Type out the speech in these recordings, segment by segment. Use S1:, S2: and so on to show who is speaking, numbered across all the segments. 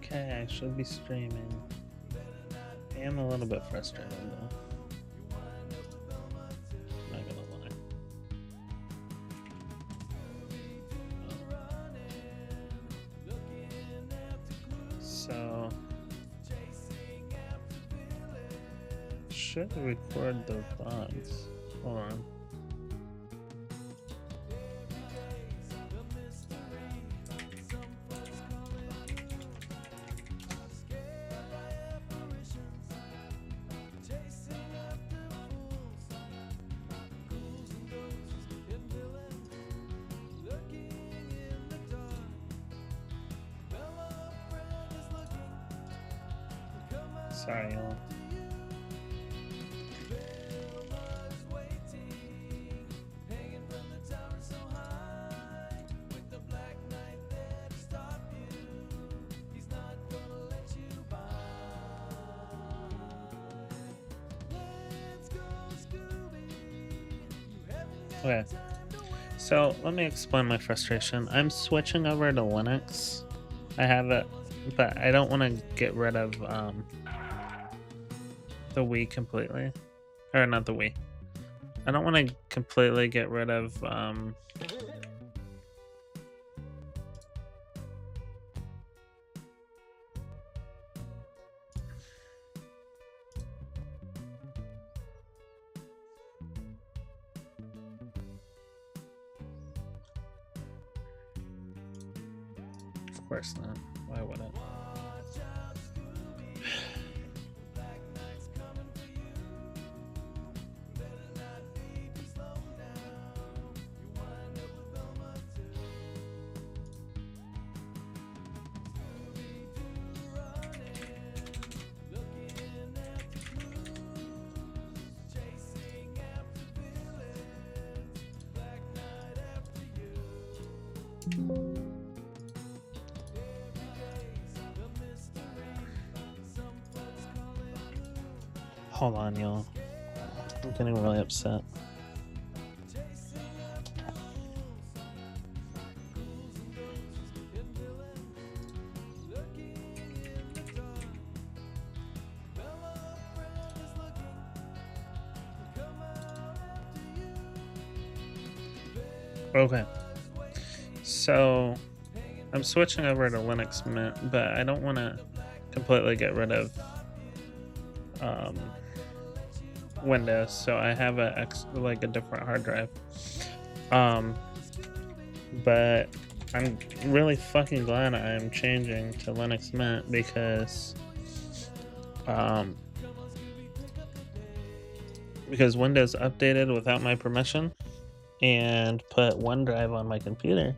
S1: okay, I should be streaming. I am a little bit frustrated though. Not gonna lie. So should record the VODs. Hold on. Sorry, y'all. Okay, so let me explain my frustration. I'm switching over to Linux. I have it, but I don't want to get rid of the Wii completely. Or not the Wii. I don't want to completely get rid of of course not. Why would it? Hold on, y'all. I'm getting really upset. Okay. So I'm switching over to Linux Mint, but I don't want to completely get rid of Windows, so I have a different hard drive. But I'm really fucking glad I'm changing to Linux Mint because Windows updated without my permission and put OneDrive on my computer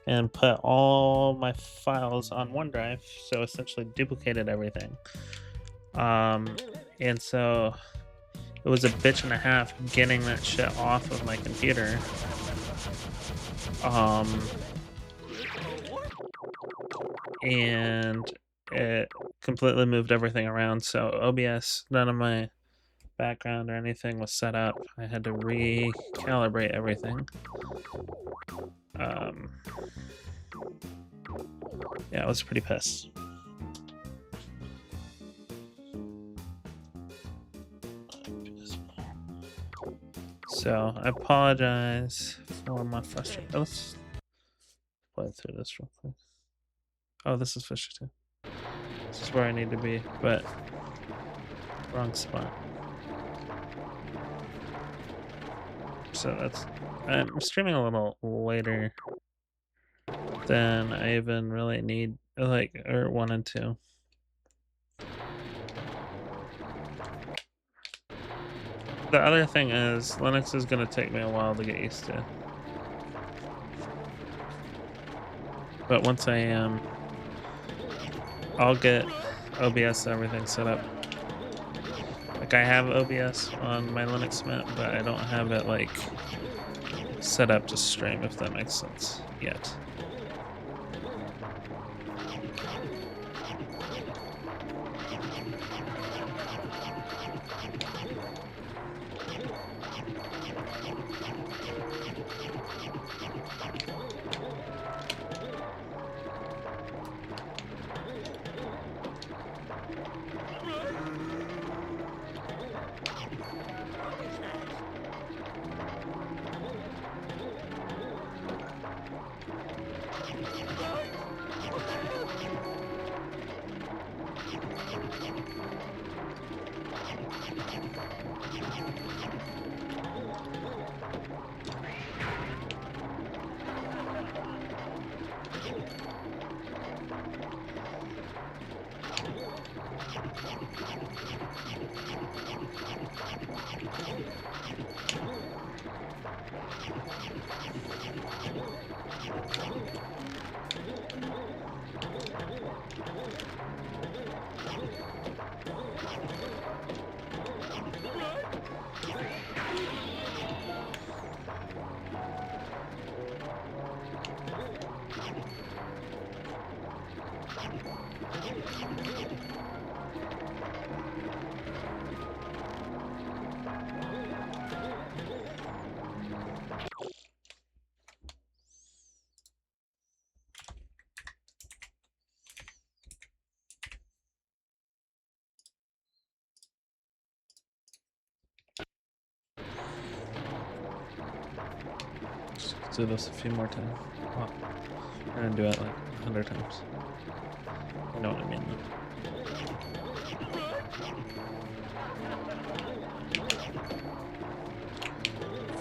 S1: and put all my files on OneDrive, so essentially duplicated everything. And so it was a bitch and a half getting that shit off of my computer. And it completely moved everything around. So OBS, none of my background or anything was set up. I had to recalibrate everything. Yeah, I was pretty pissed. So I apologize for my frustration. Let's play through this real quick. Oh, this is Fishy too. This is where I need to be, but wrong spot. So that's... I'm streaming a little later than I even really need, or wanted to. The other thing is, Linux is going to take me a while to get used to. But once I am, I'll get OBS and everything set up. Like, I have OBS on my Linux Mint, but I don't have it, set up to stream, if that makes sense, yet. Let's do this a few more times. Oh, we're gonna do it like 100 times. You know what I mean, though.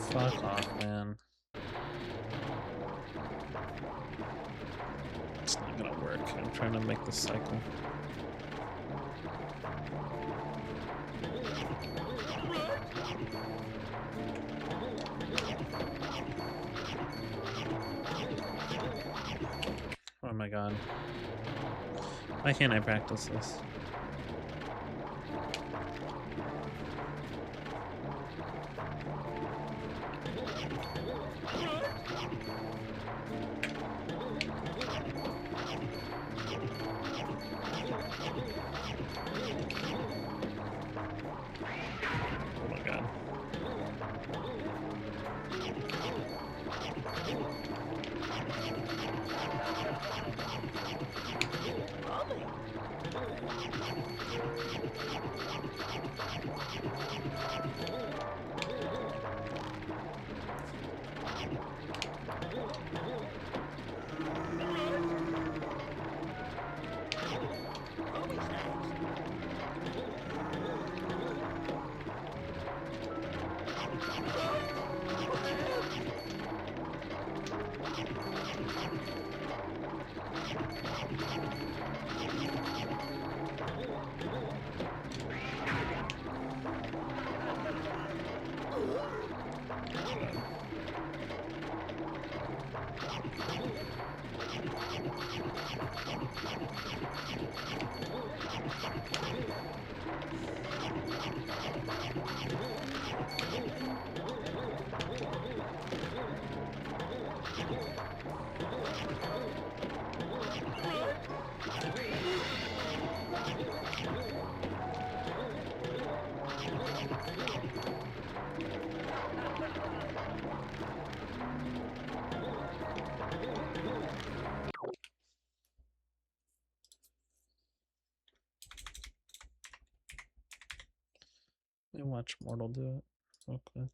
S1: Fuck off, man. It's not gonna work. I'm trying to make this cycle. Oh my god. Why can't I practice this? Oh my god. Let me watch Mortal do it real quick.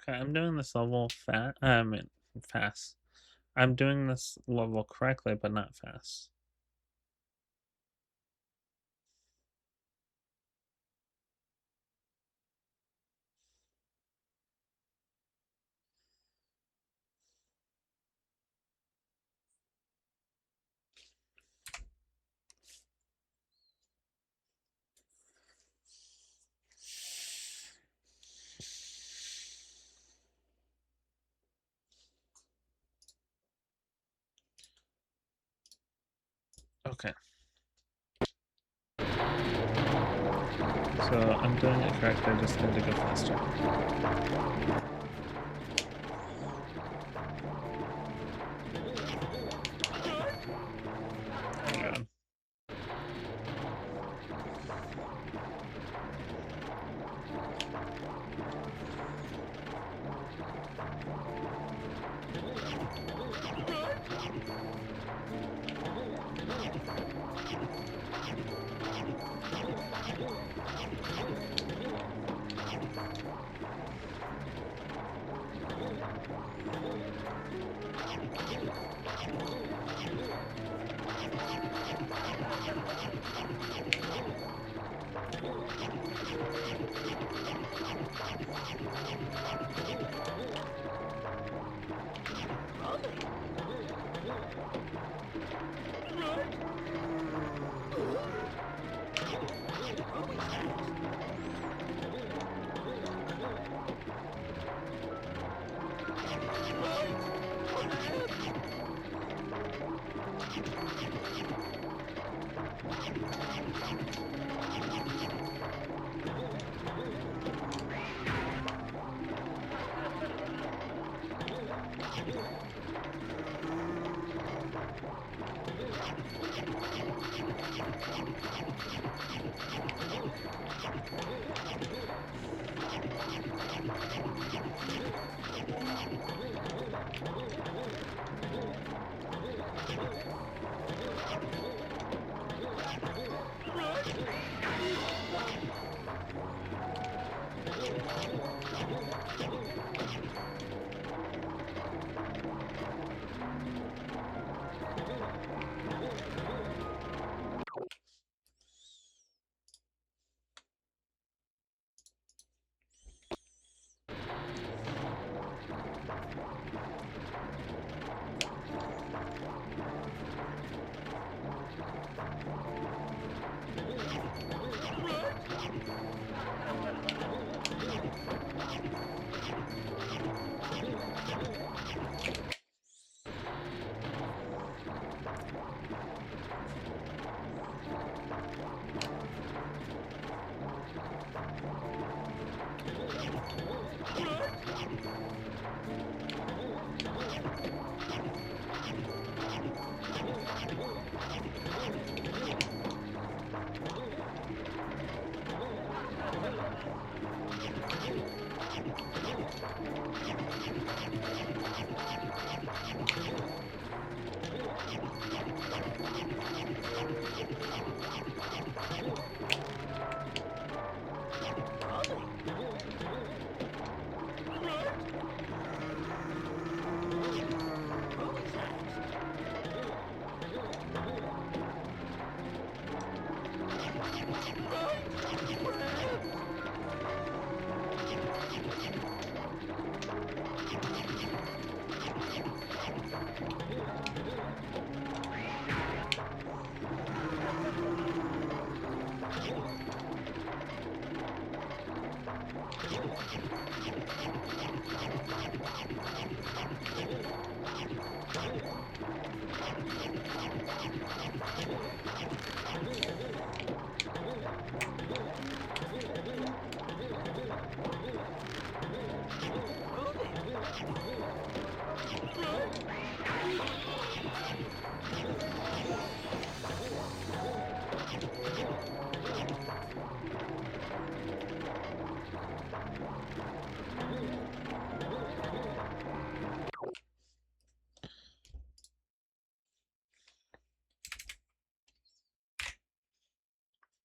S1: Okay, I'm doing this level fast. I'm doing this level correctly, but not fast. Okay. So I'm doing it correct, I just need to go faster. Oh my god.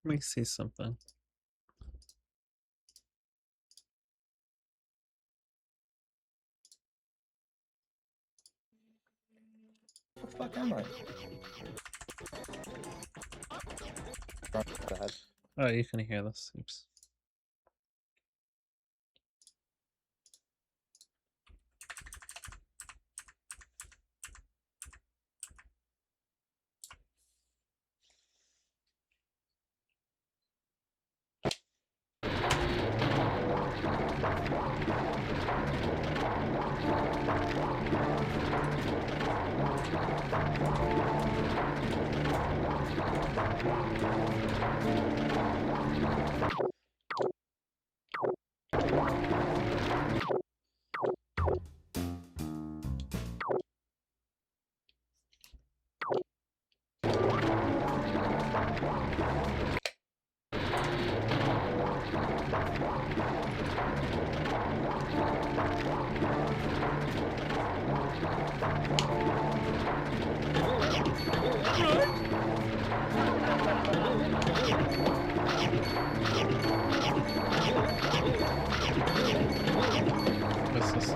S1: Let me see something.
S2: What the fuck am I? Bad.
S1: Oh, you can hear this. Oops. What's this?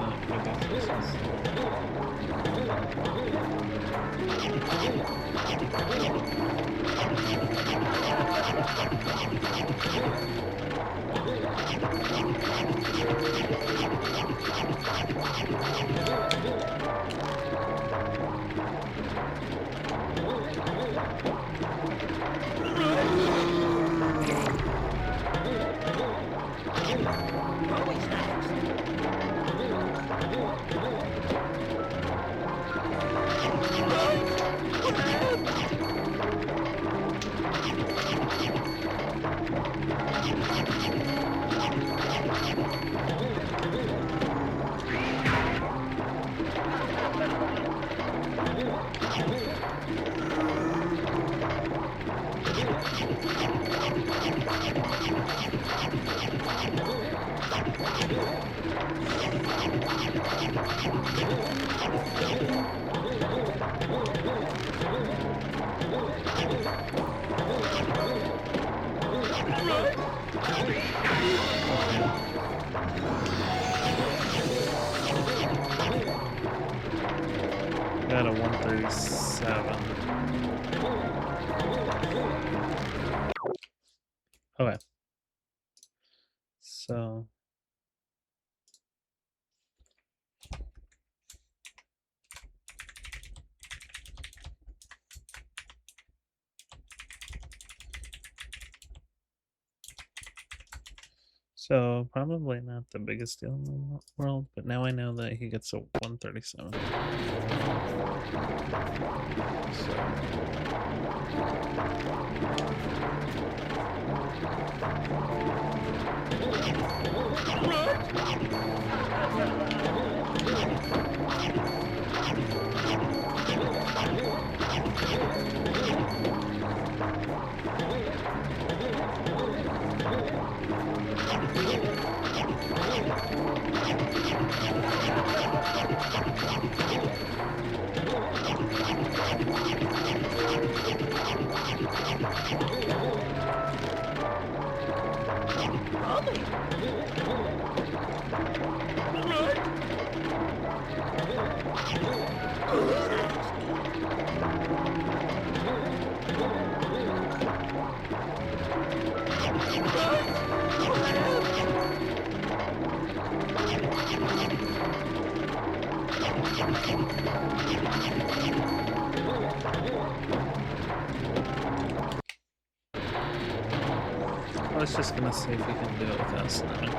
S1: Got a 137. Okay. So probably not the biggest deal in the world, but now I know that he gets a 137. I was just gonna see if you can do it without snapping.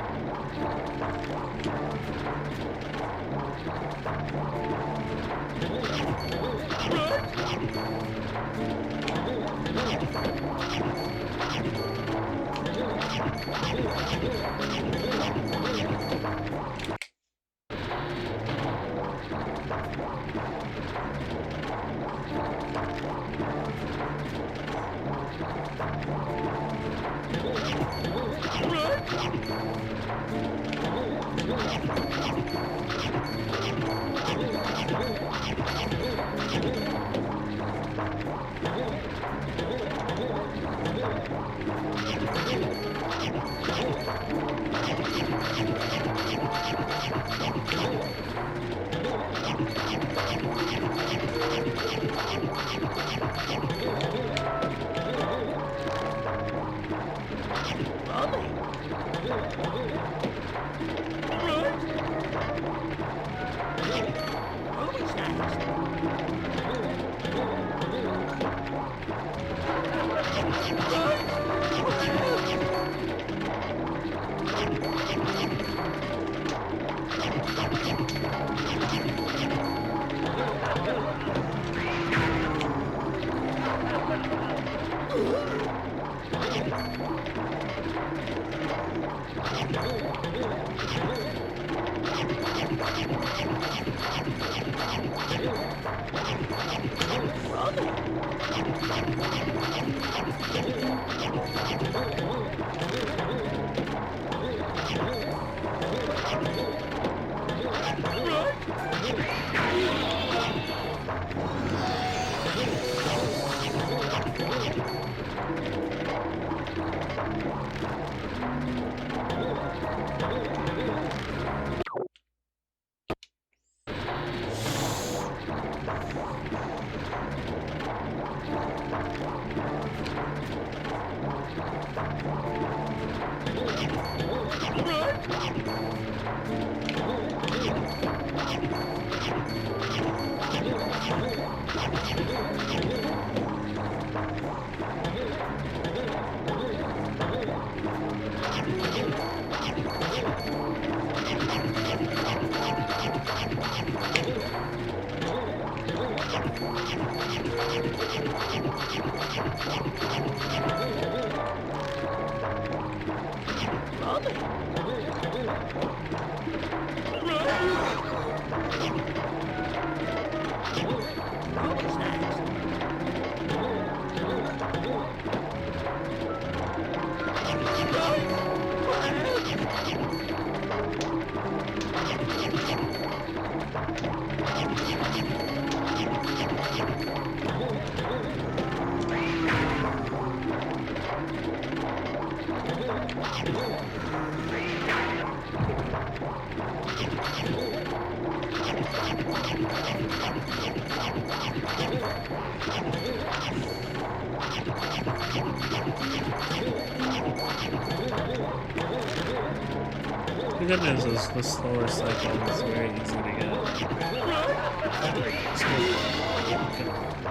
S1: The good news is the slower cycle is very easy to get.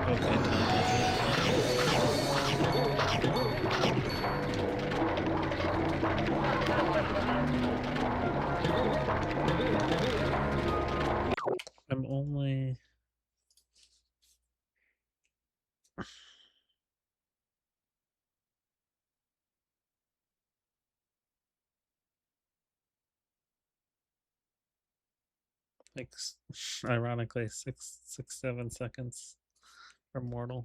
S1: Okay, time with it. I'm only... like, ironically, 7 seconds from mortal.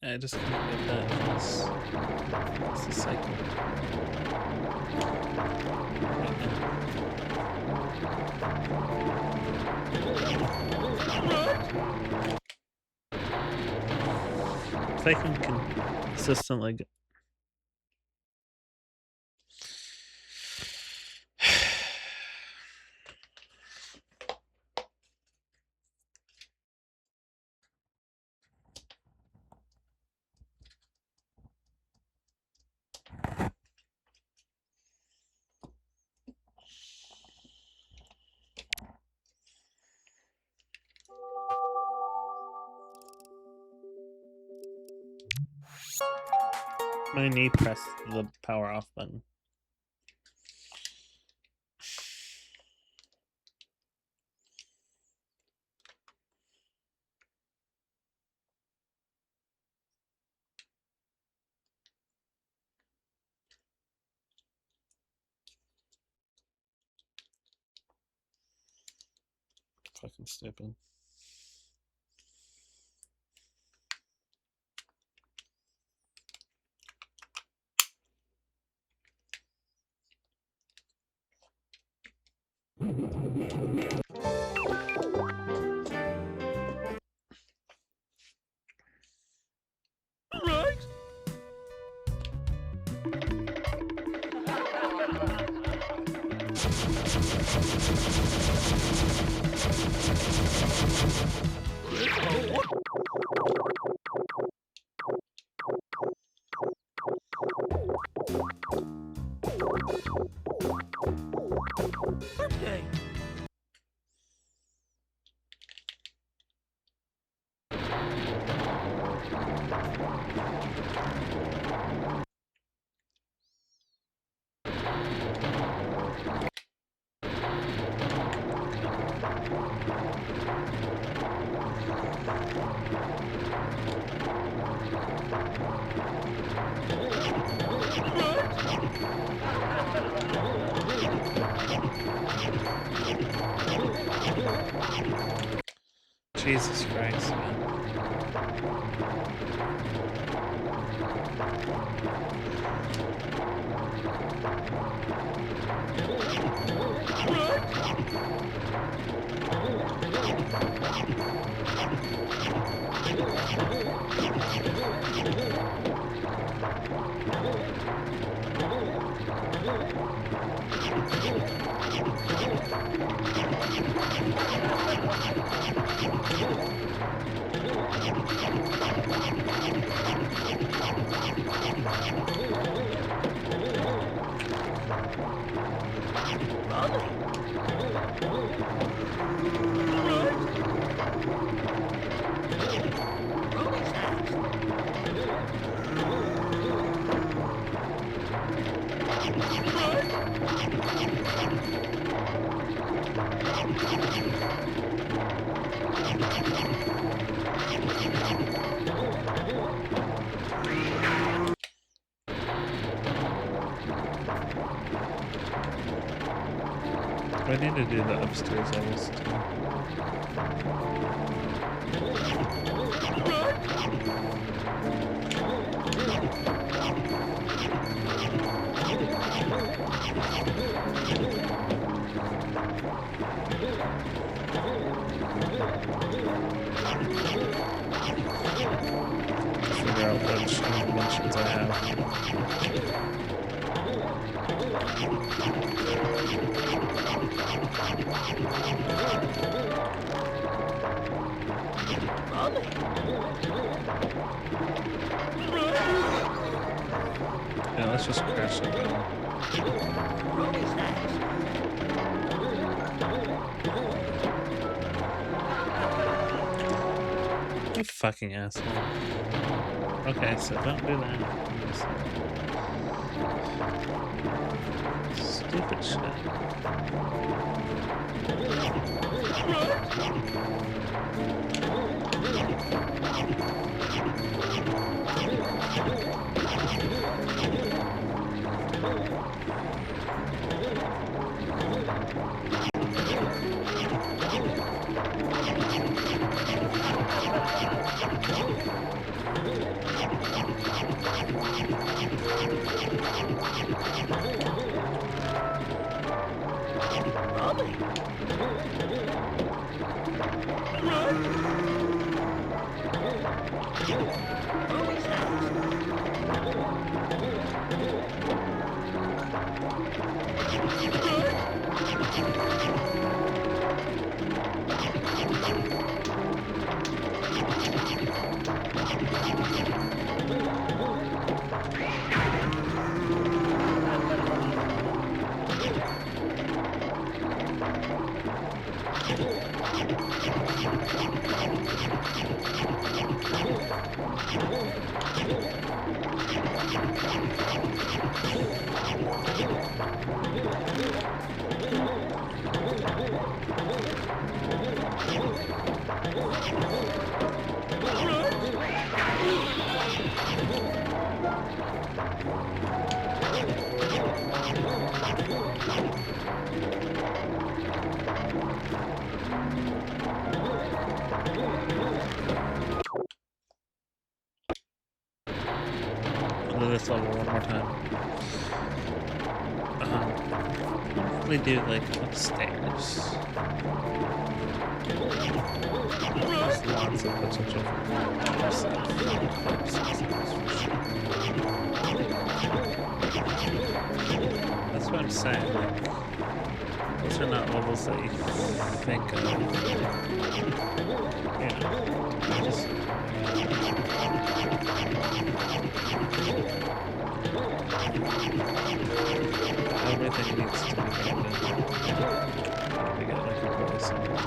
S1: I just can't get that unless it's a cycle. If I can consistently get my knee pressed the power off button. Fucking stupid. Jesus Christ, man. I need to do the upstairs levels too. Figure out what much inventions I have. Yeah, let's just crash it down. You fucking asshole. Okay, so don't do that. Stupid shit. I'll do this level one more time. We do like upstairs. There's lots of potential That's what I'm saying. Like, those are not levels that you think of. Yeah. Just everything needs to be abandoned. To get like a really simple.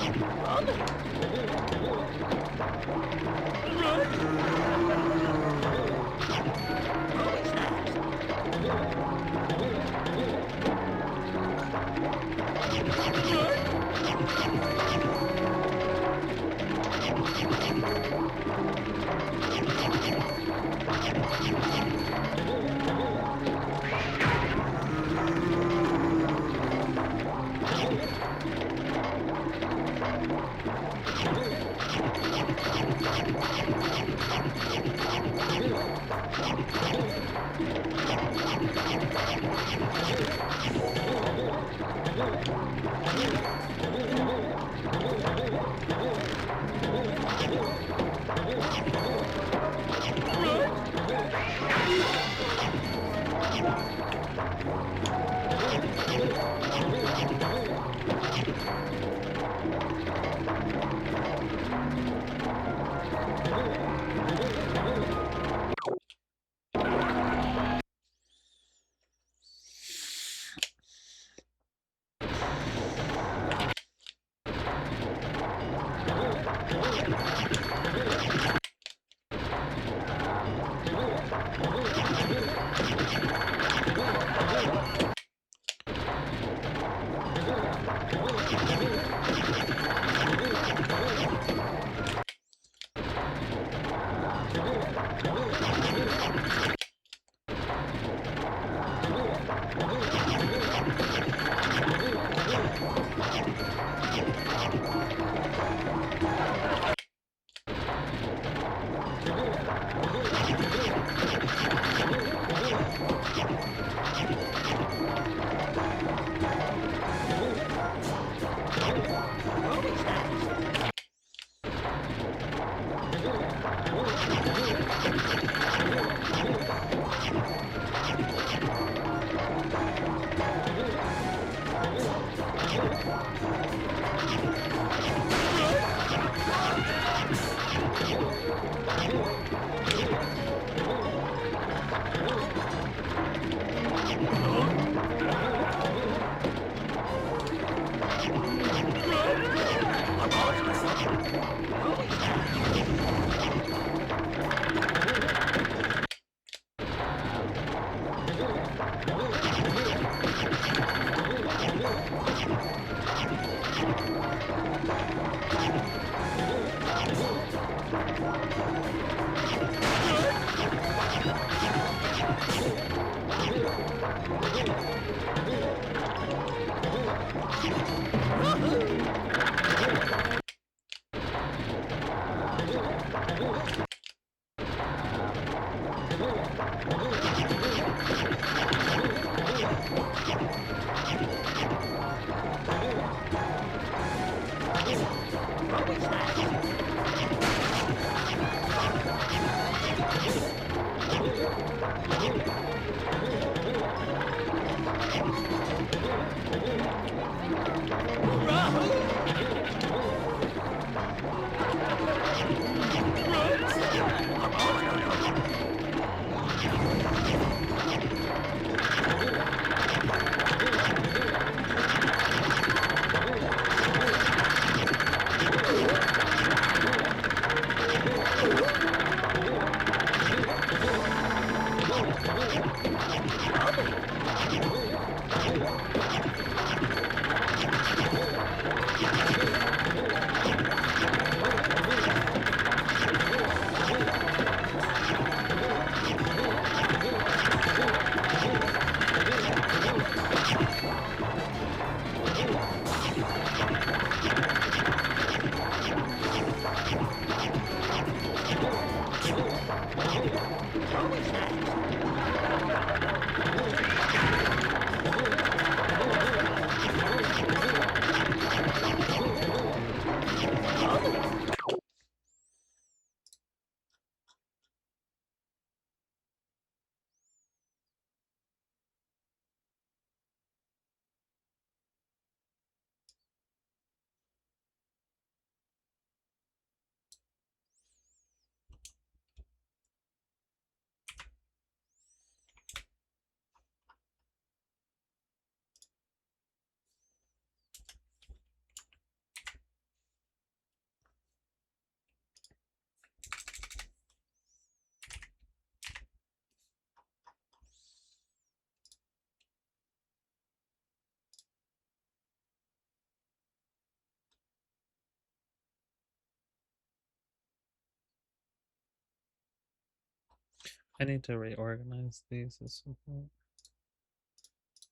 S1: I need to reorganize these at some point.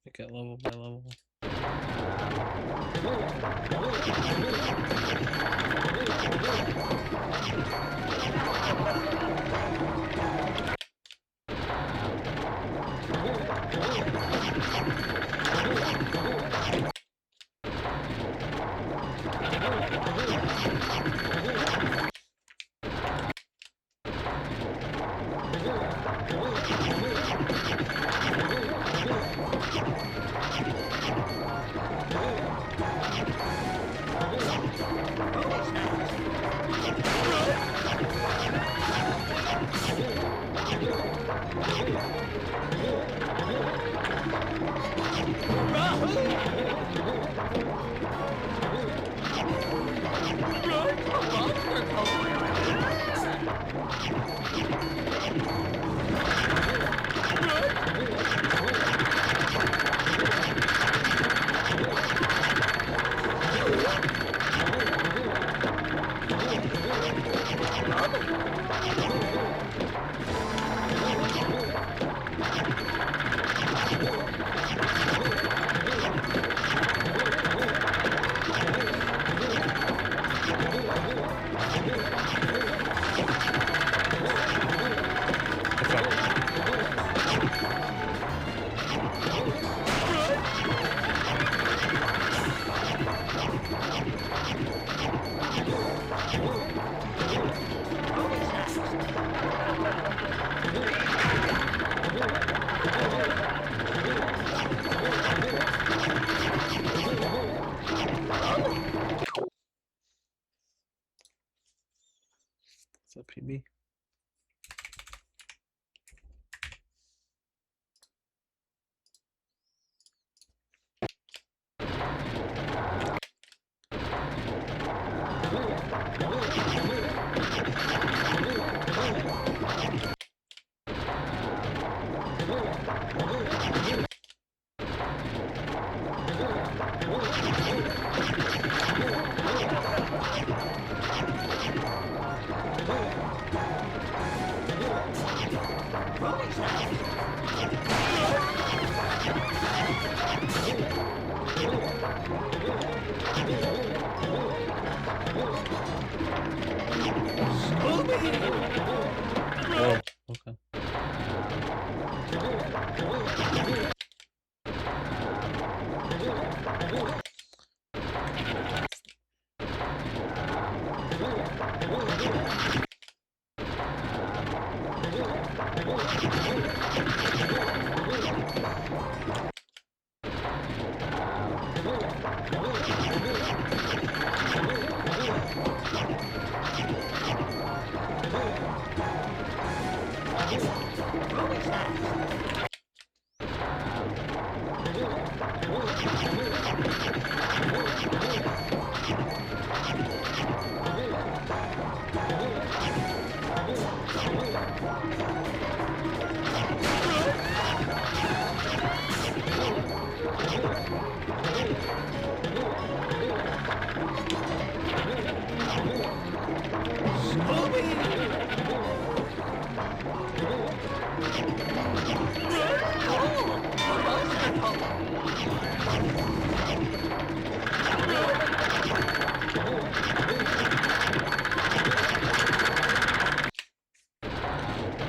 S1: Make it level by level. Oh, okay.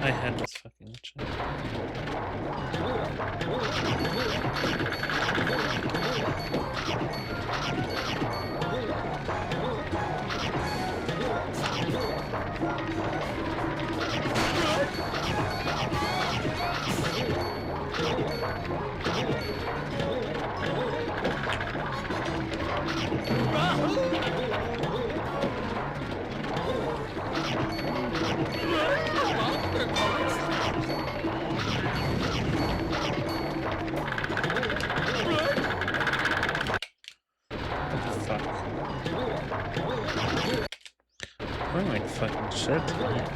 S1: My head was fucking itching. I'm like fucking shit tonight.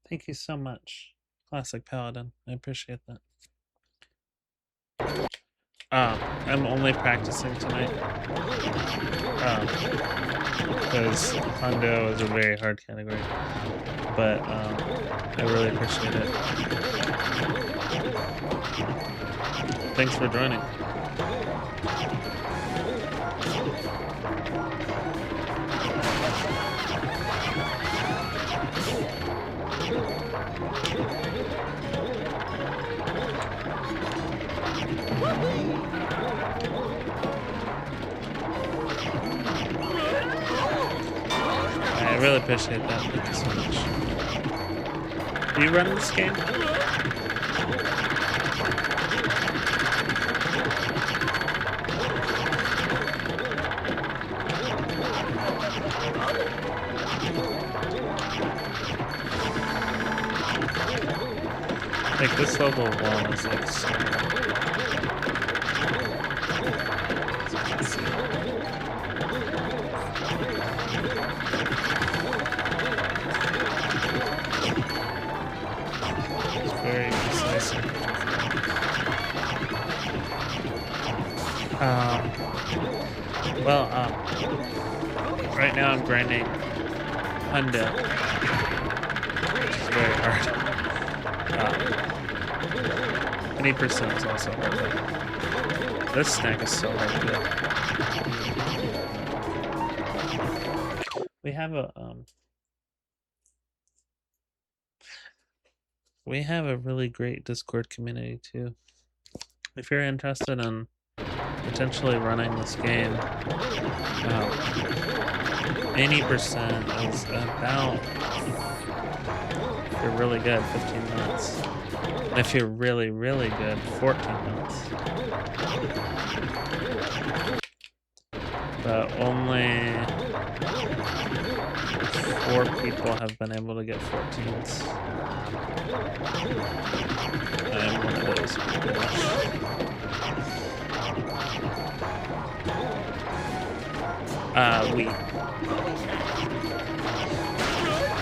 S1: Thank you so much, Classic Paladin. I appreciate that. I'm only practicing tonight because Hondo is a very hard category, but I really appreciate it. Thanks for joining. I really appreciate that. Thank you so much. Do you run this game? Like this level of wall is like so Right now I'm grinding Hundo, which is very hard. 20% is also hard. This snack is so hard to get. We have a really great Discord community too. If you're interested in potentially running this game, 80% is about, if you're really good, 15 minutes. And if you're really, really good, 14 minutes. But only 4 people have been able to get 14s. I am one of those people.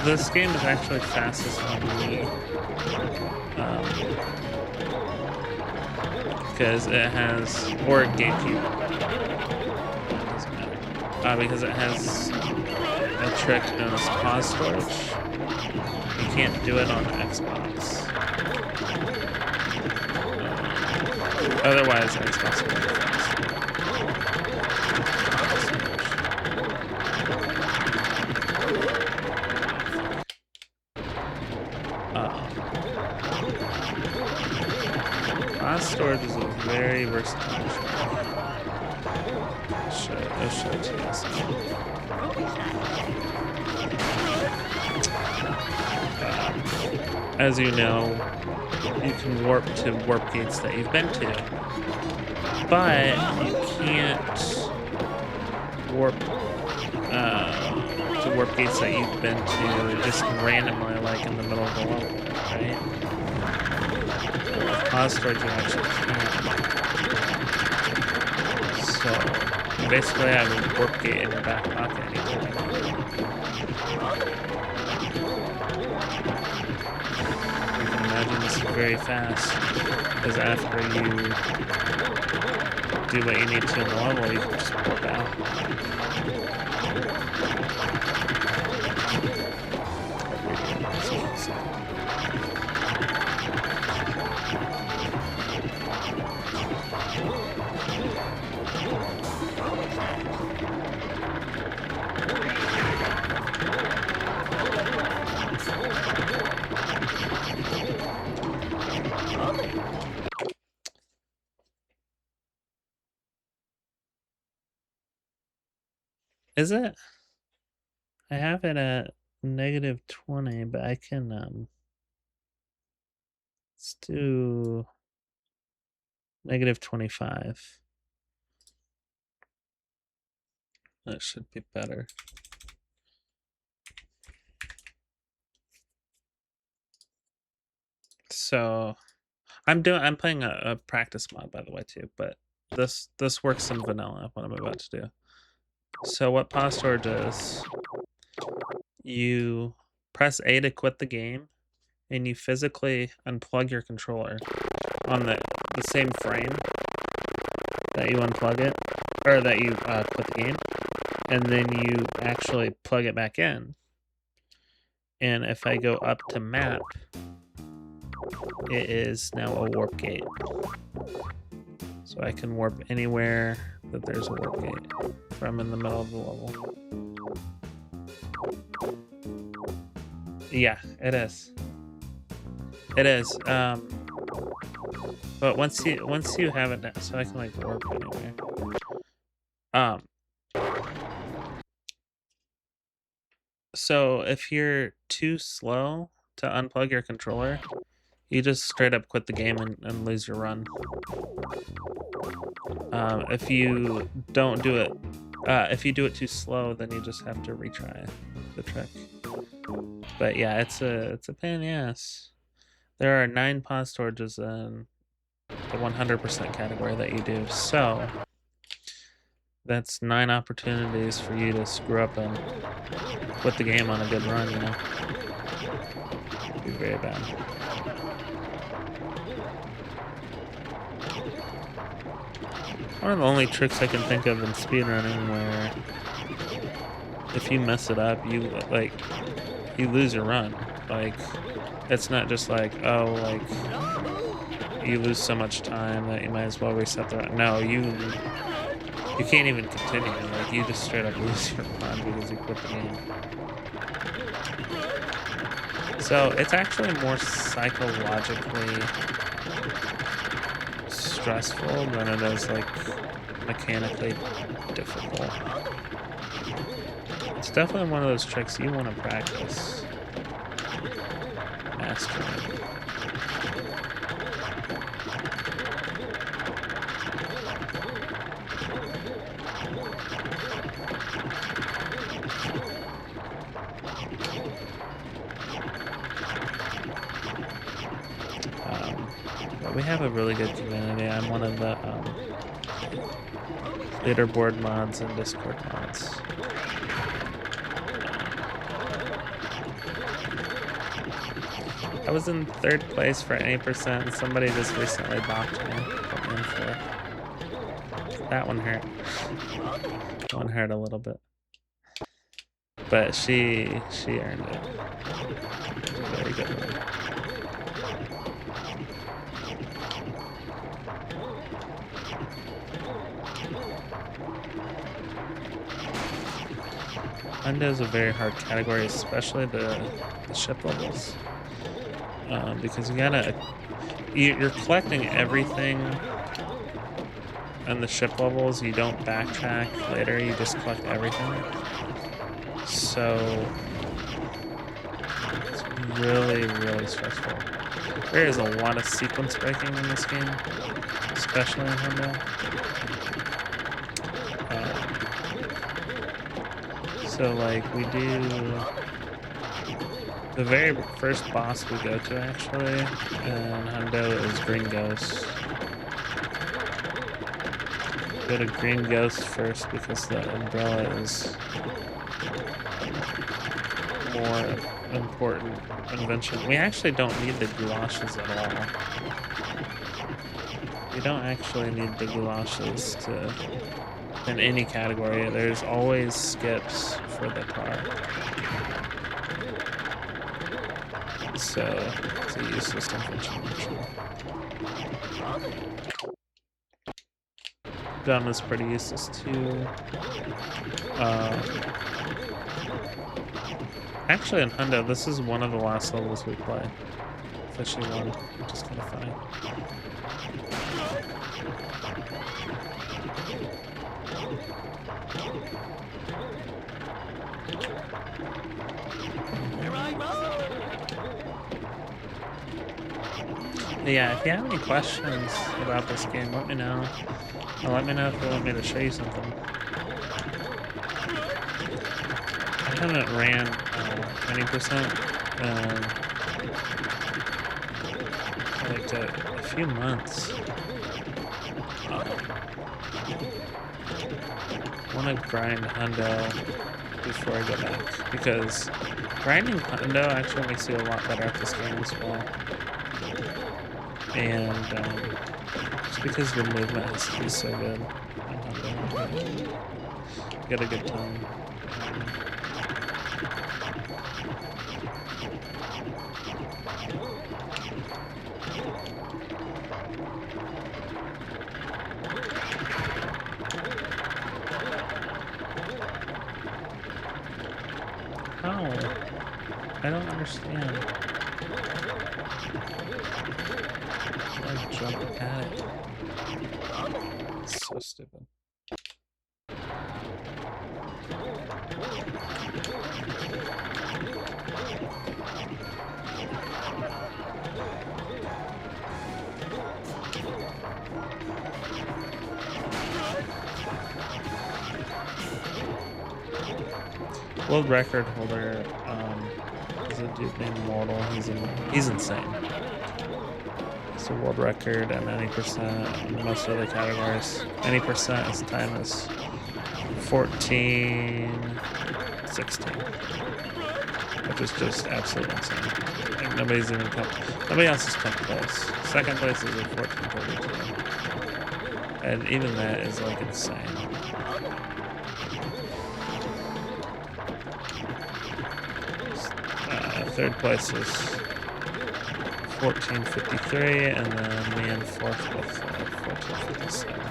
S1: This game is actually fastest on Wii. Because it has, or GameCube. It doesn't matter. Because it has a trick known as pause storage. You can't do it on Xbox. Otherwise, Xbox will be fast. Pause storage is a very versatile I'll show it to you. As you know, you can warp to warp gates that you've been to, but you can't warp to warp gates that you've been to just randomly, like in the middle of the level, right? With pause storage, you actually can't. So you basically have a warp gate in your back pocket anytime. You can imagine this is very fast, because after you do what you need to in the level, you can just warp out. Is it? I have it at -20, but I can let's do -25. That should be better. So I'm playing a practice mod, by the way, too, but this works in vanilla, what I'm about to do. So what pause storage is, you press A to quit the game, and you physically unplug your controller on the same frame that you unplug it, or that you quit the game, and then you actually plug it back in. And if I go up to map, it is now a warp gate. So I can warp anywhere that there's a warp gate from in the middle of the level. Yeah, it is. It is. But once you have it now, so I can like warp anywhere. So if you're too slow to unplug your controller, you just straight up quit the game and lose your run. If you don't do it, if you do it too slow, then you just have to retry the trick. But yeah, it's a pain in the ass. There are 9 pause storages in the 100% category that you do, so that's 9 opportunities for you to screw up and quit the game on a good run, you know? It'd be very bad. One of the only tricks I can think of in speedrunning where if you mess it up, you like you lose your run. Like it's not just like, oh, like you lose so much time that you might as well reset the run. No, you can't even continue. Like you just straight up lose your run because you quit the game. So it's actually more psychologically stressful than it is like mechanically difficult. It's definitely one of those tricks you want to practice mastering. But we have a really good community. I'm one of the leaderboard mods and Discord mods. I was in 3rd place for 80%, and somebody just recently bopped me from in 4th. That one hurt. That one hurt a little bit. But she earned it. Very good one. Hundo is a very hard category, especially the ship levels, because you're collecting everything on the ship levels. You don't backtrack later, you just collect everything. So it's really, really stressful. There is a lot of sequence breaking in this game, especially in Hundo. So like we do the very first boss we go to actually in Hundo is Green Ghost. Go to Green Ghost first because the umbrella is more important invention. We actually don't need the goulashes at all. We don't actually need the goulashes in any category. There's always skips for the car. So it's a useless invention. Gun is pretty useless too. Actually in Hundo, this is one of the last levels we play. Fishy one, which is kind of funny. Yeah, if you have any questions about this game, let me know. Or let me know if you want me to show you something. I haven't ran 20% like a few months. I want to grind Hundo before I go back, because grinding Hundo actually makes you a lot better at this game as well. And just because your movement has to be so good in Hundo, you get a good time. How? I don't understand. Like jump at it. It's so stupid. World record holder is a dude named Mortal. He's insane. It's a world record at 90% in most other categories. 90% his time is 14:16, which is just absolutely insane. Like nobody else has come close. Second place is a 14:32, and even that is like insane. Third place is 1453, and then me in fourth with 1457.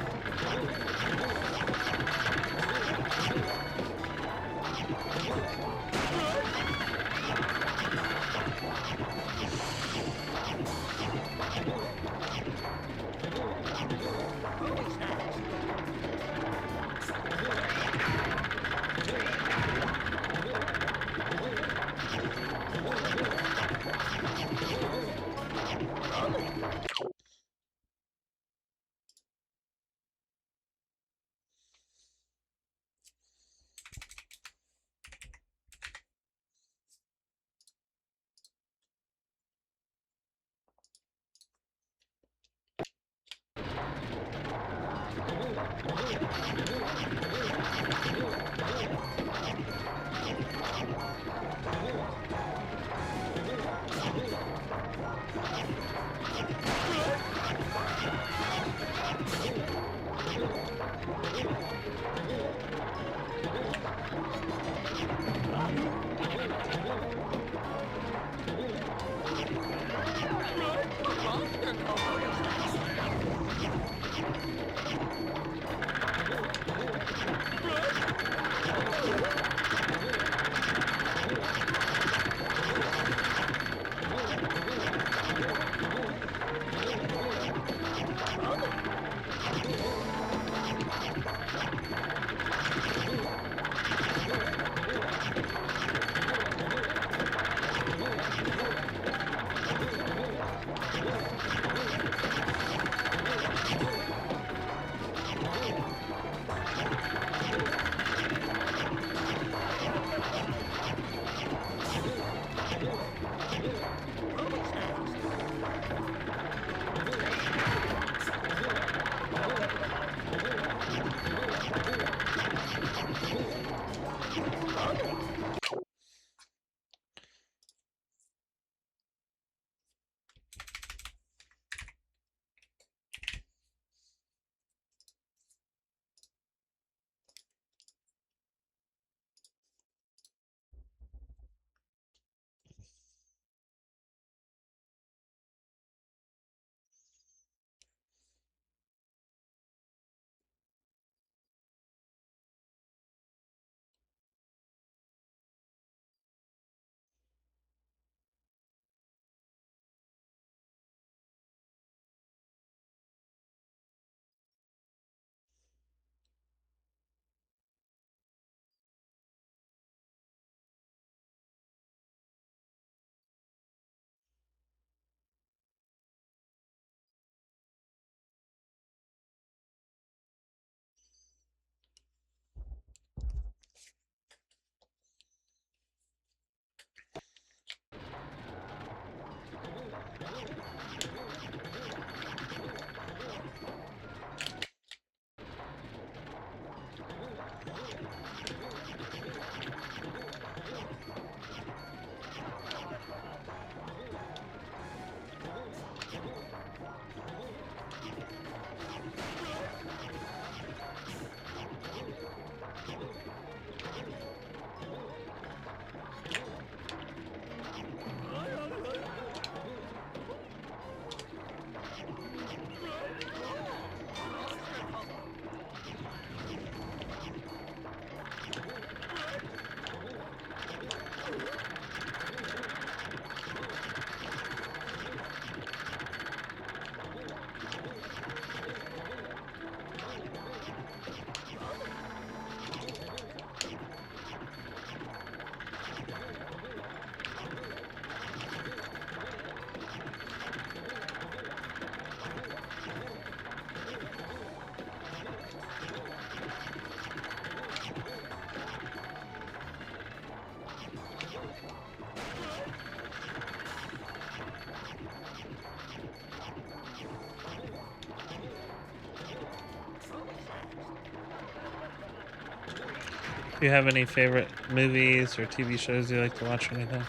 S1: Do you have any favorite movies or TV shows you like to watch or anything?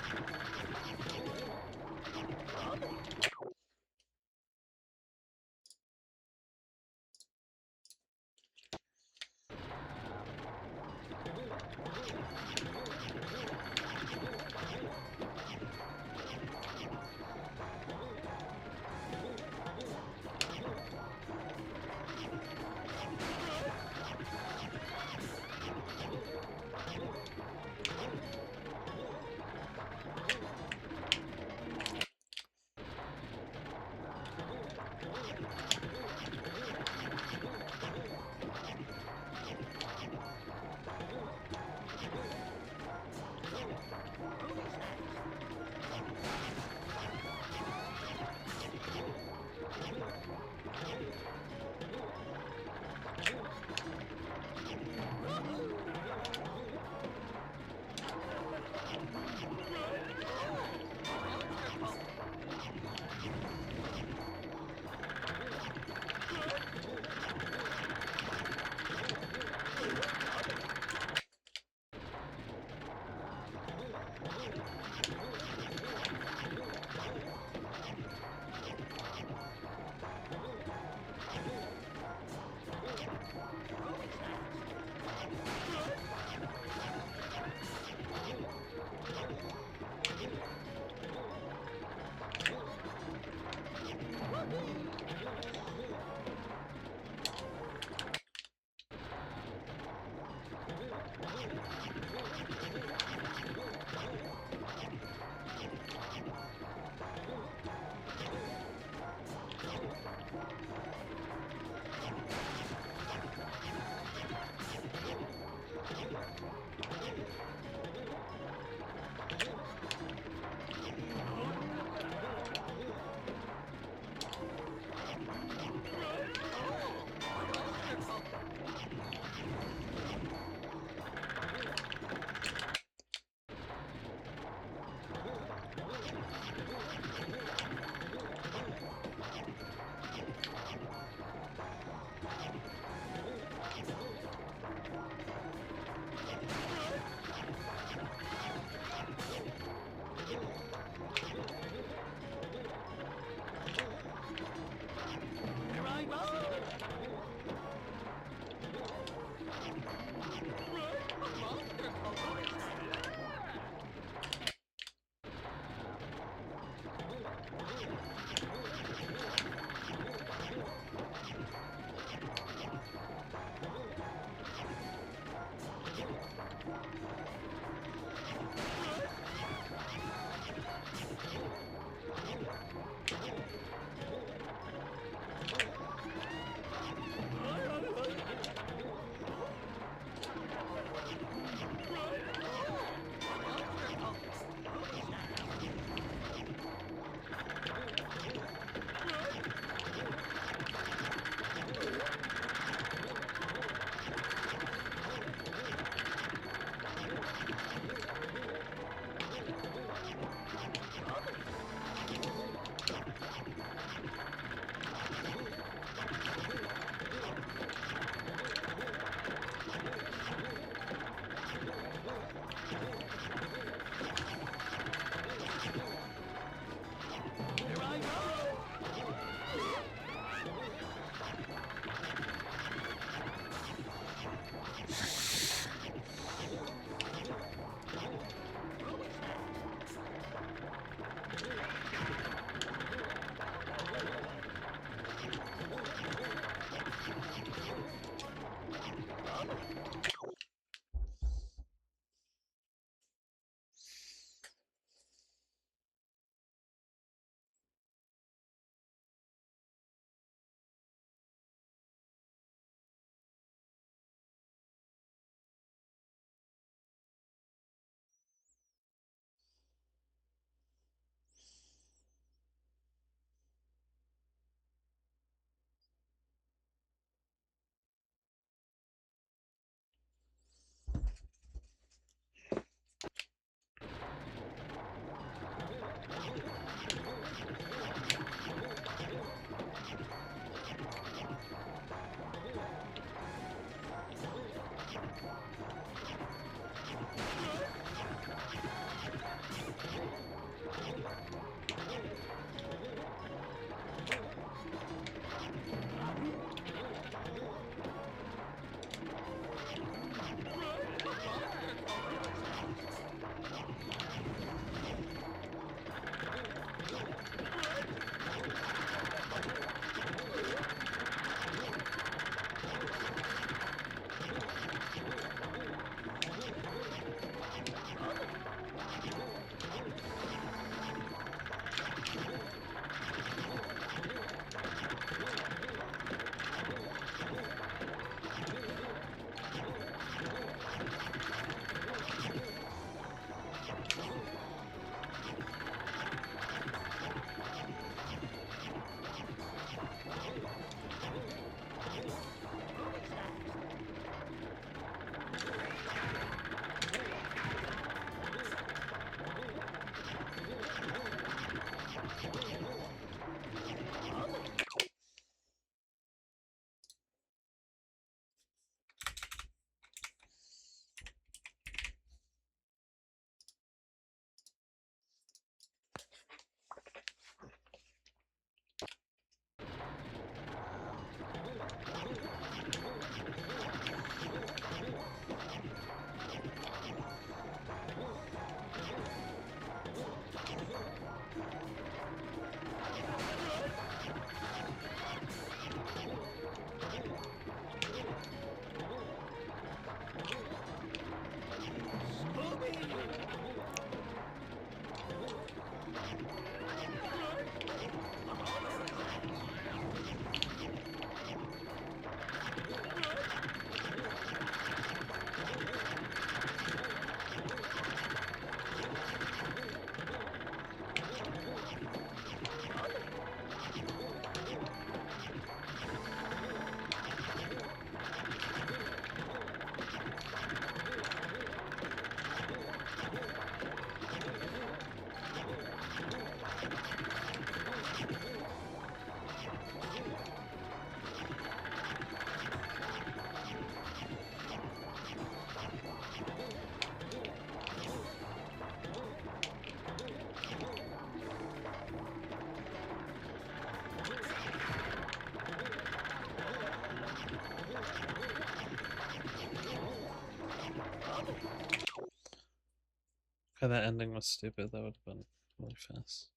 S1: Okay, that ending was stupid. That would have been really fast.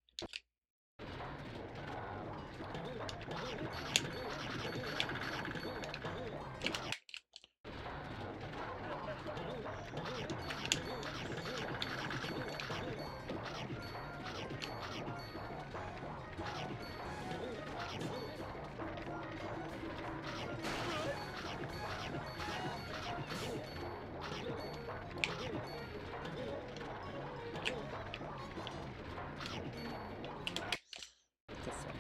S1: What the fuck?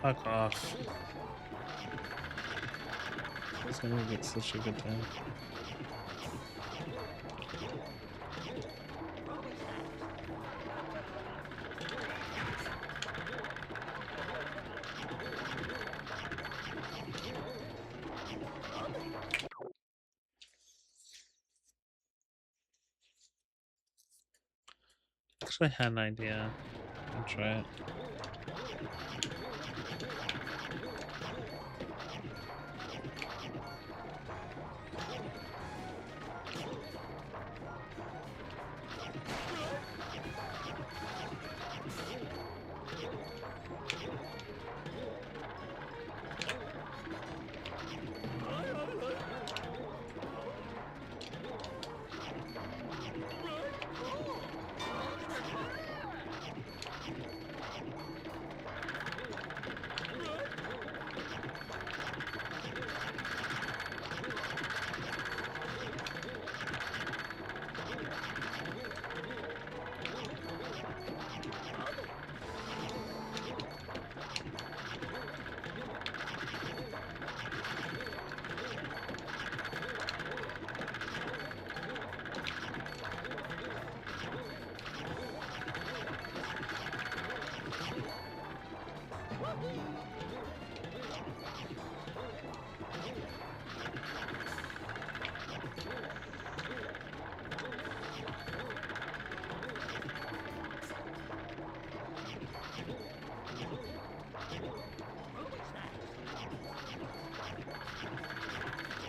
S1: Fuck off. It's gonna get such a good time. Actually, I had an idea. I'll try it.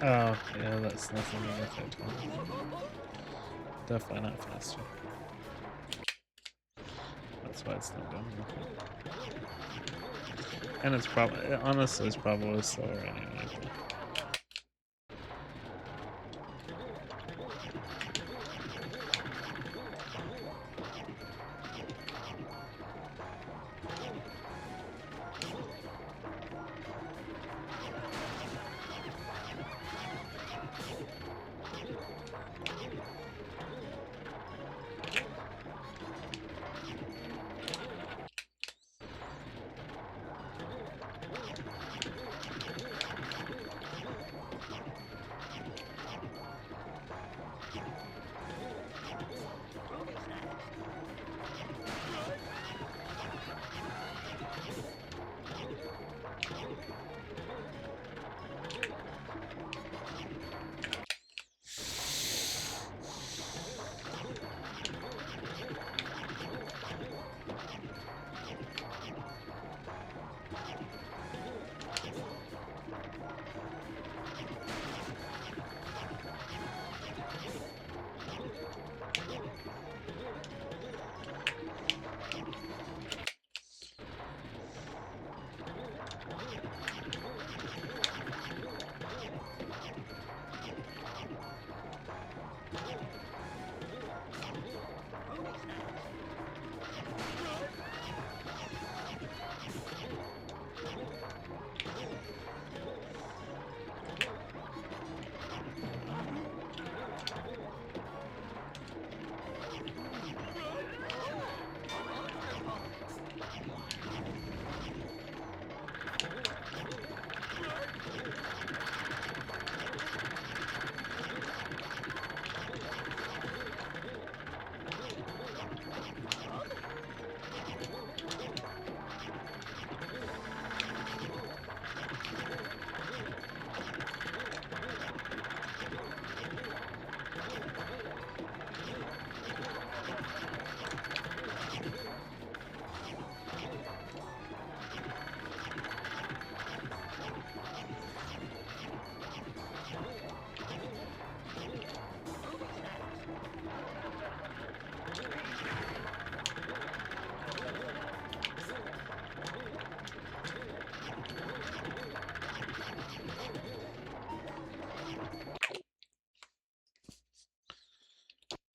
S1: Oh, yeah, that's nothing to affect me. Definitely not faster. That's why it's not going with it. And it's probably, honestly, it's probably slower anyway. But...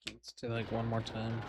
S1: Let's do like one more time.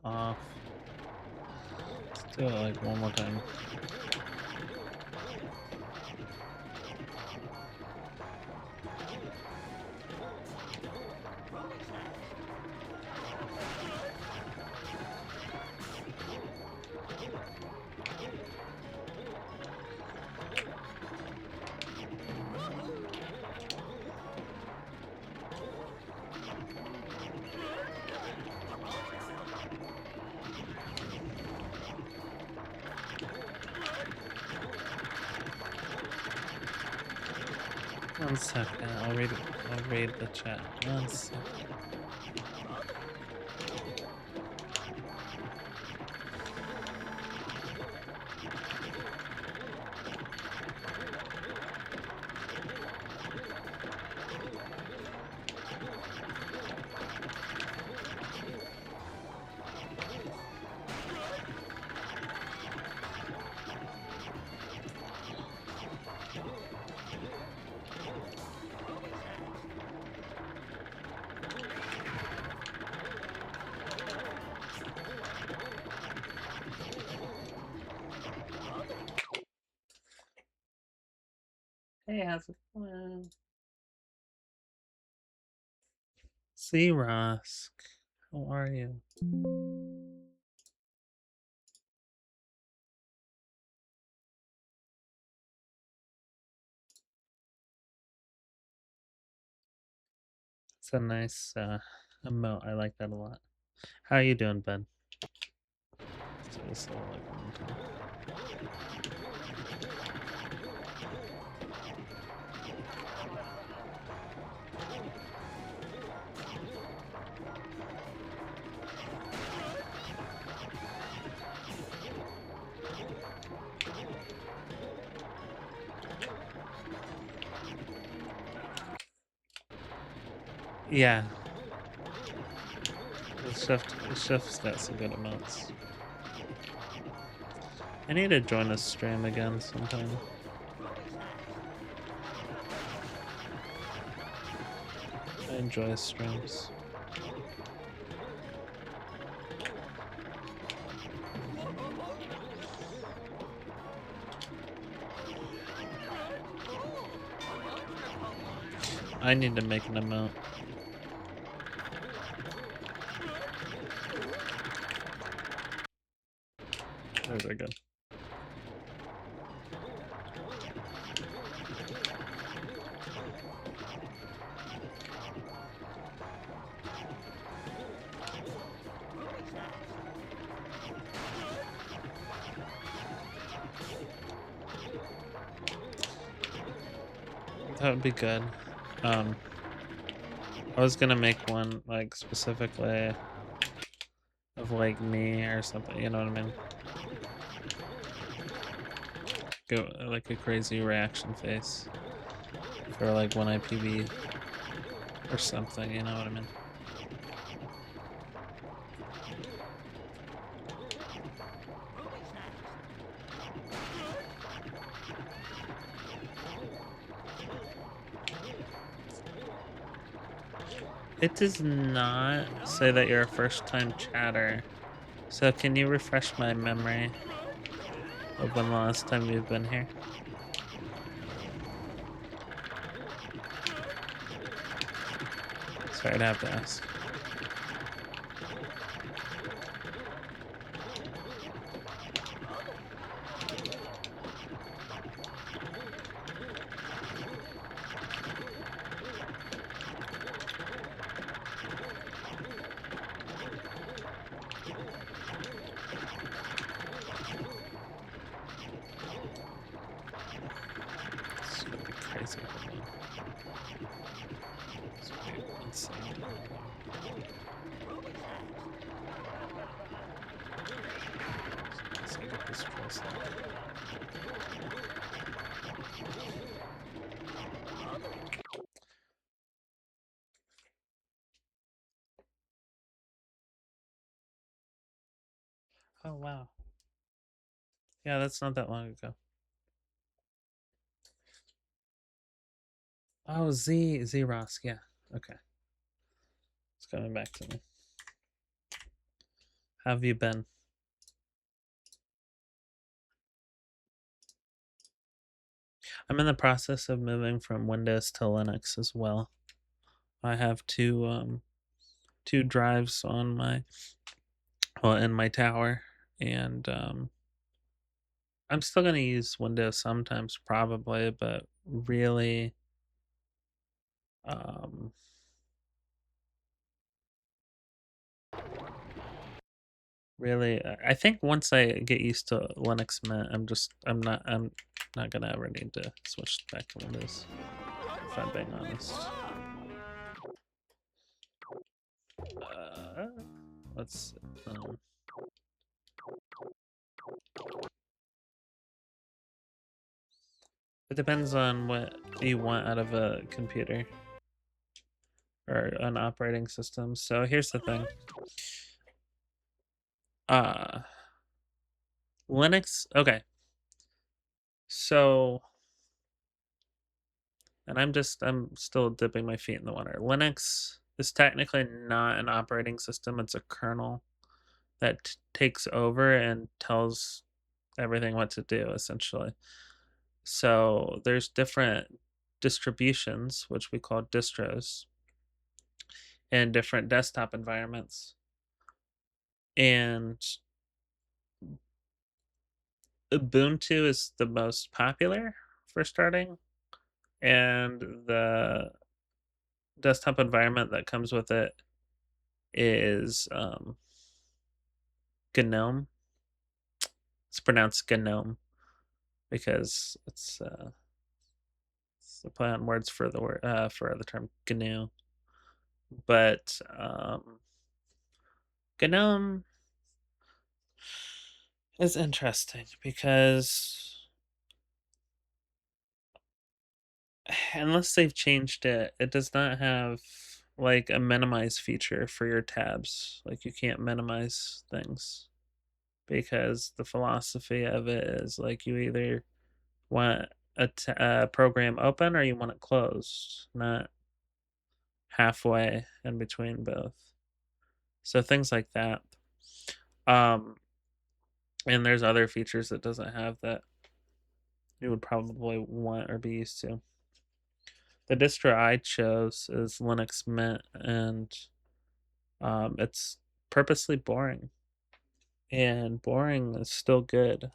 S1: Off. Let's do it like one more time. 1 second. I'll read the chat. 1 second. Hey, how's it going? See, Rosk. How are you? It's a nice emote. I like that a lot. How are you doing, Ben? So like one time. Yeah. The shift's got some good amounts. I need to join a stream again sometime. I enjoy streams. I need to make an amount. Those are good. That would be good. I was gonna make one like specifically of like me or something, you know what I mean? Go like a crazy reaction face for like when I PB or something, you know what I mean? It does not say that you're a first-time chatter. So can you refresh my memory of when the last time you've been here? Sorry, I'd have to ask. It's gonna be crazy. It's gonna be insane. Let's get this cross out. Oh wow. Yeah, that's not that long ago. Oh, Z Ross, yeah. Okay. It's coming back to me. How have you been? I'm in the process of moving from Windows to Linux as well. I have two drives on my in my tower, and I'm still gonna use Windows sometimes probably, but really um I think once I get used to Linux Mint, I'm not gonna ever need to switch back to Windows. if I'm being honest. Let's. It depends on what you want out of a computer or an operating system. So here's the thing. Linux. Okay. So, and I'm still dipping my feet in the water. Linux is technically not an operating system. It's a kernel that takes over and tells everything what to do, essentially. So there's different distributions, which we call distros, and different desktop environments. And Ubuntu is the most popular for starting, and the desktop environment that comes with it is GNOME. It's pronounced GNOME because it's a play on words for the word for the term GNU. But GNOME is interesting because unless they've changed it, it does not have like a minimize feature for your tabs. Like you can't minimize things because the philosophy of it is like you either want a program open or you want it closed, not halfway in between both. So things like that. Um, and there's other features that doesn't have that you would probably want or be used to. The distro I chose is Linux Mint, and it's purposely boring. And boring is still good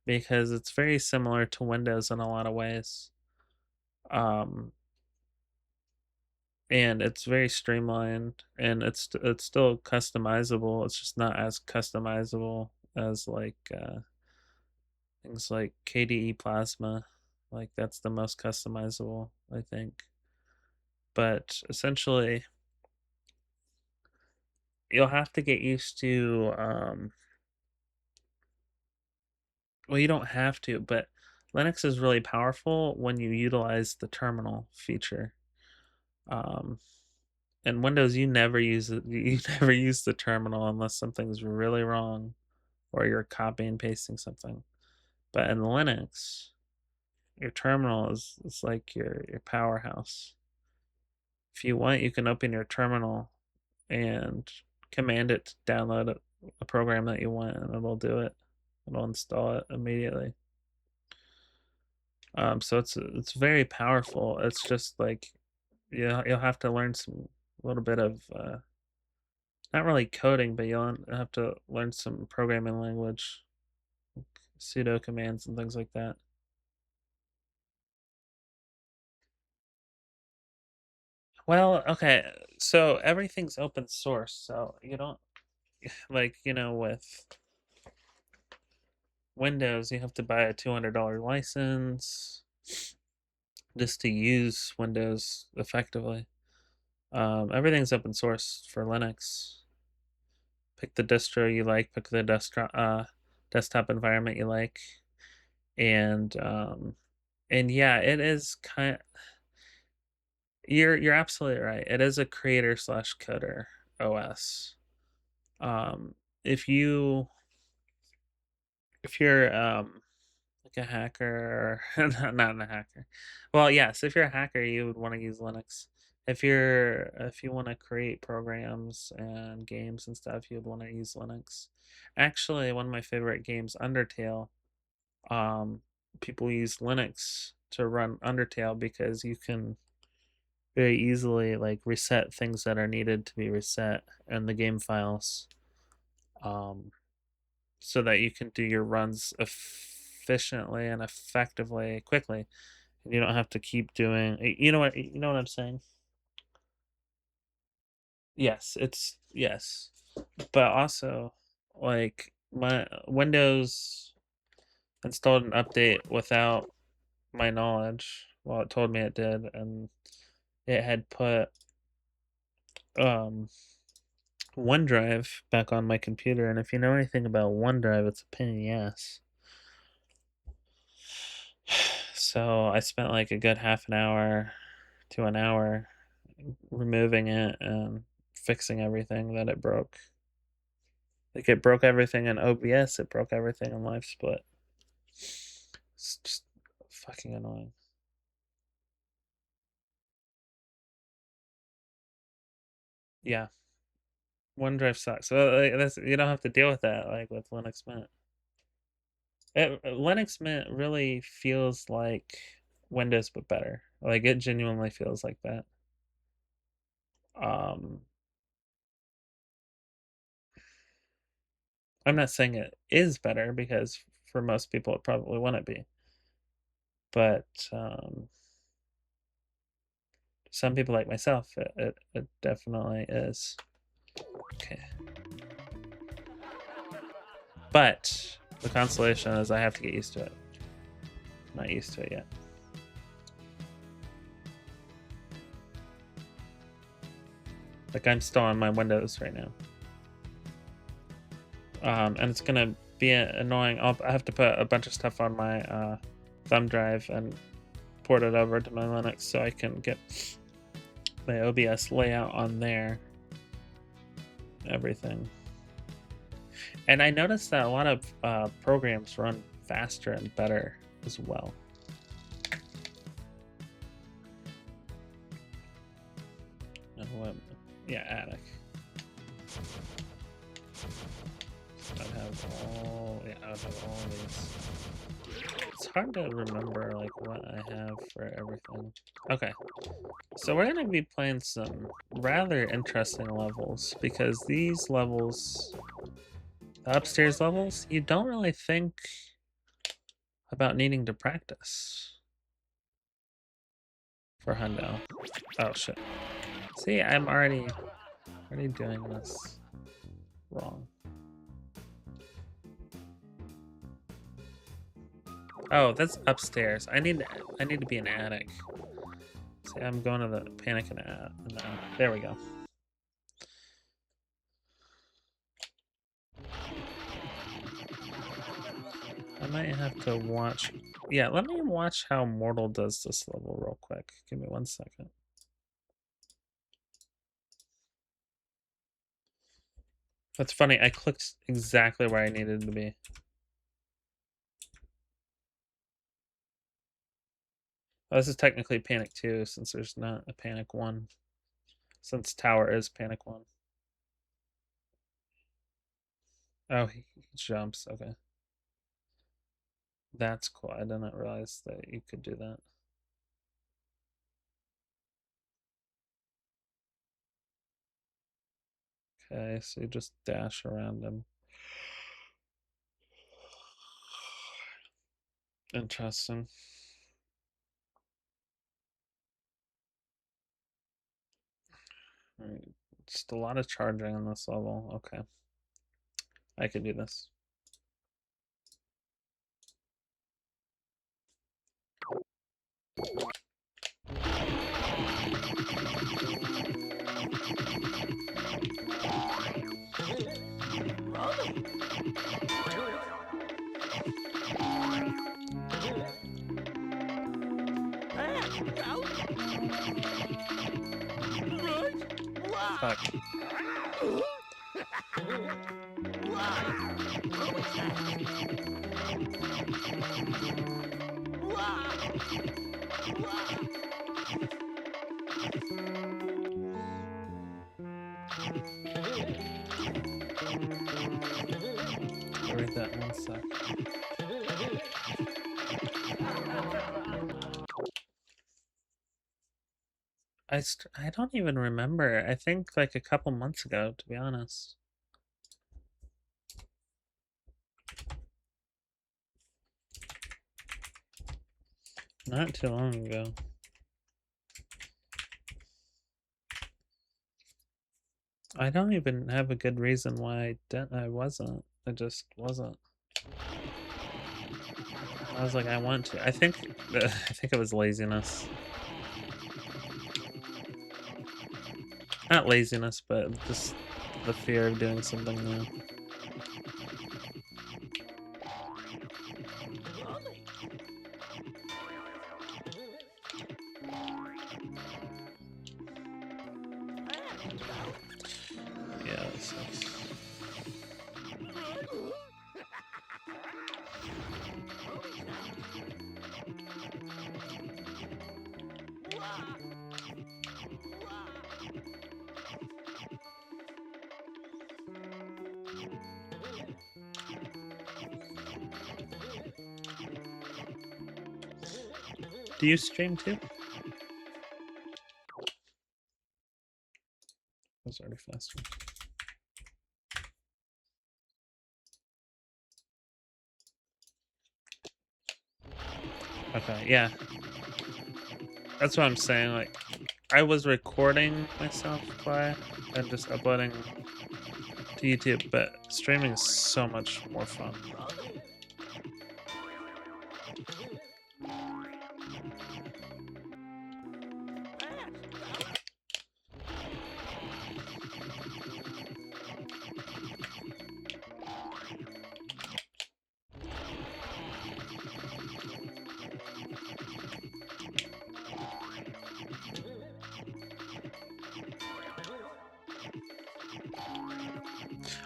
S1: because it's very similar to Windows in a lot of ways. Um, and it's very streamlined, and it's still customizable. It's just not as customizable as like things like KDE Plasma. Like that's the most customizable, I think. But essentially, you'll have to get used to well, you don't have to, but Linux is really powerful when you utilize the terminal feature. Um, in Windows, you never use it. You never use the terminal unless something's really wrong or you're copying and pasting something. But in Linux, your terminal is like your powerhouse. If you want, you can open your terminal and command it to download a program that you want, and it'll do it. It'll install it immediately. So it's very powerful. It's just like you'll have to learn some a little bit of not really coding, but you'll have to learn some programming language, pseudo commands and things like that. Well, okay, so everything's open source, so you don't like with Windows, you have to buy a $200 license just to use Windows effectively. Everything's open source for Linux. Pick the distro you like, pick the desktop environment you like, and yeah, it is you're absolutely right. It is a creator slash coder OS. Um, if you if you're like a hacker, not a hacker. Well, yes, if you're a hacker, you would want to use Linux. If you want to create programs and games and stuff, you would want to use Linux. Actually, one of my favorite games, Undertale, um, people use Linux to run Undertale because you can very easily like reset things that are needed to be reset in the game files. Um, so that you can do your runs efficiently and effectively quickly, and you don't have to keep doing you know what I'm saying. Yes, but also like my Windows installed an update without my knowledge, Well, it told me it did, and it had put OneDrive back on my computer. And if you know anything about OneDrive, it's a pain in the ass. So I spent like a good half an hour to an hour removing it and fixing everything that it broke. Like it broke everything in OBS, it broke everything in LiveSplit. It's just fucking annoying. Yeah, OneDrive sucks. So like, that's, you don't have to deal with that like with Linux Mint. Linux Mint really feels like Windows but better. Like it genuinely feels like that. Um, I'm not saying it is better because for most people it probably wouldn't be, but some people like myself, it definitely is. Okay. But the consolation is I have to get used to it. I'm not used to it yet. Like I'm still on my Windows right now. And it's gonna be annoying. I have to put a bunch of stuff on my thumb drive and port it over to my Linux so I can get my OBS layout on there. Everything. And I noticed that a lot of programs run faster and better as well. Yeah, attic. I'd have all these. It's hard to remember like what I have for everything. Okay, so we're gonna be playing some rather interesting levels because these levels, the upstairs levels, you don't really think about needing to practice for hundo. Oh shit. See, I'm already doing this wrong. Oh, that's upstairs. I need to be an attic. See, I'm going to the panic in the there we go. I might have to watch. Yeah, let me watch how Mortal does this level real quick. Give me 1 second. That's funny. I clicked exactly where I needed to be. Oh, this is technically Panic 2 since there's not a Panic 1. Since Tower is Panic 1. Oh, he jumps. Okay. That's cool. I didn't realize that you could do that. Okay, so you just dash around him. Interesting. All right. Just a lot of charging on this level. Okay. I can do this. Fuck. I'll read that 1 sec. I don't even remember. I think like a couple months ago, to be honest. Not too long ago. I don't even have a good reason why I wasn't. I just wasn't. I was like, I want to. I think it was laziness. Not laziness, but just the fear of doing something new. Yeah, that sucks. Do you stream too? That's already faster. Okay, yeah. That's what I'm saying. Like, I was recording myself by and just uploading to YouTube, but streaming is so much more fun.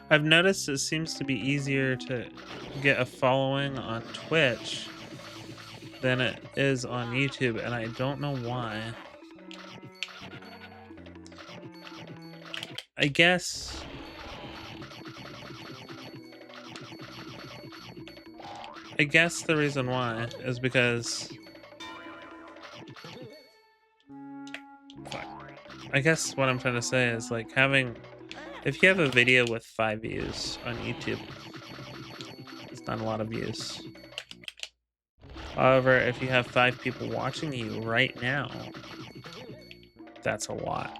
S1: I've noticed it seems to be easier to get a following on Twitch than it is on YouTube, and I don't know why. I guess the reason why is because I guess what I'm trying to say is like if you have a video with 5 views on YouTube, it's not a lot of views. However, if you have 5 people watching you right now, that's a lot.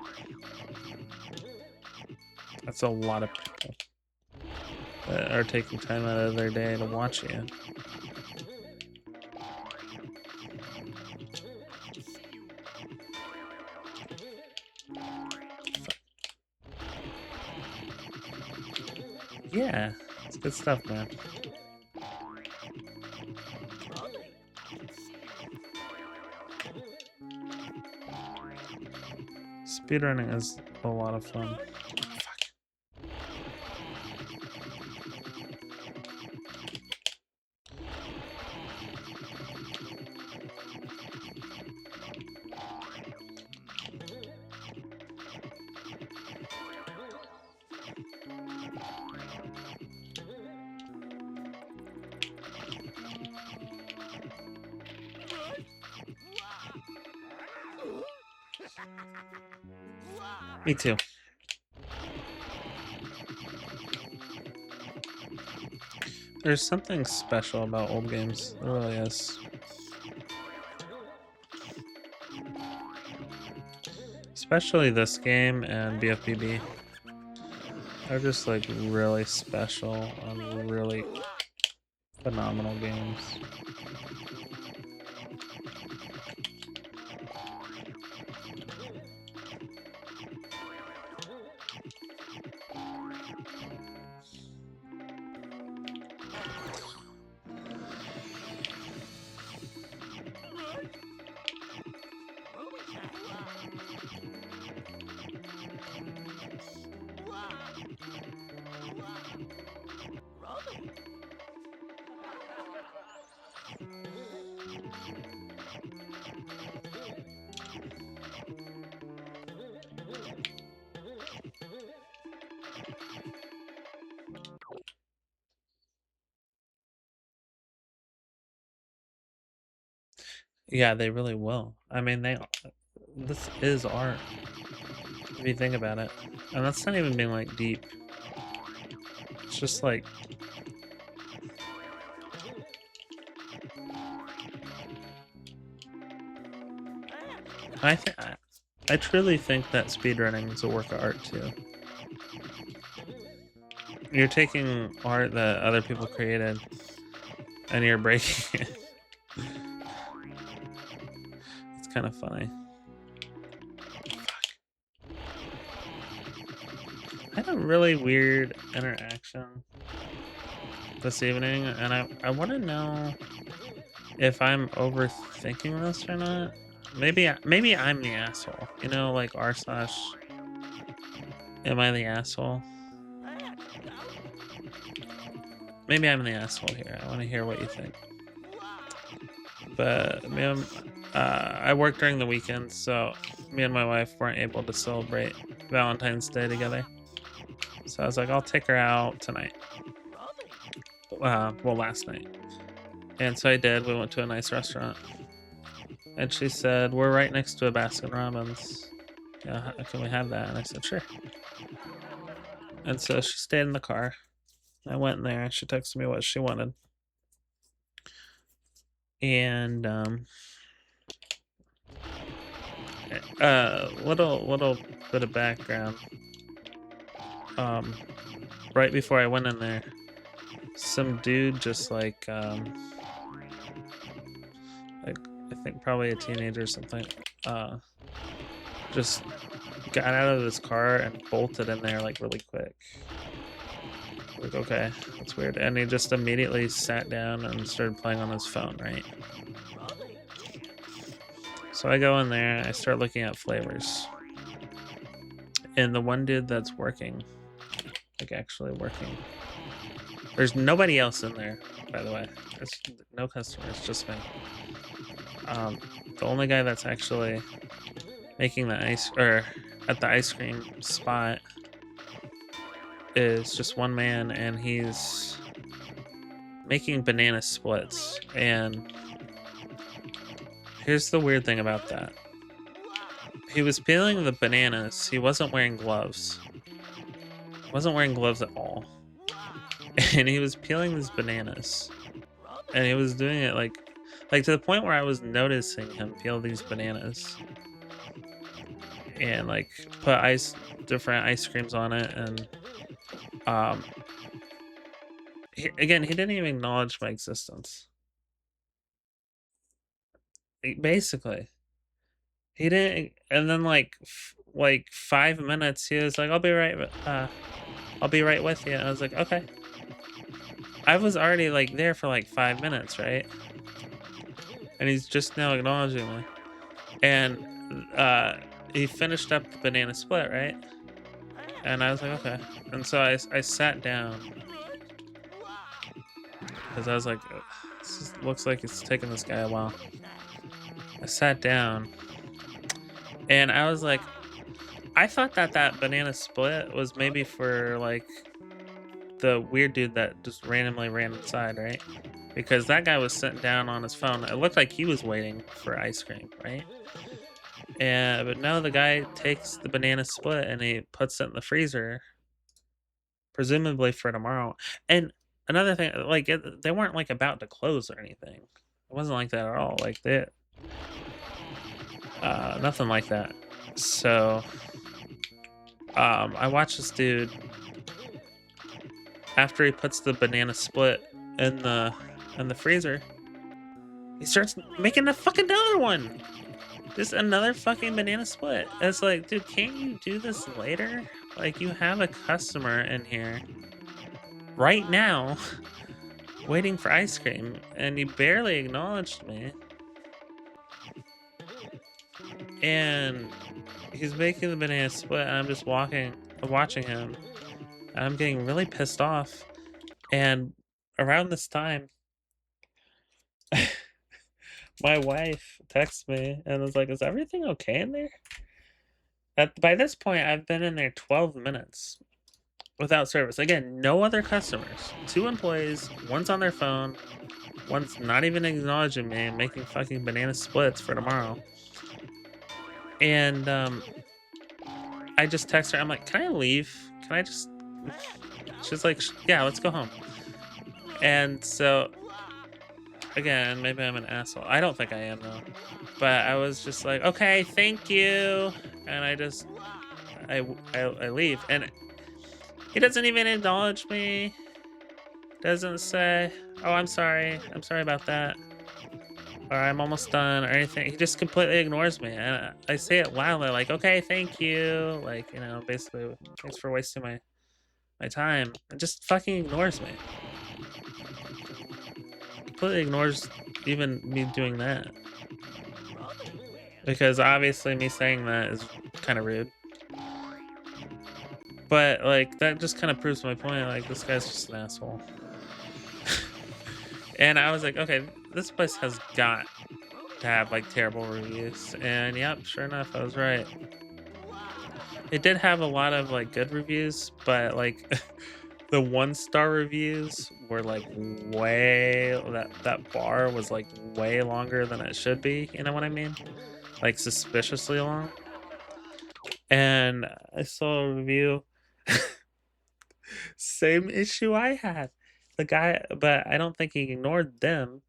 S1: That's a lot of people that are taking time out of their day to watch you. Yeah, it's good stuff, man. Speedrunning is a lot of fun. Me too. There's something special about old games. There really is. Especially this game and BFBB. They're just like really special and really phenomenal games. Yeah, they really will. I mean, this is art, if you think about it. And that's not even being like deep. It's just like I truly think that speedrunning is a work of art too. You're taking art that other people created and you're breaking it. It's kind of funny. I had a really weird interaction this evening, and I want to know if I'm overthinking this or not. Maybe I'm the asshole. You know, like r slash. Am I the asshole? Maybe I'm the asshole here. I want to hear what you think. But man, I work during the weekend, so me and my wife weren't able to celebrate Valentine's Day together. So I was like, I'll take her out tonight. Well, last night. And so I did. We went to a nice restaurant. And she said, we're right next to a Baskin Robbins. Yeah, can we have that? And I said, sure. And so she stayed in the car. I went in there and she texted me what she wanted. And little bit of background. Right before I went in there, some dude just like I think probably a teenager or something, just got out of his car and bolted in there like really quick. Like, okay, that's weird. And he just immediately sat down and started playing on his phone, right? So I go in there, I start looking at flavors. And the one dude that's working, like actually working, there's nobody else in there, by the way. There's no customers, just me. The only guy that's actually making the ice, or at the ice cream spot, is just one man, and he's making banana splits. And here's the weird thing about that. He was peeling the bananas. He wasn't wearing gloves. Wasn't wearing gloves at all. And he was peeling these bananas. And he was doing it like to the point where I was noticing him peel these bananas. And like put different ice creams on it, and he didn't even acknowledge my existence. Basically, he didn't. And then like 5 minutes, he was like, I'll be right with you. And I was like, okay. I was already like there for like 5 minutes, right? And he's just now acknowledging me. And he finished up the banana split, right? And I was like, okay. And so I sat down, because I was like, this looks like it's taking this guy a while. I sat down, and I was like, I thought that banana split was maybe for like the weird dude that just randomly ran inside, right? Because that guy was sitting down on his phone. It looked like he was waiting for ice cream, right? But no, the guy takes the banana split and he puts it in the freezer, presumably for tomorrow. And another thing, like they weren't like about to close or anything. It wasn't like that at all. Like that, nothing like that. So, I watched this dude after he puts the banana split in the freezer. He starts making a fucking another one. Just another fucking banana split. It's like, dude, can't you do this later? Like, you have a customer in here right now waiting for ice cream, and you barely acknowledged me. And he's making the banana split, and I'm just watching him. And I'm getting really pissed off. And around this time, my wife texts me and was like, is everything okay in there? By this point, I've been in there 12 minutes without service. Again, no other customers. 2 employees, one's on their phone, one's not even acknowledging me and making fucking banana splits for tomorrow. And I just text her. I'm like, can I leave? Can I just... She's like, yeah, let's go home. And so... Again, maybe I'm an asshole. I don't think I am, though. But I was just like, okay, thank you. And I leave. And he doesn't even acknowledge me. Doesn't say, oh, I'm sorry. I'm sorry about that. or I'm almost done or anything. He just completely ignores me. And I say it loudly, like, okay, thank you. Like, you know, basically, thanks for wasting my time. And just fucking ignores me. Completely ignores even me doing that. Because obviously me saying that is kind of rude. But like that just kind of proves my point. Like this guy's just an asshole. And I was like, okay, this place has got to have like terrible reviews. And yep, sure enough, I was right. It did have a lot of like good reviews, but like the 1-star reviews were like way that bar was like way longer than it should be, you know what I mean? Like suspiciously long. And I saw a review same issue I had. The guy, but I don't think he ignored them.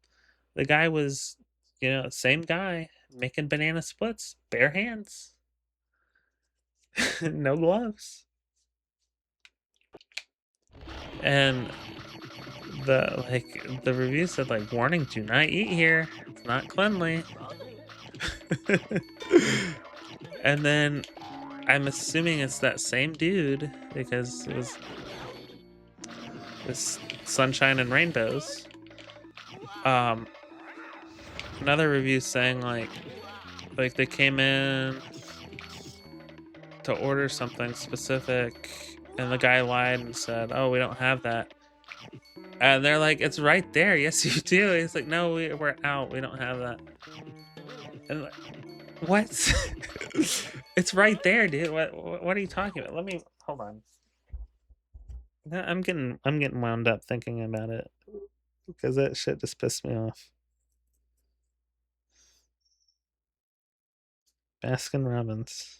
S1: The guy was, you know, same guy making banana splits, bare hands, no gloves. And the review said like warning, do not eat here. It's not cleanly. And then I'm assuming it's that same dude because it was this sunshine and rainbows. Um Another review saying like they came in to order something specific and the guy lied and said, "Oh, we don't have that." And they're like, "It's right there." "Yes, you do." He's like, "No, we're out. We don't have that." And like, what? It's right there, dude. What are you talking about? Let me hold on. No, I'm getting wound up thinking about it because that shit just pissed me off. Baskin Robbins.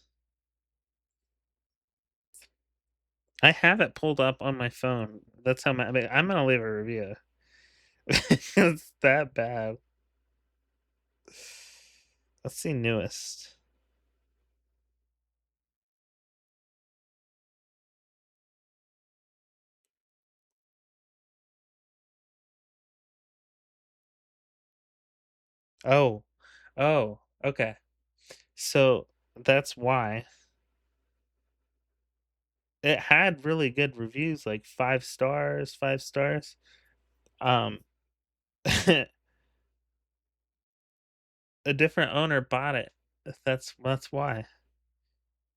S1: I have it pulled up on my phone. That's how I mean, I'm gonna leave a review. It's that bad. Let's see newest. Oh, oh, okay. So that's why it had really good reviews, like 5 stars, 5 stars. Um, a different owner bought it. That's why.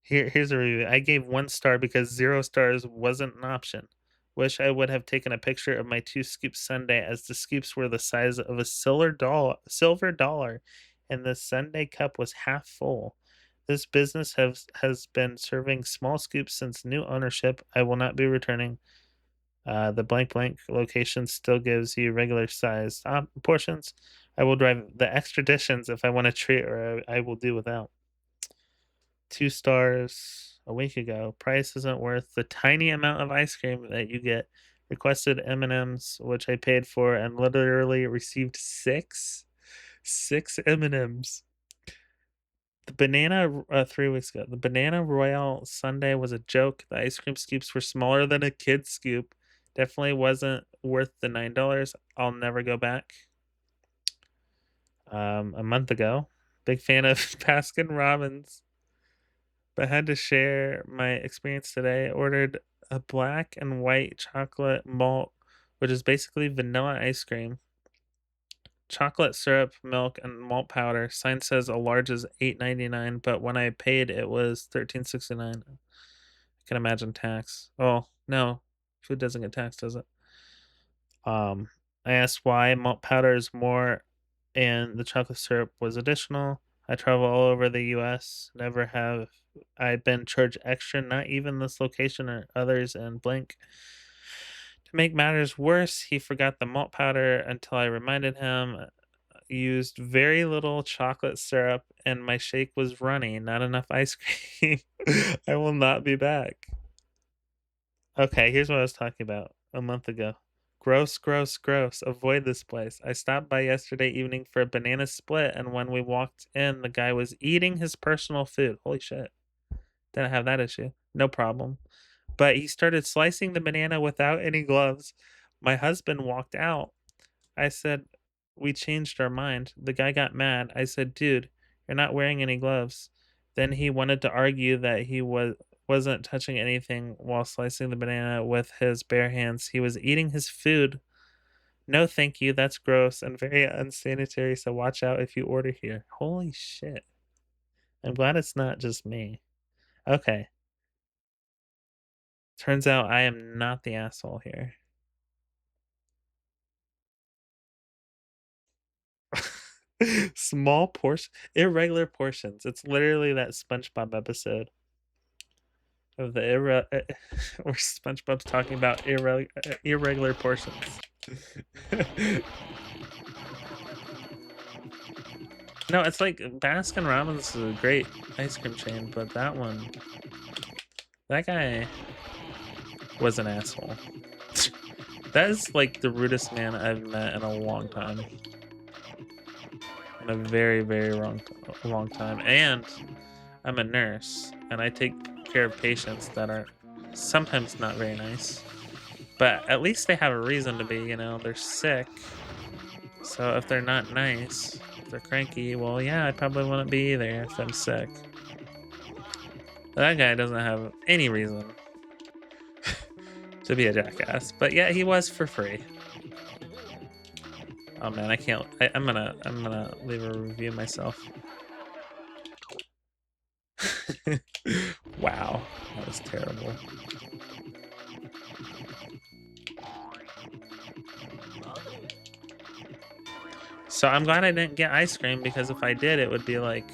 S1: Here's a review. I gave 1 star because 0 stars wasn't an option. Wish I would have taken a picture of my 2 scoop sundae as the scoops were the size of a silver dollar, and the sundae cup was half full. This business has been serving small scoops since new ownership. I will not be returning. The blank blank location still gives you regular size portions. I will drive the extra dishes if I want a treat, or I will do without. 2 stars a week ago. Price isn't worth the tiny amount of ice cream that you get. Requested M&Ms, which I paid for, and literally received six M&Ms. The banana 3 weeks ago. The banana royale sundae was a joke. The ice cream scoops were smaller than a kid's scoop. Definitely wasn't worth the $9. I'll never go back. A month ago. Big fan of Baskin Robbins, but had to share my experience today. Ordered a black and white chocolate malt, which is basically vanilla ice cream, chocolate syrup, milk, and malt powder. Sign says a large is $8.99, but when I paid, it was $13.69. I can imagine tax. Oh no, food doesn't get taxed, does it? Um, I asked why malt powder is more, and the chocolate syrup was additional. I travel all over the U.S. Never have I been charged extra, not even this location or others, and blank. To make matters worse, he forgot the malt powder until I reminded him. Used very little chocolate syrup, and my shake was runny, not enough ice cream. I will not be back. Okay, here's what I was talking about a month ago. Gross, gross, gross. Avoid this place. I stopped by yesterday evening for a banana split, and when we walked in, the guy was eating his personal food. Holy shit. Didn't have that issue. No problem. But he started slicing the banana without any gloves. My husband walked out. I said, we changed our mind. The guy got mad. I said, dude, you're not wearing any gloves. Then he wanted to argue that he wasn't touching anything while slicing the banana with his bare hands. He was eating his food. No, thank you. That's gross and very unsanitary. So watch out if you order here. Holy shit. I'm glad it's not just me. Okay. Turns out I am not the asshole here. Small portion, irregular portions. It's literally that SpongeBob episode of the where SpongeBob's talking about irregular portions. No, it's like Baskin Robbins is a great ice cream chain, but that guy was an asshole. That is like the rudest man I've met in a long time. In a very, very long time. And I'm a nurse, and I take care of patients that are sometimes not very nice. But at least they have a reason to be, you know, they're sick. So if they're not nice, if they're cranky, well, yeah, I probably wouldn't be either if I'm sick. That guy doesn't have any reason to be a jackass, but yeah, he was for free. Oh man, I can't. I'm gonna leave a review myself. Wow, that was terrible. So I'm glad I didn't get ice cream, because if I did, it would be like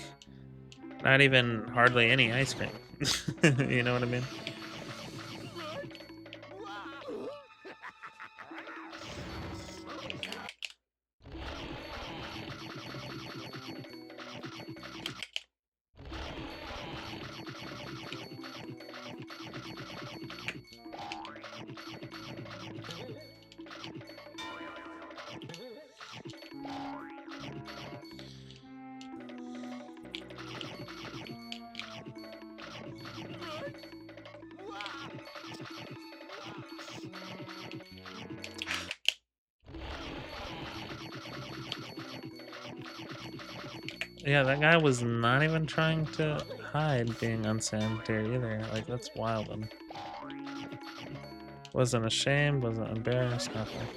S1: not even hardly any ice cream. You know what I mean? Yeah, that guy was not even trying to hide being unsanitary either. Like, that's wild. And wasn't ashamed, wasn't embarrassed, nothing.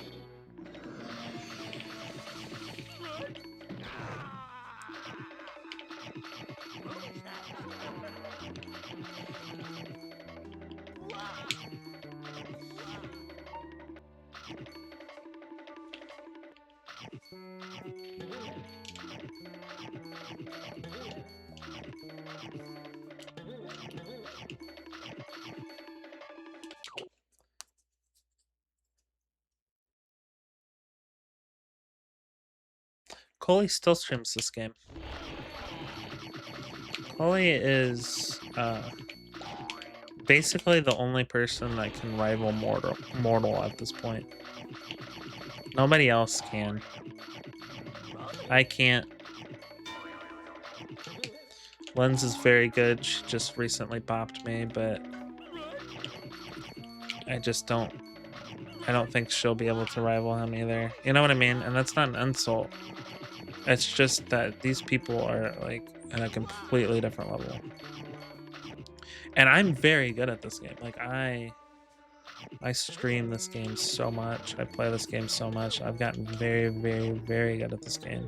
S1: Coley still streams this game. Coley is basically the only person that can rival Mortal at this point. Nobody else can. I can't. Lens is very good. She just recently popped me, but I don't think she'll be able to rival him either. You know what I mean? And that's not an insult. It's just that these people are like at a completely different level. And I'm very good at this game. Like I stream this game so much. I play this game so much. I've gotten very, very, very good at this game.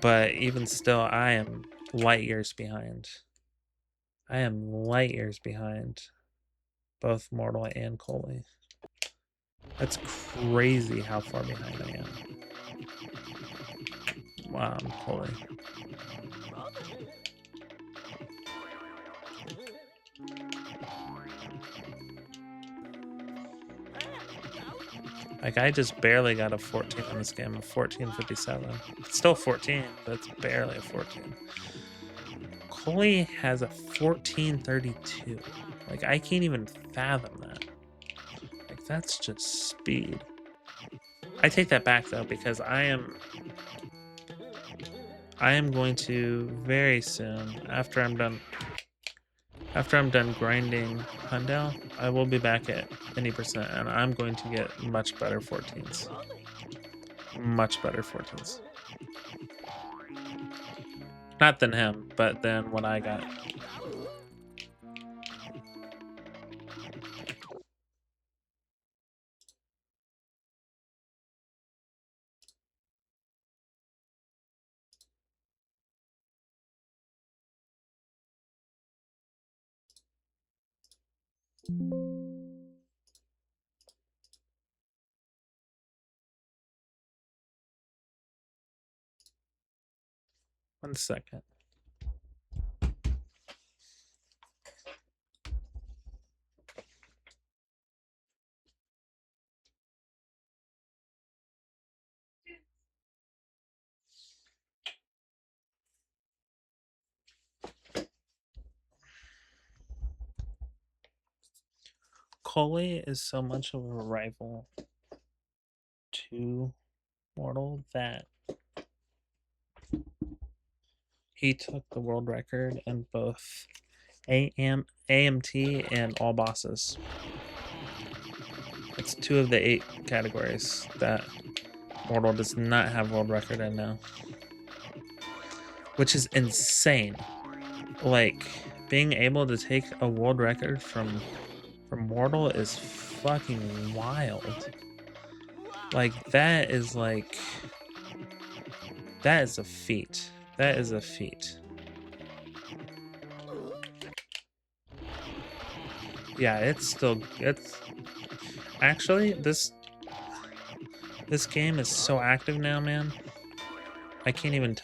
S1: But even still, I am light years behind. I am light years behind both Mortal and Coley. That's crazy how far behind I am. Wow, I'm Coley. Like, I just barely got a 14 in this game, a 1457. It's still 14, but it's barely a 14. Coley has a 1432. Like, I can't even fathom that. Like, that's just speed. I take that back, though, because I am going to very soon, after I'm done grinding Hundell, I will be back at any percent, and I'm going to get much better 14s. much better 14s. Not than him, but than what I got. One second. Coley is so much of a rival to Mortal that he took the world record in both AMT and all bosses. It's 2 of the 8 categories that Mortal does not have world record in now, which is insane. Like, being able to take a world record from Mortal is fucking wild. Like, that is a feat. That is a feat. Yeah, it's actually this game is so active now, man. I can't even,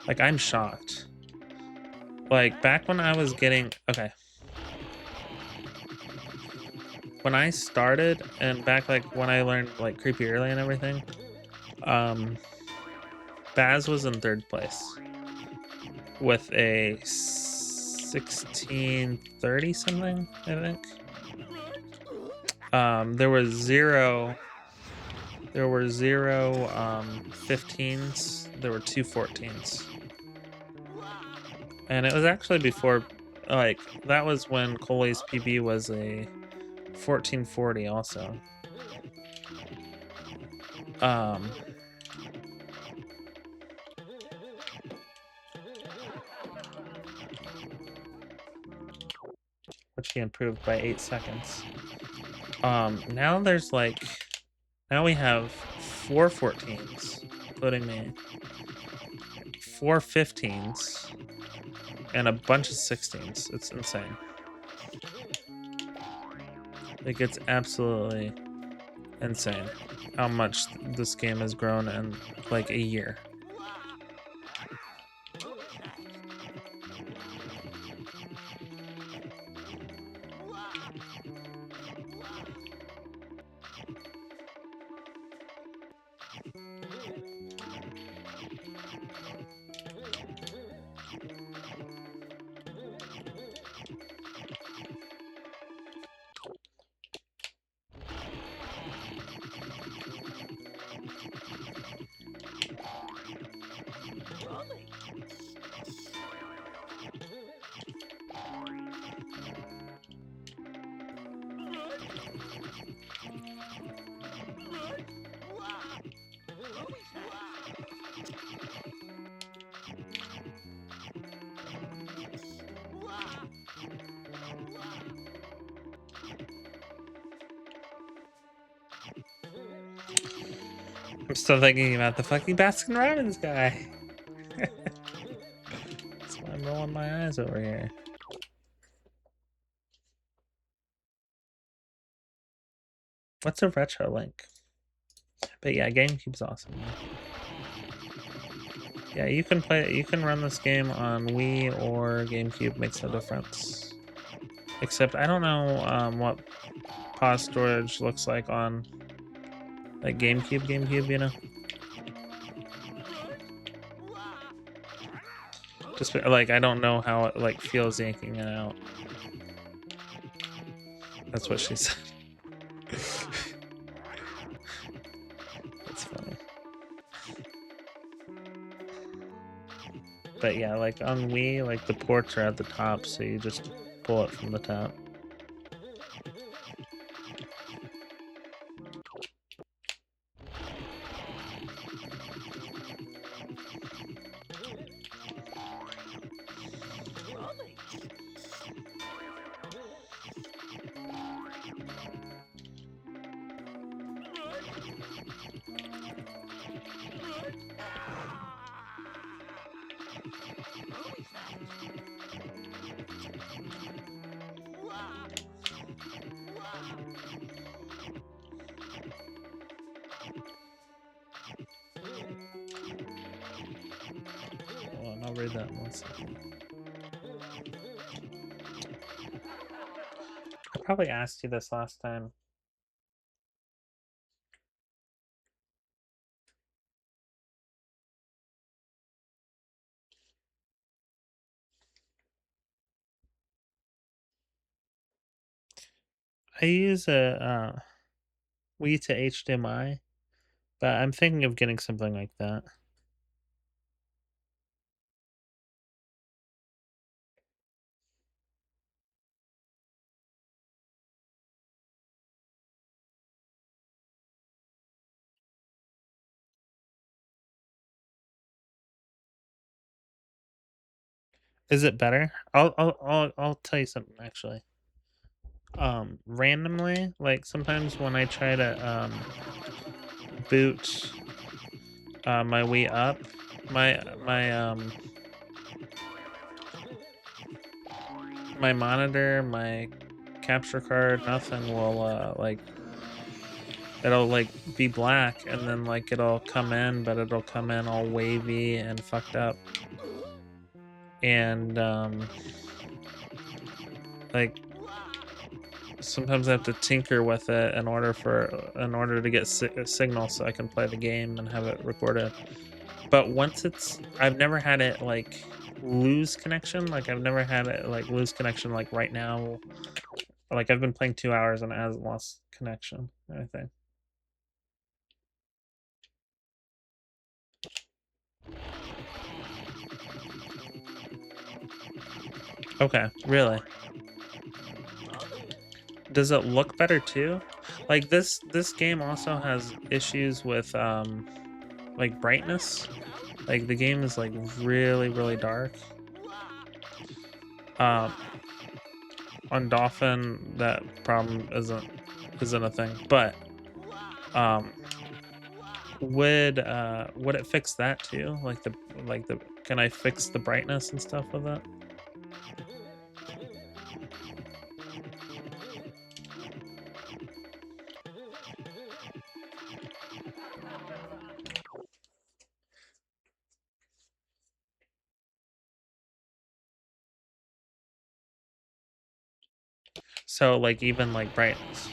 S1: like, I'm shocked. Like, back when I was getting, okay. When I started, and back, like, when I learned, like, Creepy Early and everything, Baz was in 3rd place with a 1630 something, I think. There were zero 15s. There were 2 14s. And it was actually before, like, that was when Coley's PB was a 1440 also. Which he improved by 8 seconds. Now there's like, now we have 4 14s, including me, 4 15s, and a bunch of 16s. It's insane. Like, it's absolutely insane how much this game has grown in like a year. I'm still thinking about the fucking Baskin Robbins guy. That's why I'm rolling my eyes over here. What's a retro link? But yeah, GameCube's awesome. Yeah, you can run this game on Wii or GameCube, makes no difference. Except I don't know what pause storage looks like on like GameCube, you know? Just like, I don't know how it like feels yanking it out. That's what she said. That's funny. But yeah, like on Wii, like the ports are at the top, so you just pull it from the top. read that in 1 second. I probably asked you this last time. I use a Wii to HDMI, but I'm thinking of getting something like that. Is it better? I'll tell you something actually. Randomly, like sometimes when I try to boot my Wii up, my monitor, my capture card, nothing will like it'll like be black and then like it'll come in, but it'll come in all wavy and fucked up. And like sometimes I have to tinker with it in order to get a signal so I can play the game and have it recorded. But once I've never had it like lose connection. Like I've never had it like lose connection like right now. Like I've been playing 2 hours and it hasn't lost connection or anything. Okay, really? Does it look better too? Like this game also has issues with like brightness. Like the game is like really dark. Um on Dolphin that problem isn't a thing. But um would it fix that too? Like the can I fix the brightness and stuff with it? So like even like brightness.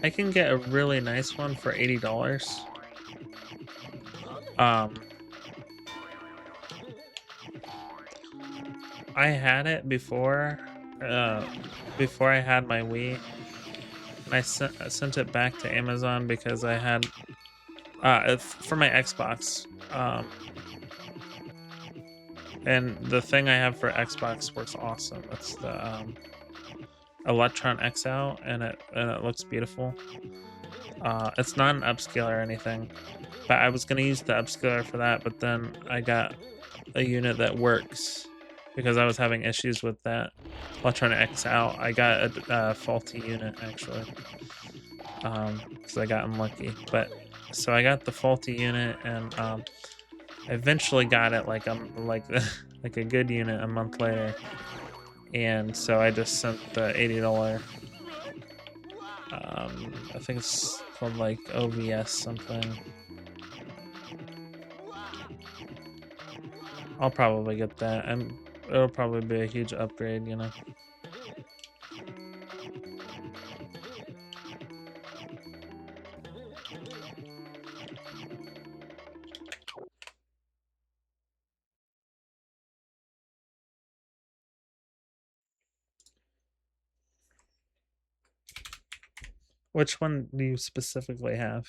S1: I can get a really nice one for $80. I had it before I had my Wii, and I sent it back to Amazon because I had for my Xbox. And the thing I have for Xbox works awesome. It's the Electron XL, and it looks beautiful. It's not an upscaler or anything, but I was gonna use the upscaler for that, but then I got a unit that works because I was having issues with that Electron XL. I got a faulty unit actually, because I got unlucky. But so I got the faulty unit, and I eventually got it like like a good unit a month later. And so I just sent the $80 I think it's called like OVS something. I'll probably get that, and it'll probably be a huge upgrade, you know. Which one do you specifically have?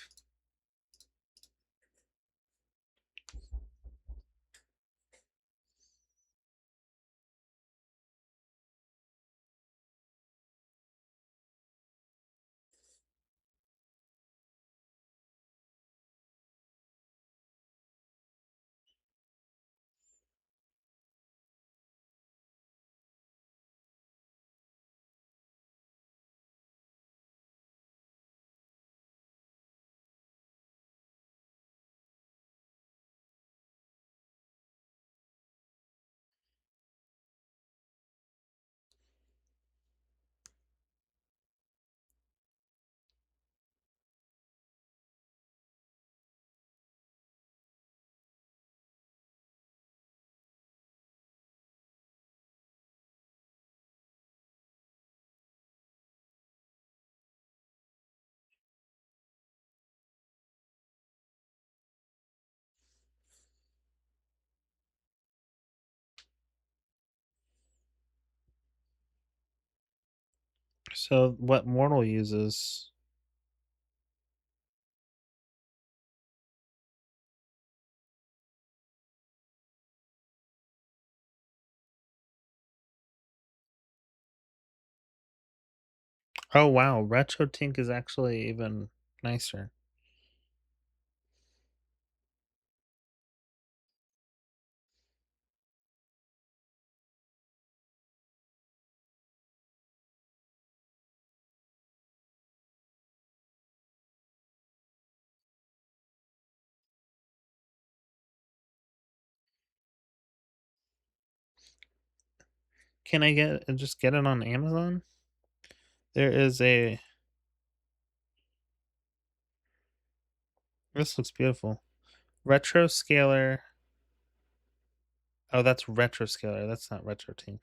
S1: So what Mortal uses? Oh wow, Retro Tink is actually even nicer. Can I just get it on Amazon? There is a This looks beautiful. Retro Scaler. Oh, that's Retro Scaler. That's not Retro Tink.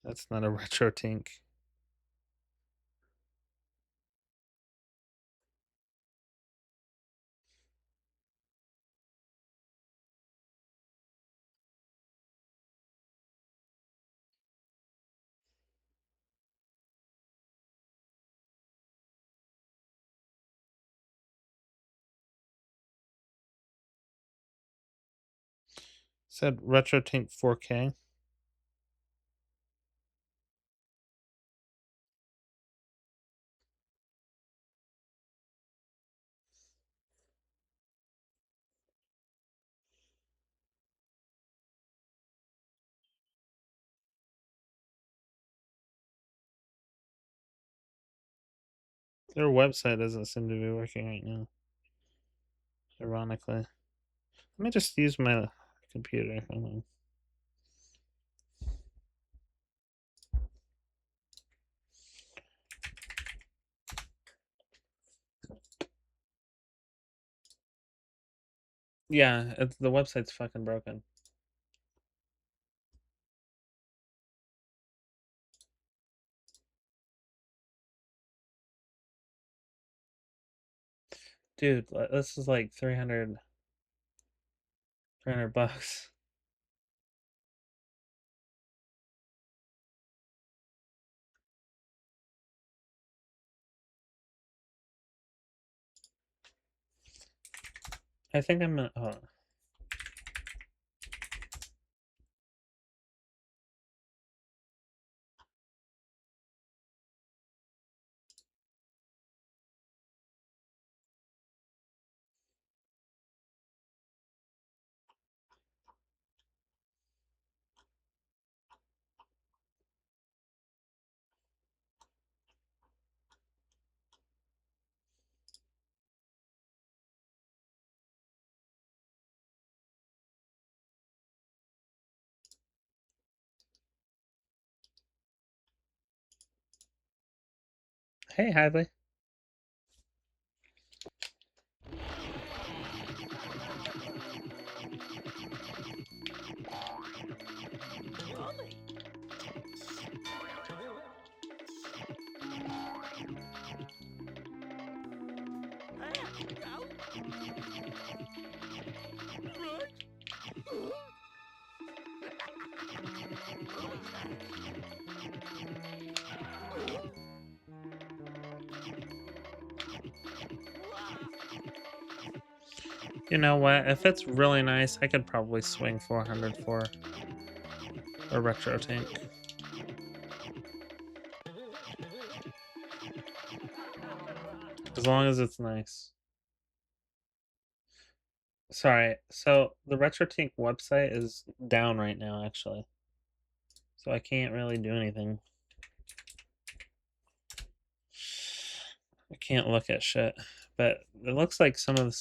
S1: That's not a Retro Tink. Said Retro Tink 4K. Their website doesn't seem to be working right now. Ironically. Let me just use my computer. Hold on. Yeah, the website's fucking broken. Dude, this is like 300 bucks. I think I'm gonna, hold on. Hey, HIVELY. You know what? If it's really nice, I could probably swing 400 for a Retro Tank. As long as it's nice. Sorry, so the Retro Tank website is down right now, actually. So I can't really do anything. I can't look at shit. But it looks like some of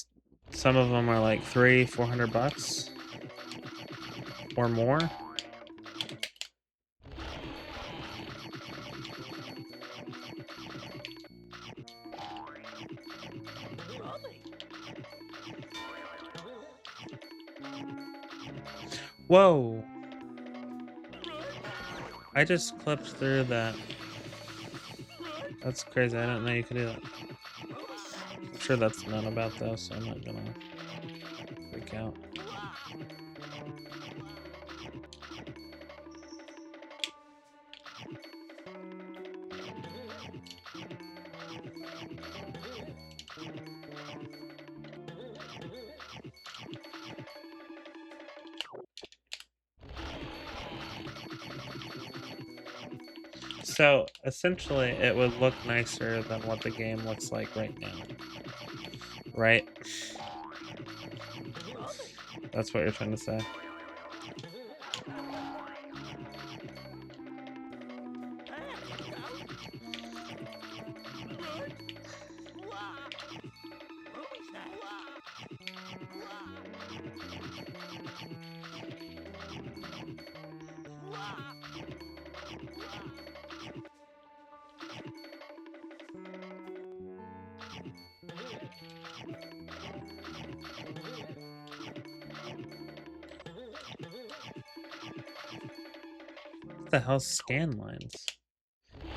S1: them are like 400 bucks or more. Whoa! I just clipped through that. That's crazy. I didn't know you could do that. I'm sure that's not about though, so I'm not gonna freak out. So essentially, it would look nicer than what the game looks like right now, right? That's what you're trying to say. What the hell's scan lines?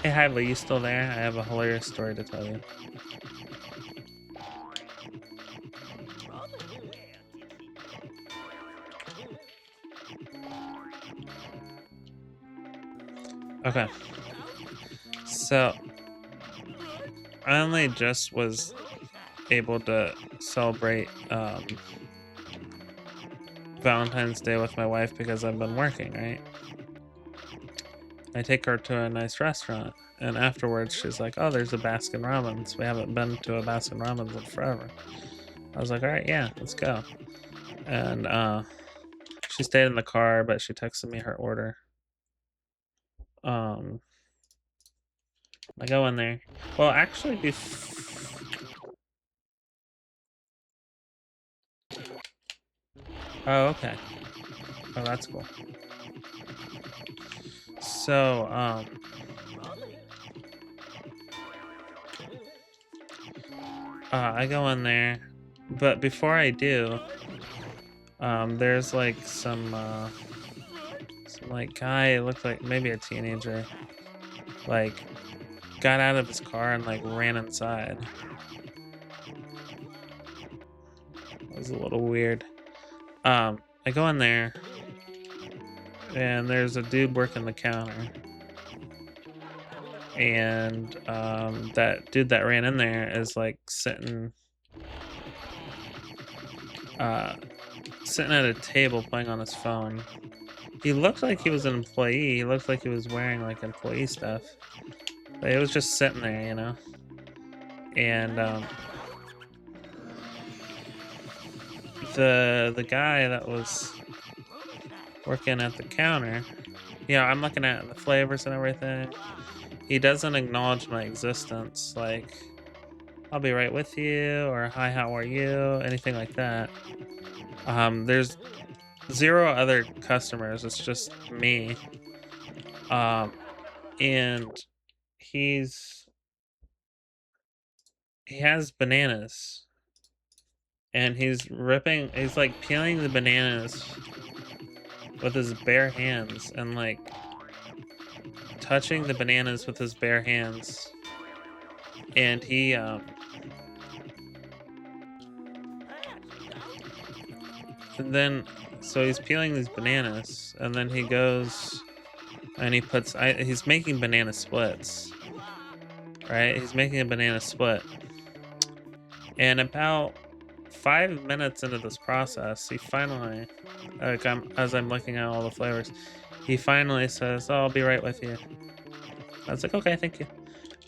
S1: Hey, HIVELY, you still there? I have a hilarious story to tell you. Okay. So, I only just was able to celebrate Valentine's Day with my wife because I've been working, right? I take her to a nice restaurant, and afterwards she's like, "Oh, there's a Baskin Robbins. We haven't been to a Baskin Robbins in forever." I was like, "All right, yeah, let's go." And she stayed in the car, but she texted me her order. I go in there. Well, actually, oh, okay. Oh, that's cool. So, I go in there, but before I do, there's like some like guy, looked like maybe a teenager, like got out of his car and like ran inside. It was a little weird. I go in there, and there's a dude working the counter, and that dude that ran in there is like sitting at a table playing on his phone. He looked like he was an employee. He looked like he was wearing like employee stuff, but he was just sitting there, you know. And the guy that was working at the counter, you know, I'm looking at the flavors and everything. He doesn't acknowledge my existence, like, "I'll be right with you," or "Hi, how are you?" Anything like that. There's 0 other customers. It's just me. Um, and he's he has bananas, and he's like peeling the bananas with his bare hands, and like touching the bananas with his bare hands. And and then so he's peeling these bananas, and then he goes and he's making banana splits, right? He's making a banana split, and about 5 minutes into this process, he finally, like, as I'm looking at all the flavors, he finally says, "Oh, I'll be right with you." I was like, "Okay, thank you."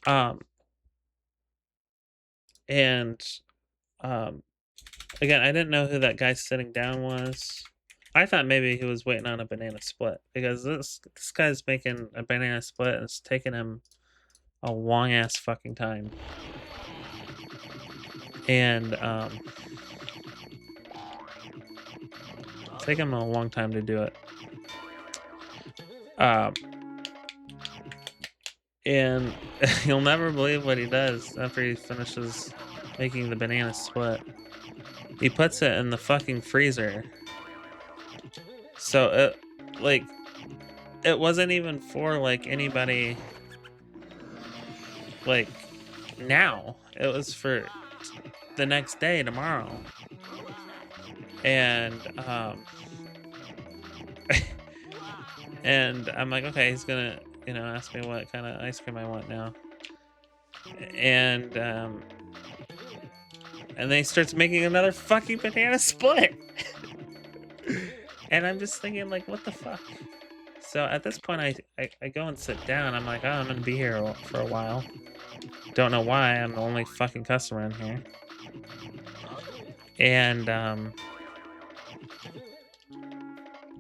S1: Um, and um, again, I didn't know who that guy sitting down was. I thought maybe he was waiting on a banana split, because this guy's making a banana split and it's taking him a long ass fucking time. And take him a long time to do it. And you'll never believe what he does after he finishes making the banana split. He puts it in the fucking freezer. So it wasn't even for like anybody like now. It was for the next day, tomorrow. And and I'm like, okay, he's gonna, you know, ask me what kind of ice cream I want now. And then he starts making another fucking banana split. And I'm just thinking, like, what the fuck? So at this point, I go and sit down. I'm like, oh, I'm gonna be here for a while. Don't know why. I'm the only fucking customer in here. And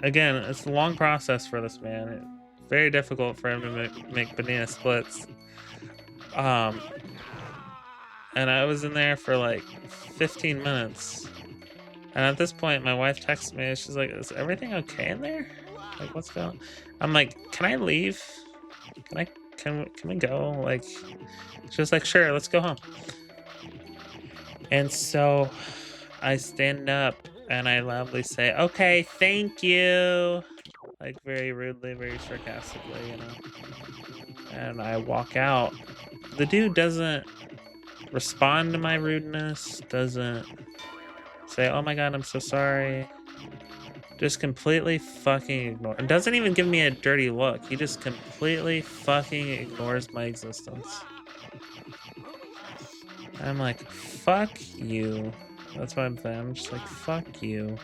S1: again, it's a long process for this man. It's very difficult for him to make banana splits. And I was in there for like 15 minutes. And at this point, my wife texts me. She's like, "Is everything okay in there? Like, what's going on?" I'm like, "Can I leave? Can we go?" Like, she was like, "Sure, let's go home." And so I stand up and I loudly say, "Okay, thank you." Like, very rudely, very sarcastically, you know. And I walk out. The dude doesn't respond to my rudeness, doesn't say, "Oh my god, I'm so sorry." Just completely fucking ignore. And doesn't even give me a dirty look. He just completely fucking ignores my existence. I'm like, fuck you. That's what I'm saying. I'm just like, fuck you.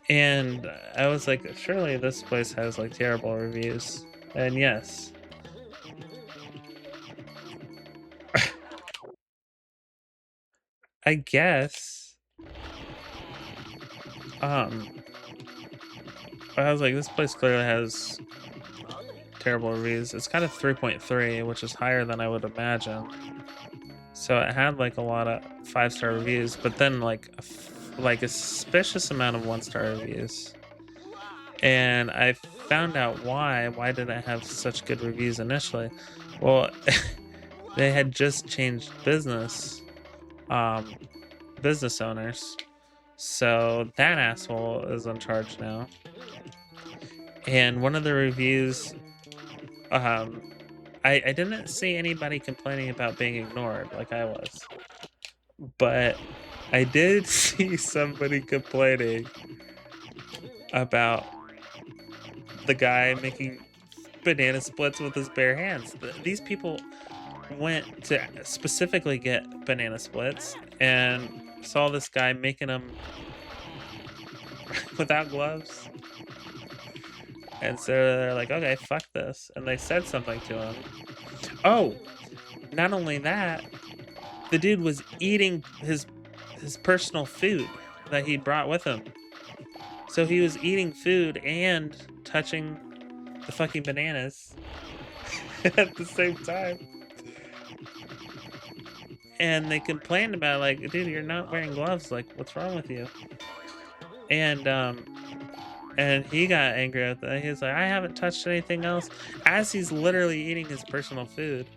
S1: And I was like, surely this place has like terrible reviews. And yes. I guess. I was like, this place clearly has terrible reviews. It's kind of 3.3, which is higher than I would imagine. So it had like a lot of 5-star reviews, but then like a suspicious amount of 1-star reviews. And I found out why. Why did I have such good reviews initially? Well, they had just changed business owners. So that asshole is in charge now. And one of the reviews, I didn't see anybody complaining about being ignored like I was. But I did see somebody complaining about the guy making banana splits with his bare hands. These people went to specifically get banana splits and saw this guy making them without gloves. And so they're like, okay, fuck this. And they said something to him. Oh, not only that, the dude was eating his personal food that he brought with him. So he was eating food and touching the fucking bananas at the same time. And they complained about, like, dude, you're not wearing gloves. Like, what's wrong with you? And he got angry at that. He was like, I haven't touched anything else. As he's literally eating his personal food.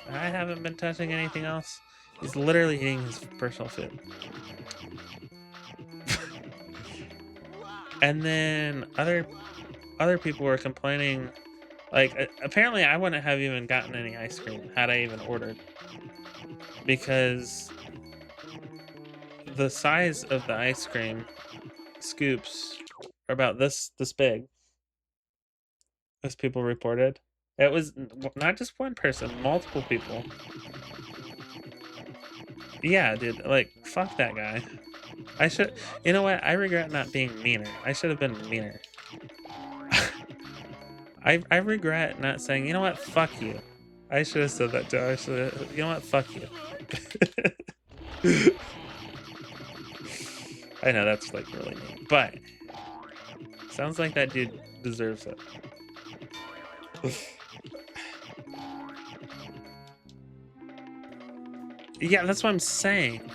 S1: I haven't been touching anything else. He's literally eating his personal food. And then other people were complaining, like, apparently I wouldn't have even gotten any ice cream had I even ordered, because the size of the ice cream scoops are about this big, as people reported. It was not just one person, multiple people. Yeah, dude, like, fuck that guy. I should, you know what? I regret not being meaner. I should have been meaner. I regret not saying, you know what, fuck you. I should have said that too. I should have, you know what, fuck you. I know that's like really mean, but sounds like that dude deserves it. Yeah, that's what I'm saying.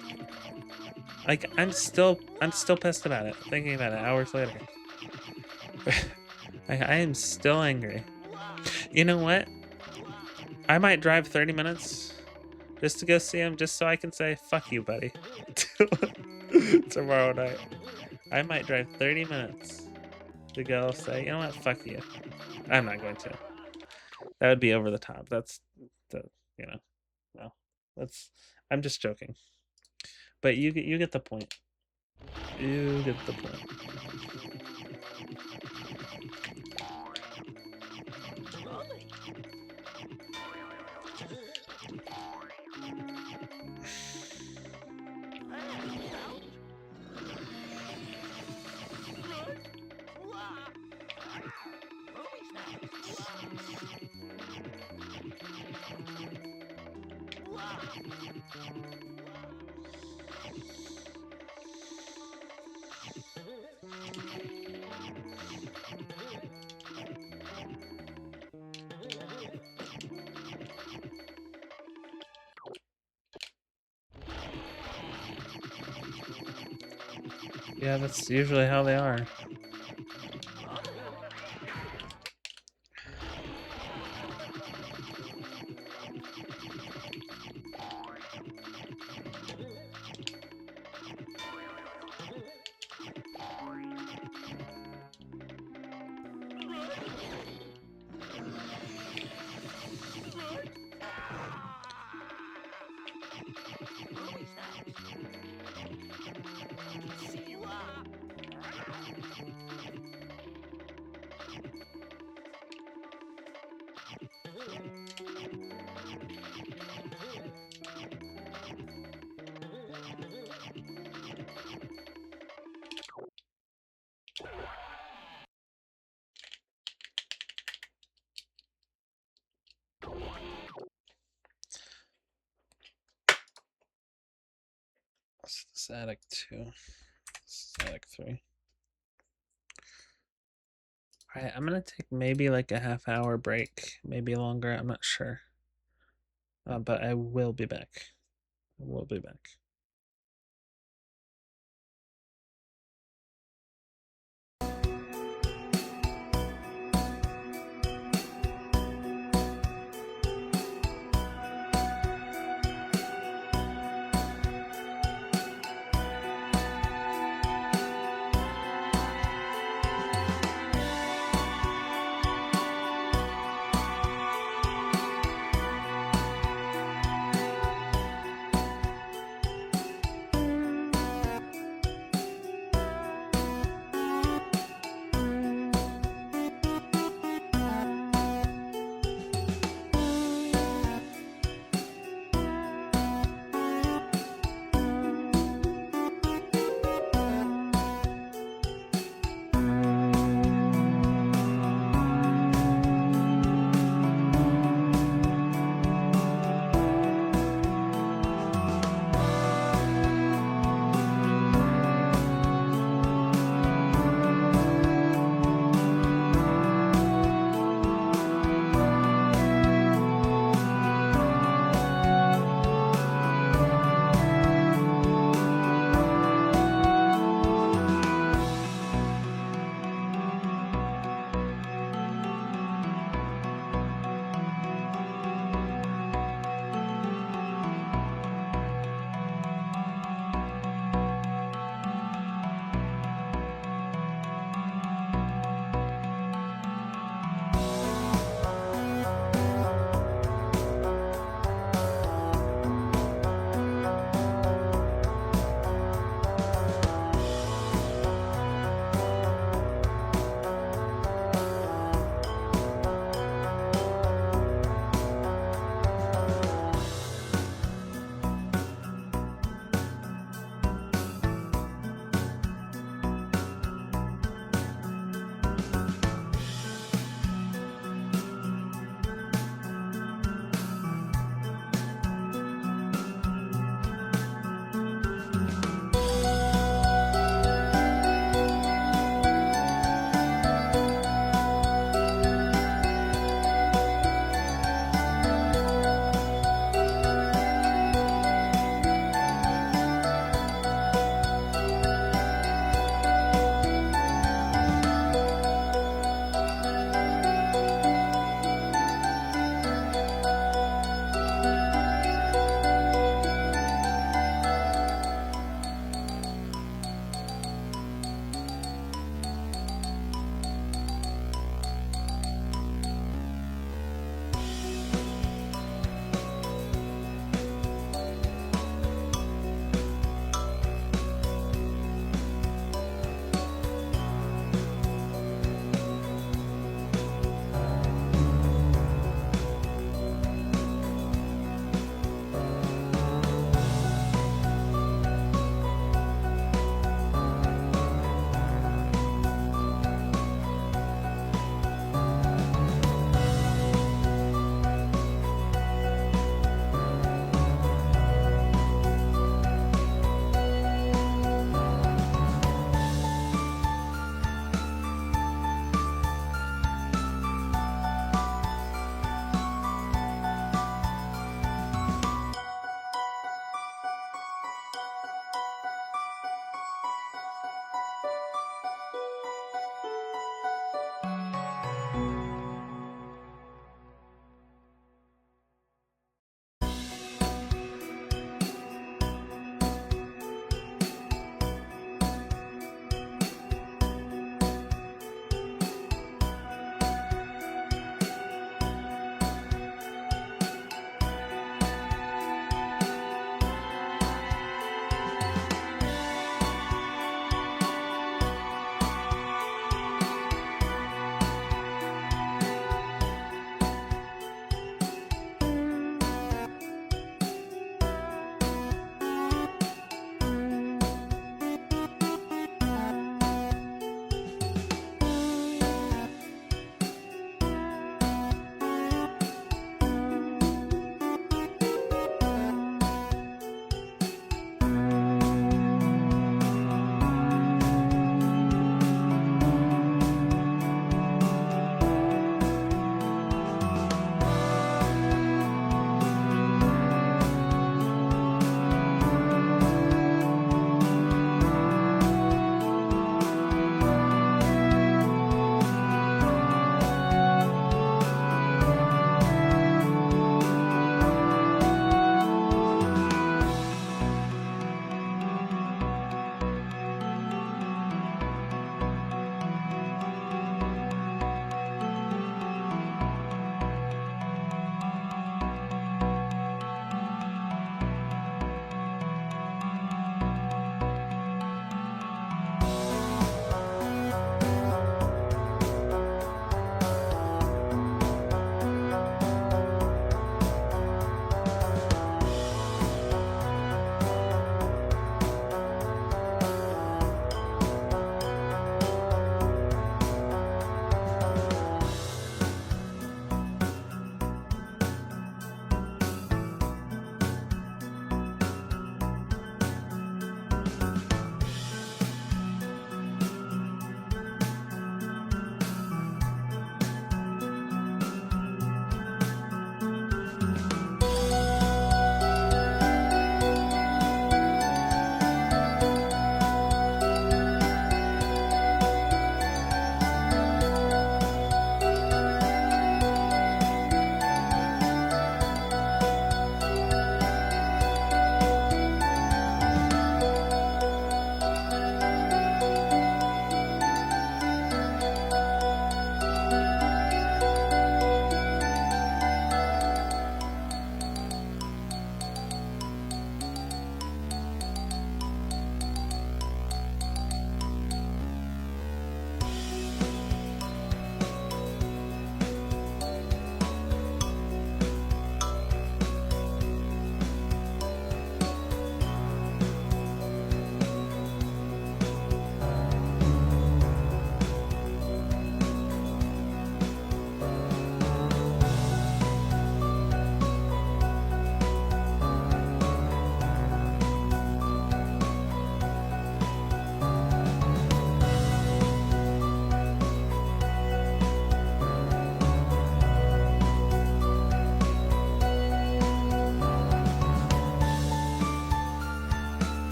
S1: Like, I'm still pissed about it, thinking about it hours later. I am still angry. You know what? I might drive 30 minutes just to go see him, just so I can say, fuck you, buddy. Tomorrow night. I might drive 30 minutes to go say, you know what, fuck you. I'm not going to. That would be over the top. That's, you know, no. I'm just joking. But you get the point. You get the point. Yeah, that's usually how they are. Static 2, static 3. All right, I'm gonna take maybe like a half-hour break, maybe longer. I'm not sure, but I will be back. I will be back.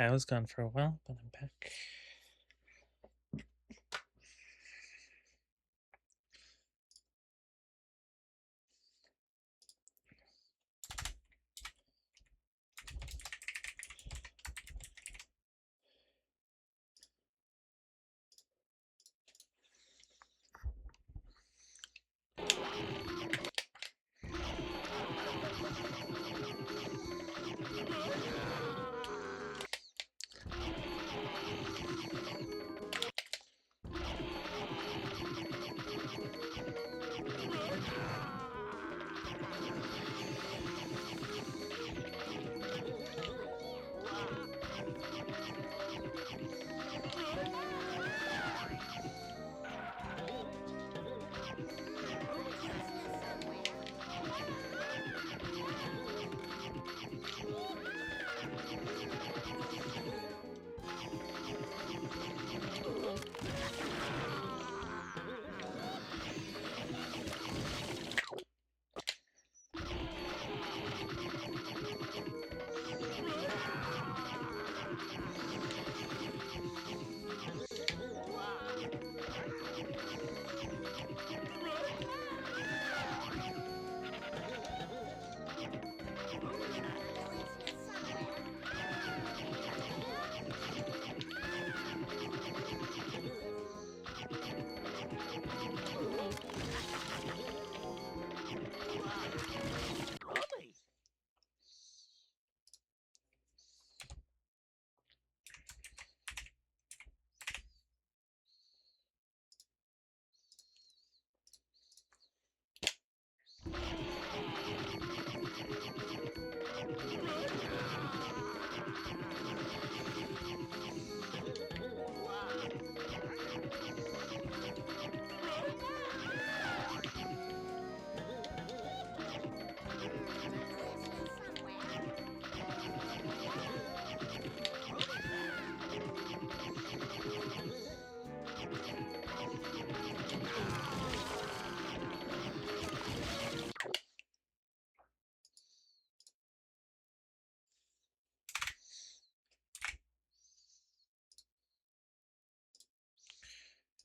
S1: I was gone for a while, but I'm back.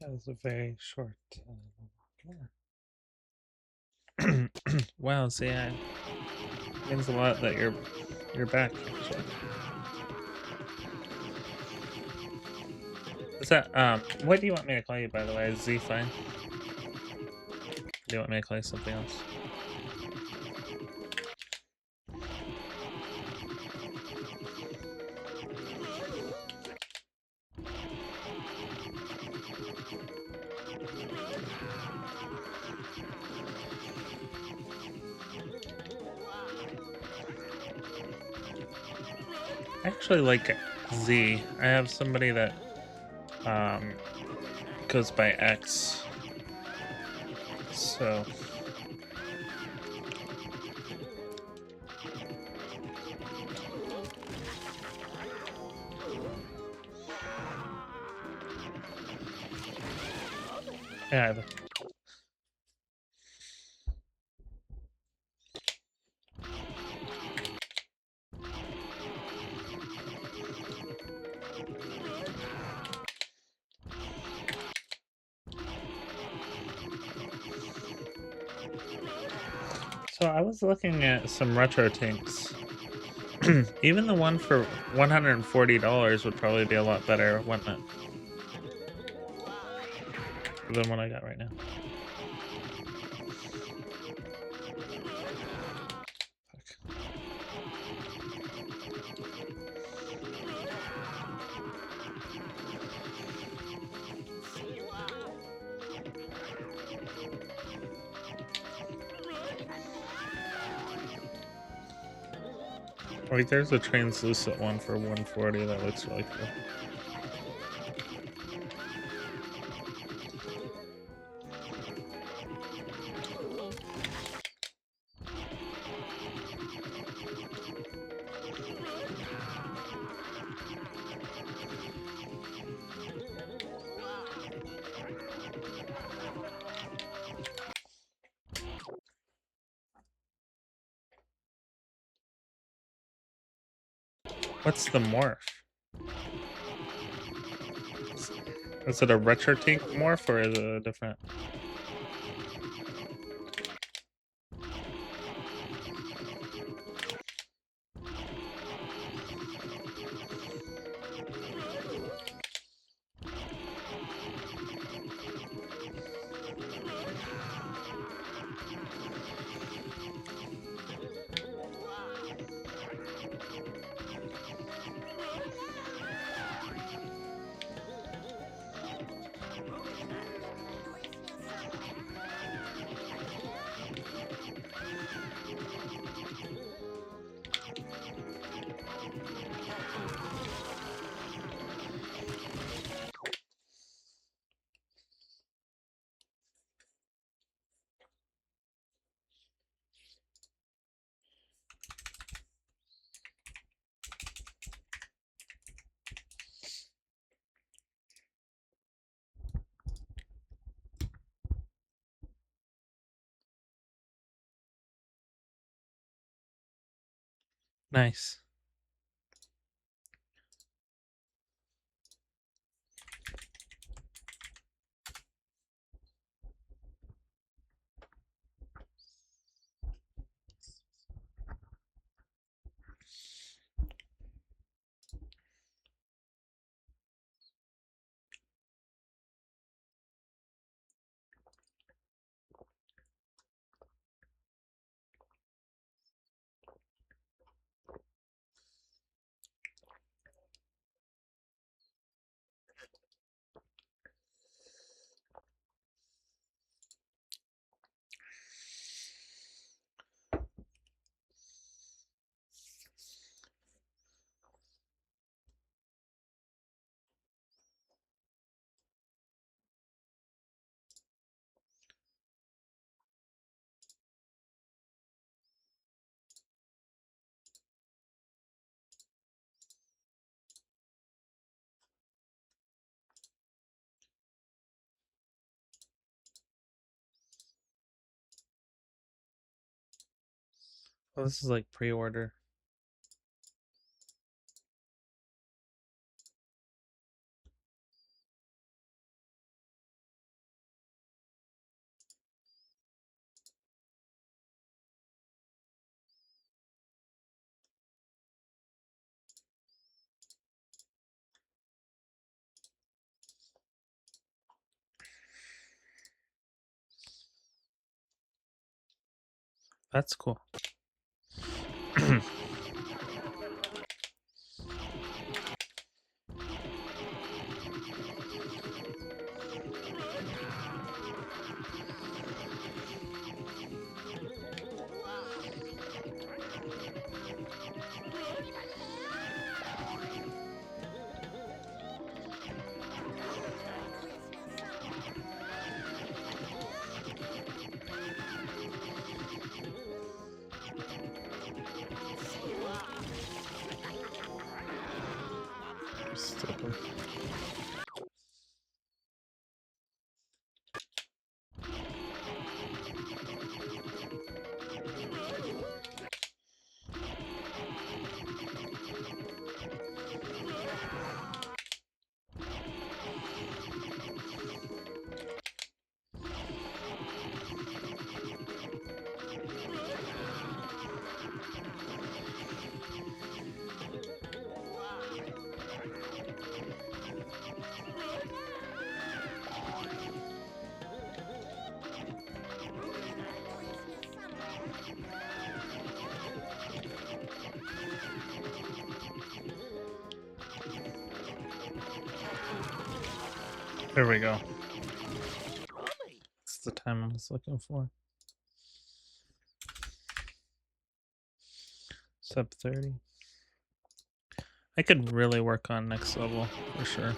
S1: That was a very short. Wow, see, it means a lot that you're back. Actually, is that what do you want me to call you, by the way? Is Z fine? Do you want me to call you something else? I actually like Z. I have somebody that goes by X. So yeah. So I was looking at some retro tanks. Even the one for $140 would probably be a lot better, wouldn't it? Than what I got right now. Like, there's a translucent one for 140 that looks really cool. What's the morph? Is it a retro tank morph or is it a different? Nice. Oh, this is like pre-order. That's cool. Stupid. There we go. That's the time I was looking for. Sub 30. I could really work on next level for sure.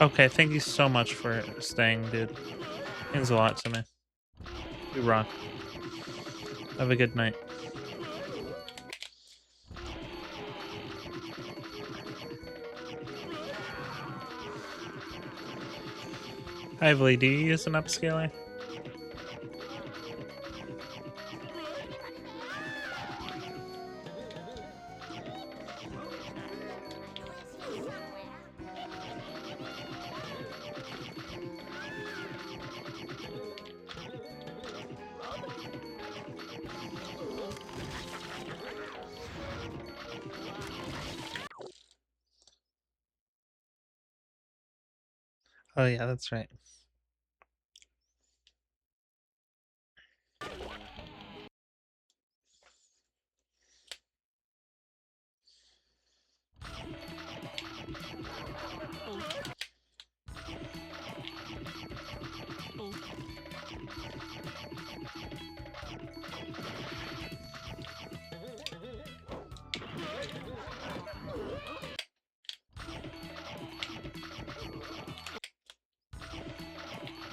S1: Okay, thank you so much for staying, dude. Means a lot to me. You rock. Have a good night. HIVELY, do you use an upscaler? Oh yeah, that's right.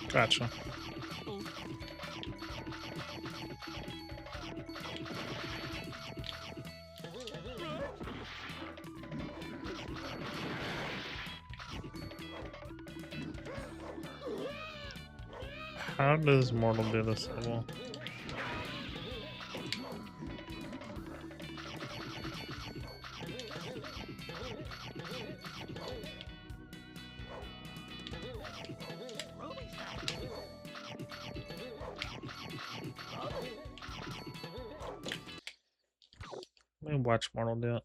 S1: Gotcha. How does Mortal do this level? Let me watch Mortal do it.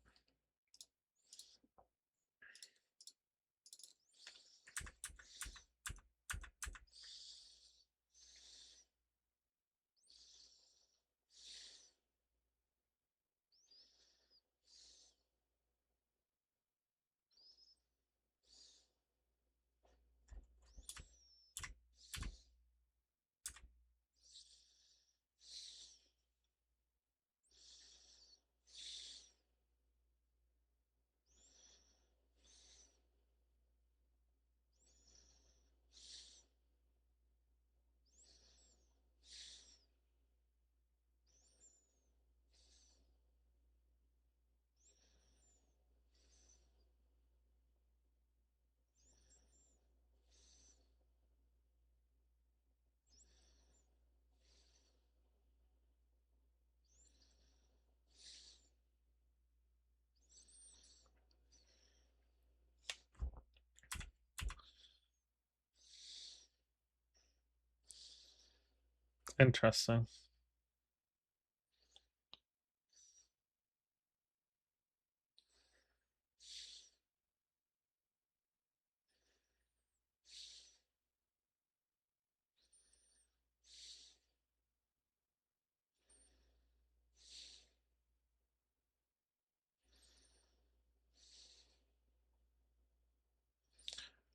S1: Interesting.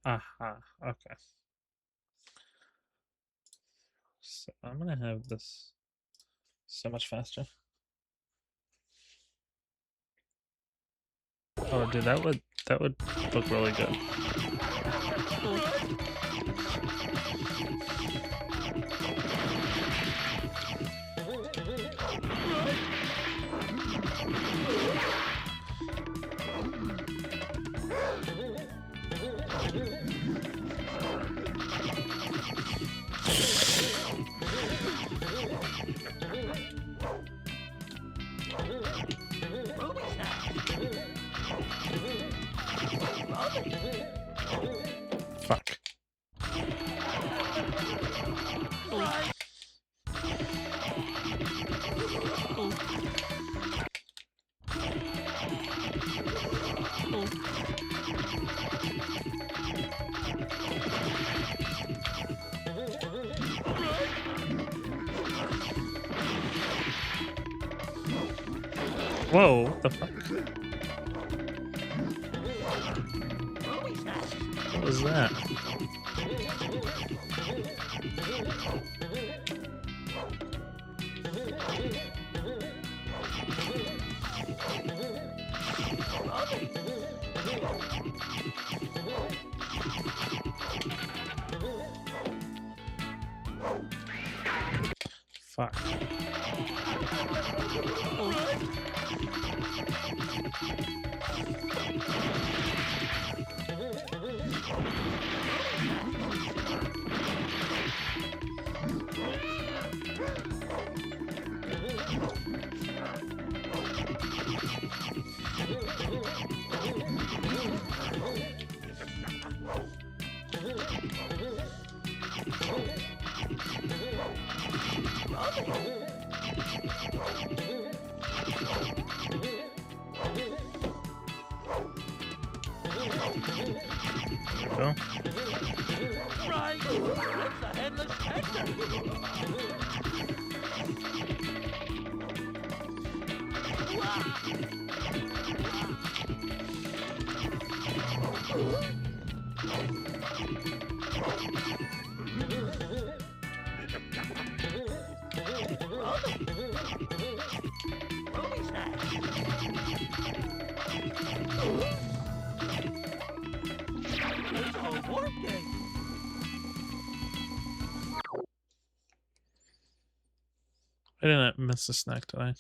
S1: Aha, okay. So I'm gonna have this so much faster. Oh, dude, that would look really good. Fuck. Whoa, what the fuck? What was that? Fuck. Go.
S2: Right, it's the headless Hector.
S1: I didn't miss a snack today.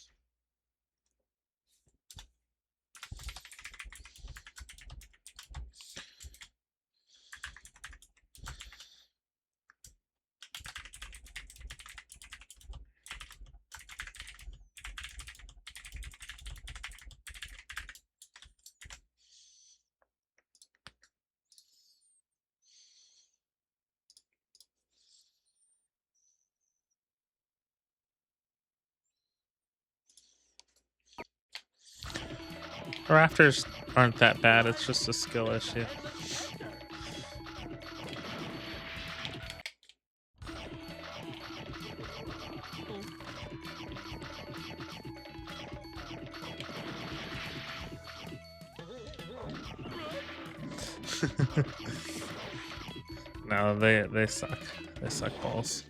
S1: Rafters aren't that bad, it's just a skill issue. No, they suck. They suck balls.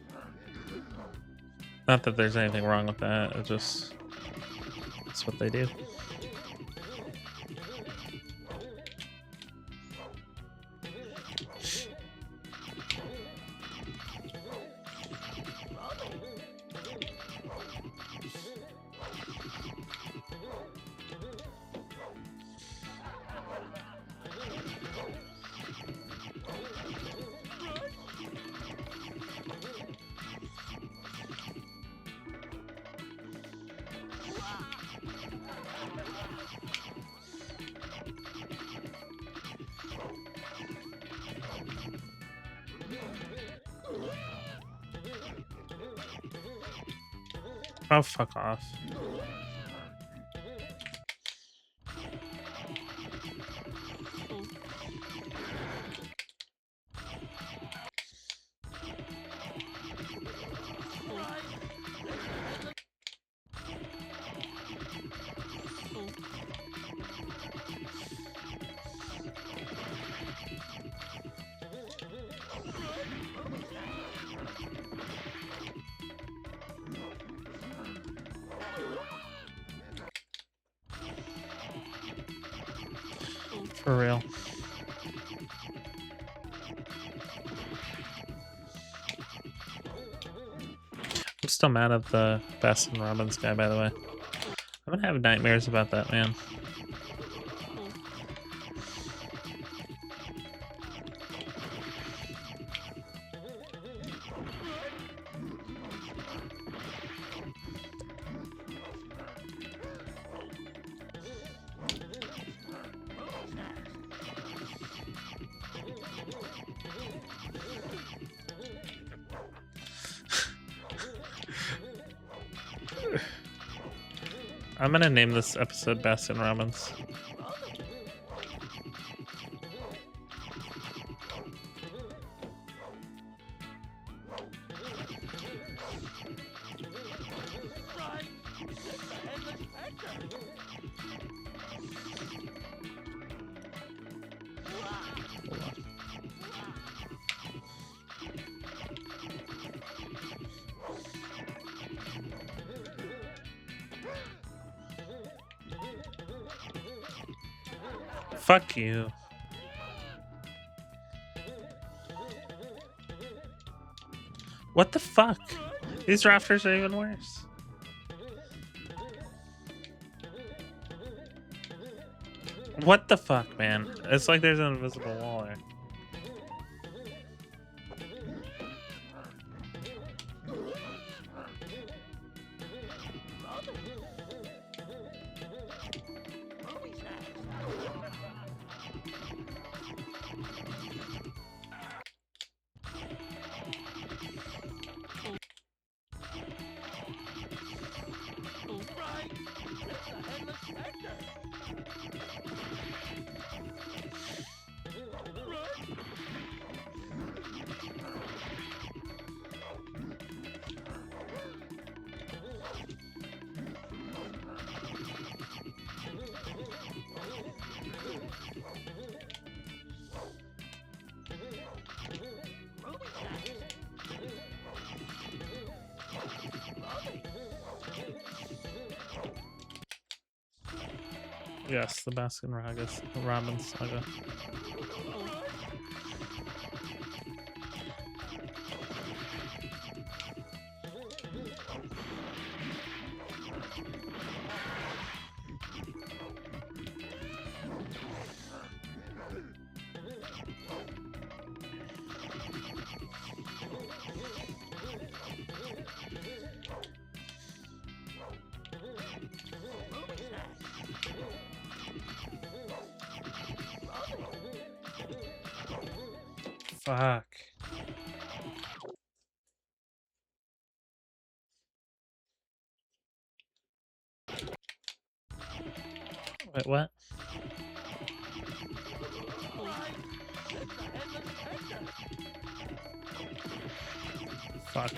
S1: Not that there's anything wrong with that, it's just it's what they do. Oh, fuck off. For real. I'm still mad at the Baskin Robbins guy, by the way. I'm gonna have nightmares about that man. I'm gonna name this episode Baskin Robbins. Fuck you. What the fuck? These rafters are even worse. What the fuck, man? It's like there's an invisible wall there. Yes, the Baskin Robbins saga. Fuck. Wait, what? Fuck.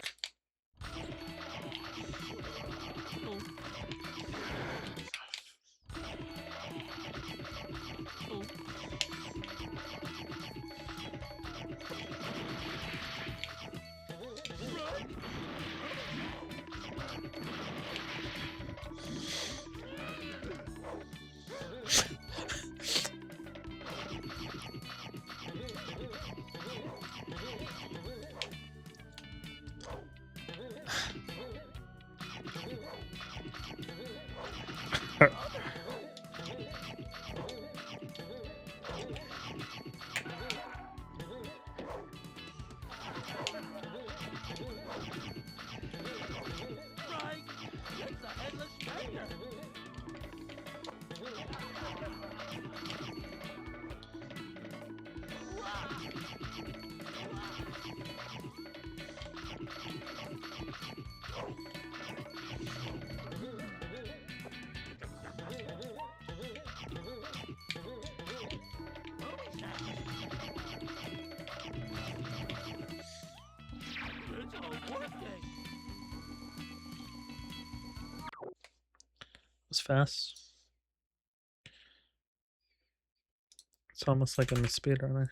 S1: Was fast. It's almost like in the speedrunner.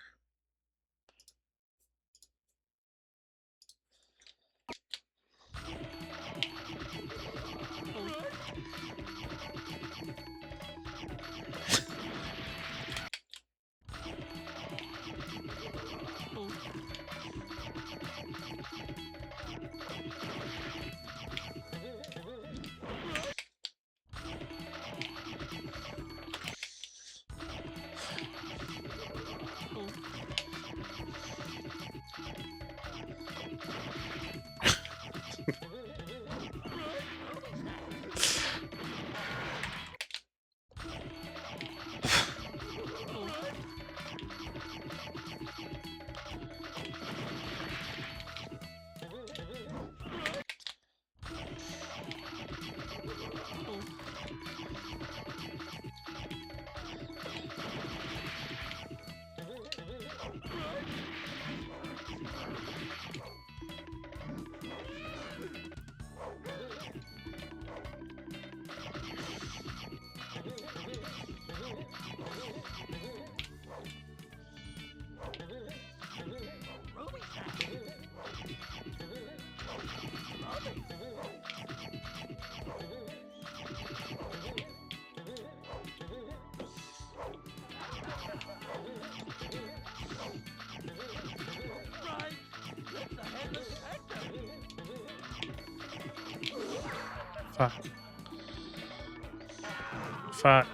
S1: Fuck. Fuck.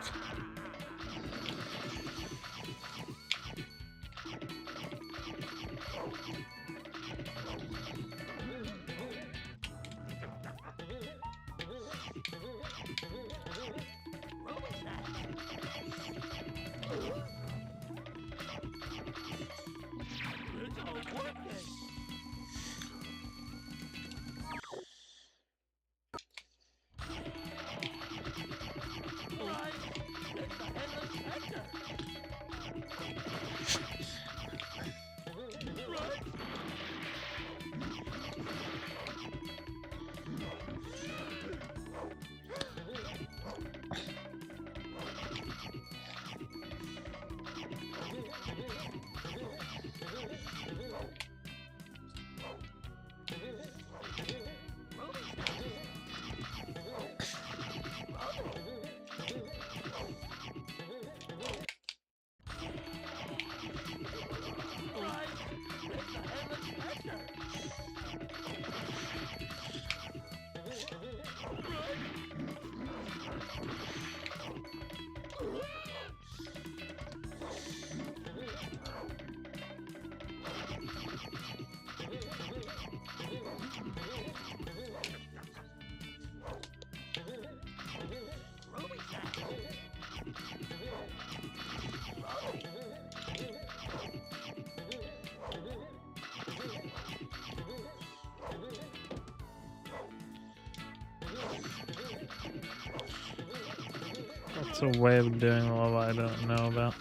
S1: That's a way of doing a level I don't know about.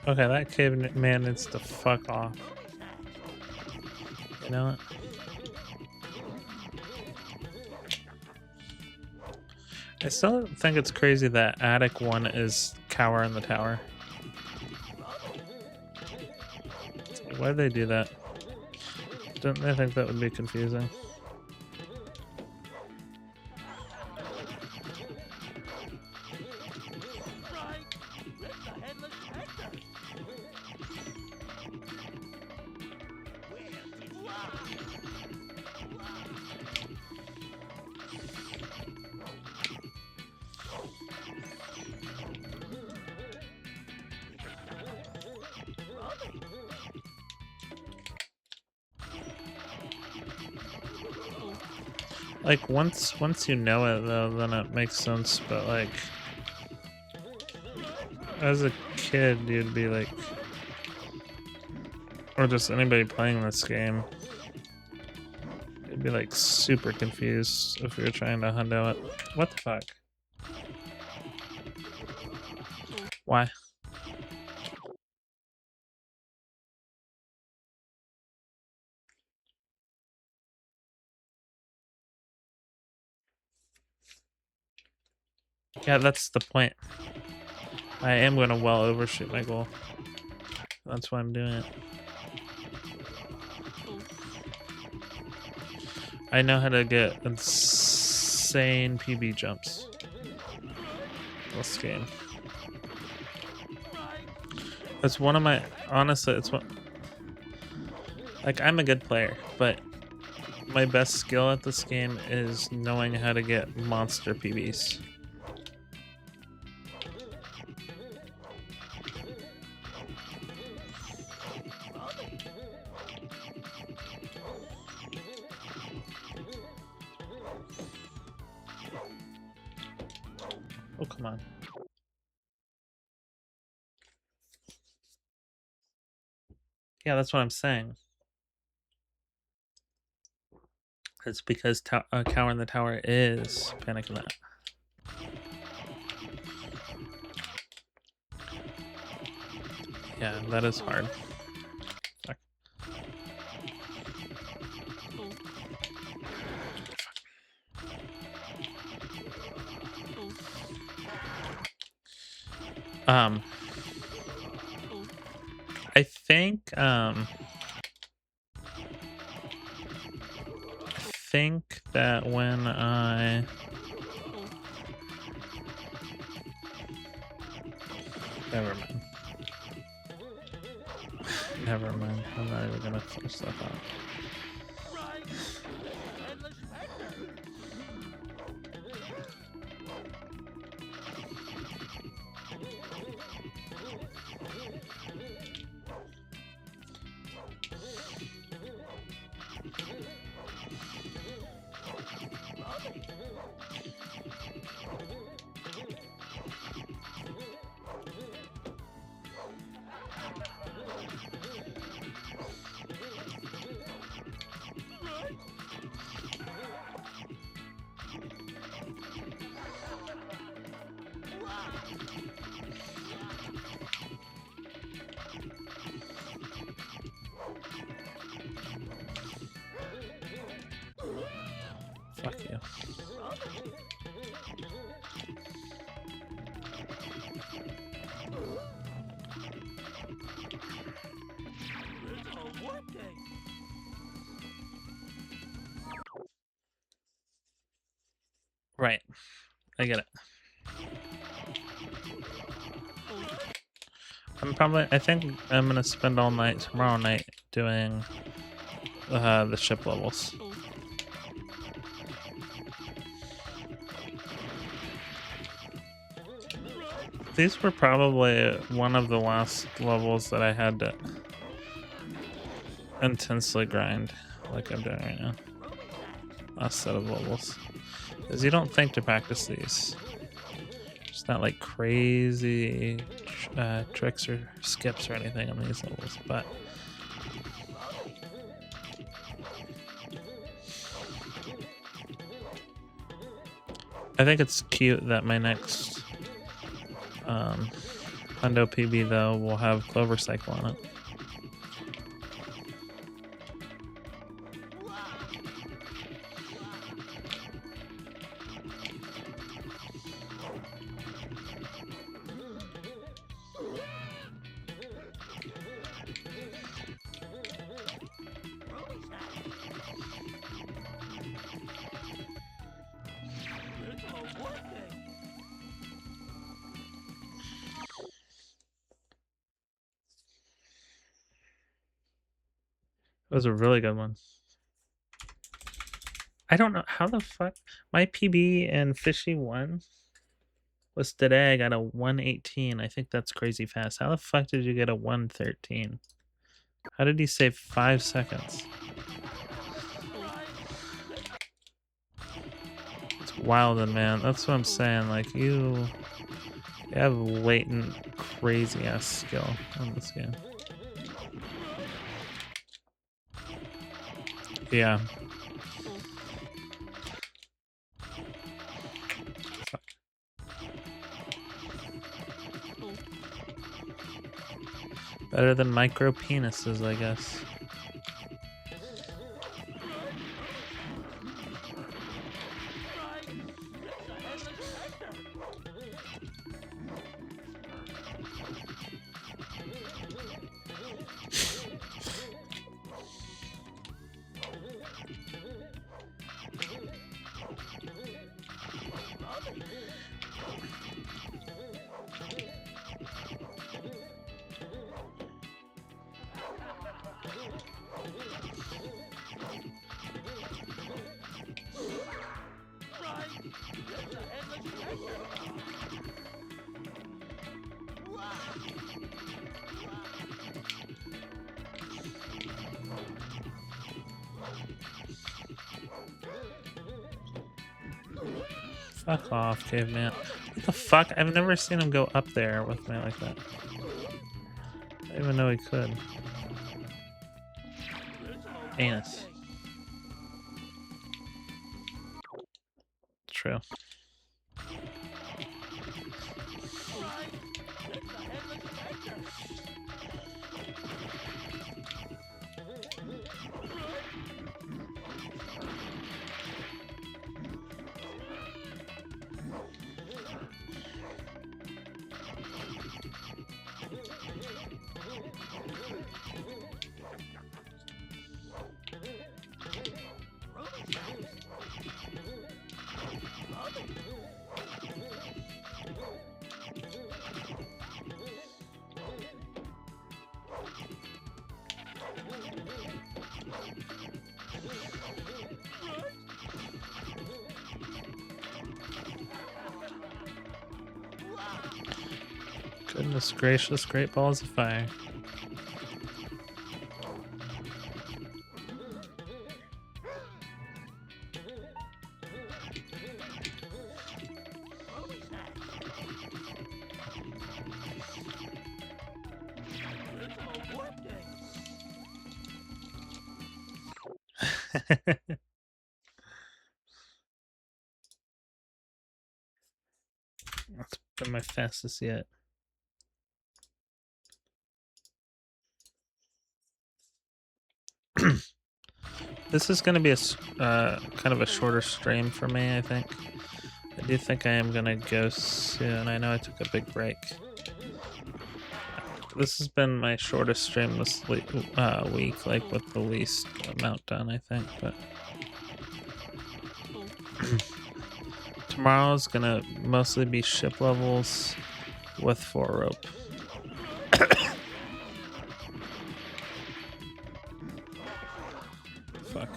S1: Okay, that caveman needs to fuck off. You know what? I still think it's crazy that attic 1 is cower in the tower. Why'd they do that? Don't they think that would be confusing? Like once you know it though, then it makes sense, but like as a kid you'd be like, or just anybody playing this game, you'd be like super confused if you're trying to hundo it. What the fuck? Why? Yeah, that's the point. I am going to well overshoot my goal. That's why I'm doing it. I know how to get insane PB jumps this game. It's one of my, honestly, it's one, like I'm a good player, but my best skill at this game is knowing how to get monster PBs. Oh, come on. Yeah, that's what I'm saying. It's because Cower in the Tower is panicking that. Yeah, that is hard. Fuck. I think that when I never mind. Never mind. I'm not even gonna finish that out.
S2: Right. Endless Hector.
S1: Fuck you.
S2: It's a workday.
S1: Right. I get it. I think I'm gonna spend all night tomorrow night doing the ship levels. These were probably one of the last levels that I had to intensely grind, like I'm doing right now. Last set of levels. Because you don't think to practice these. It's not like crazy tricks or skips or anything on these levels, but I think it's cute that my next Hundo PB though will have Clover Cycle on it. That was a really good one. I don't know how the fuck my PB and Fishy 1 was today. I got a 118. I think that's crazy fast. How the fuck did you get a 113? How did you save 5 seconds? It's wild, man. That's what I'm saying. Like you have latent crazy ass skill on this game. Yeah. Better than micro penises, I guess. Fuck off, caveman. What the fuck? I've never seen him go up there with me like that. I didn't even know he could. Anus. True. Goodness gracious, great balls of fire. That's been my fastest yet. This is going to be a kind of a shorter stream for me, I think. I do think I am going to go soon. I know I took a big break. This has been my shortest stream this week, like with the least amount done, I think. But tomorrow's going to mostly be ship levels with 4 rope. Fuck.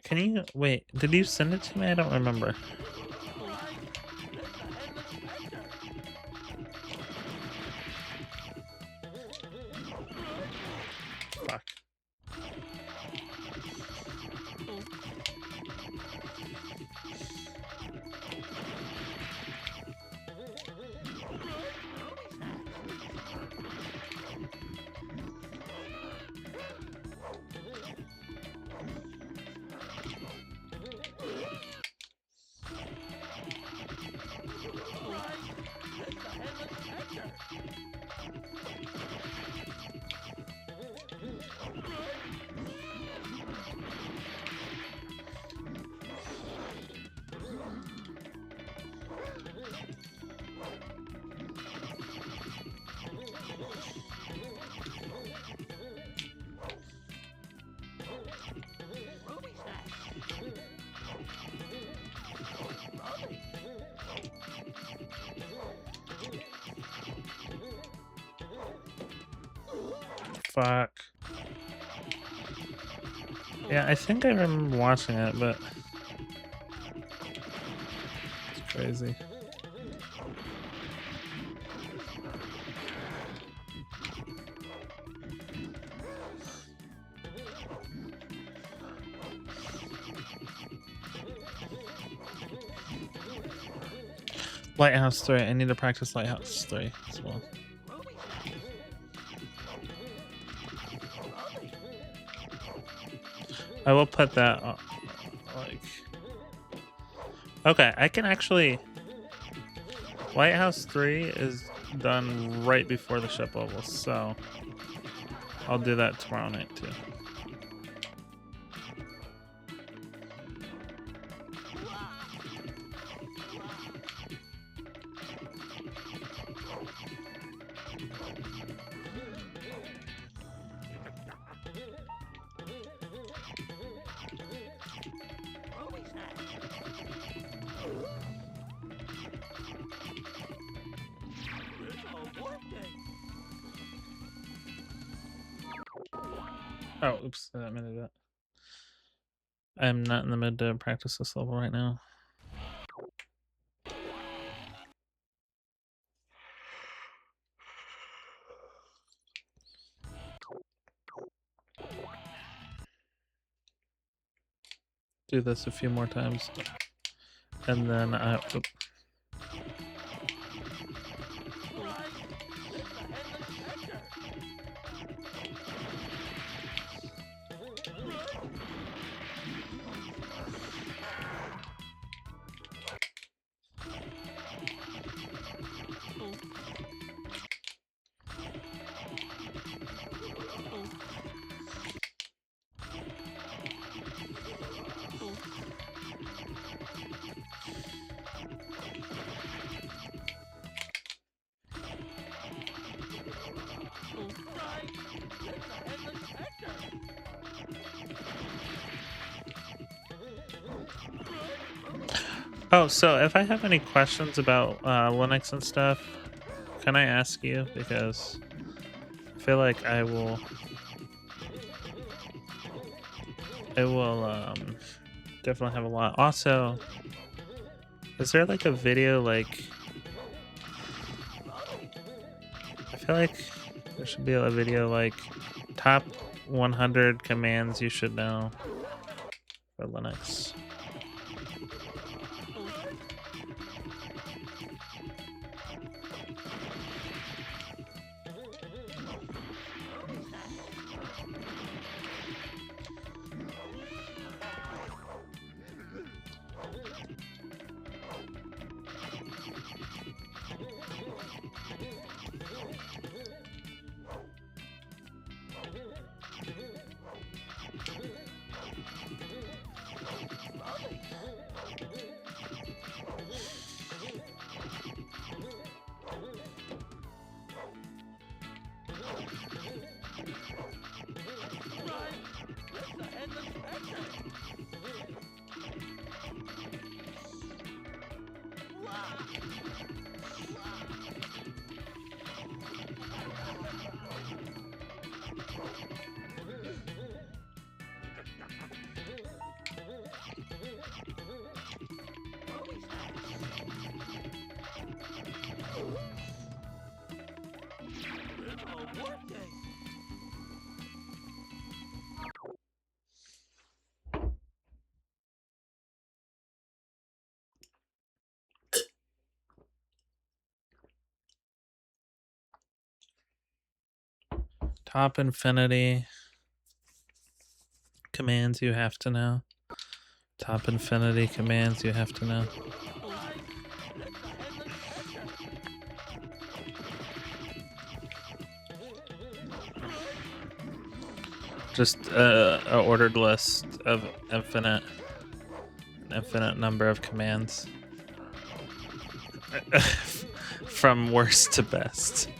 S1: Can you wait? Did you send it to me? I don't remember. Fuck. Fuck. Yeah, I think I remember watching it, but it's crazy. Lighthouse 3. I need to practice Lighthouse 3 as well. I will put that on, like... Okay, I can actually... Lighthouse 3 is done right before the ship level, so... I'll do that tomorrow night, too. Oh, oops, I didn't mean to do that. I'm not in the mood to practice this level right now. Do this a few more times. And then I... Oops. Oh, so if I have any questions about Linux and stuff, can I ask you? Because I feel like I will definitely have a lot. Also, is there like a video like... I feel like there should be a video like top 100 commands you should know for Linux. Top infinity commands you have to know. Top infinity commands you have to know. Just a ordered list of infinite number of commands. From worst to best.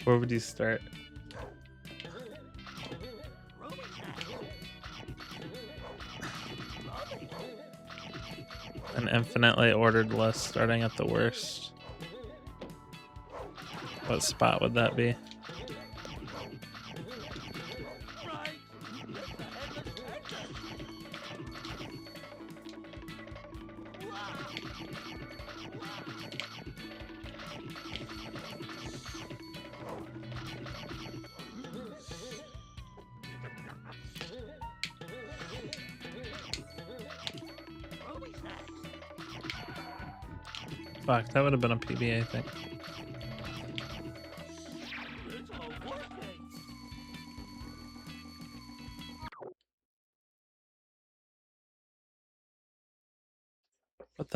S1: Where would you start? An infinitely ordered list starting at the worst. What spot would that be? Fuck, that would have been a PB, I think.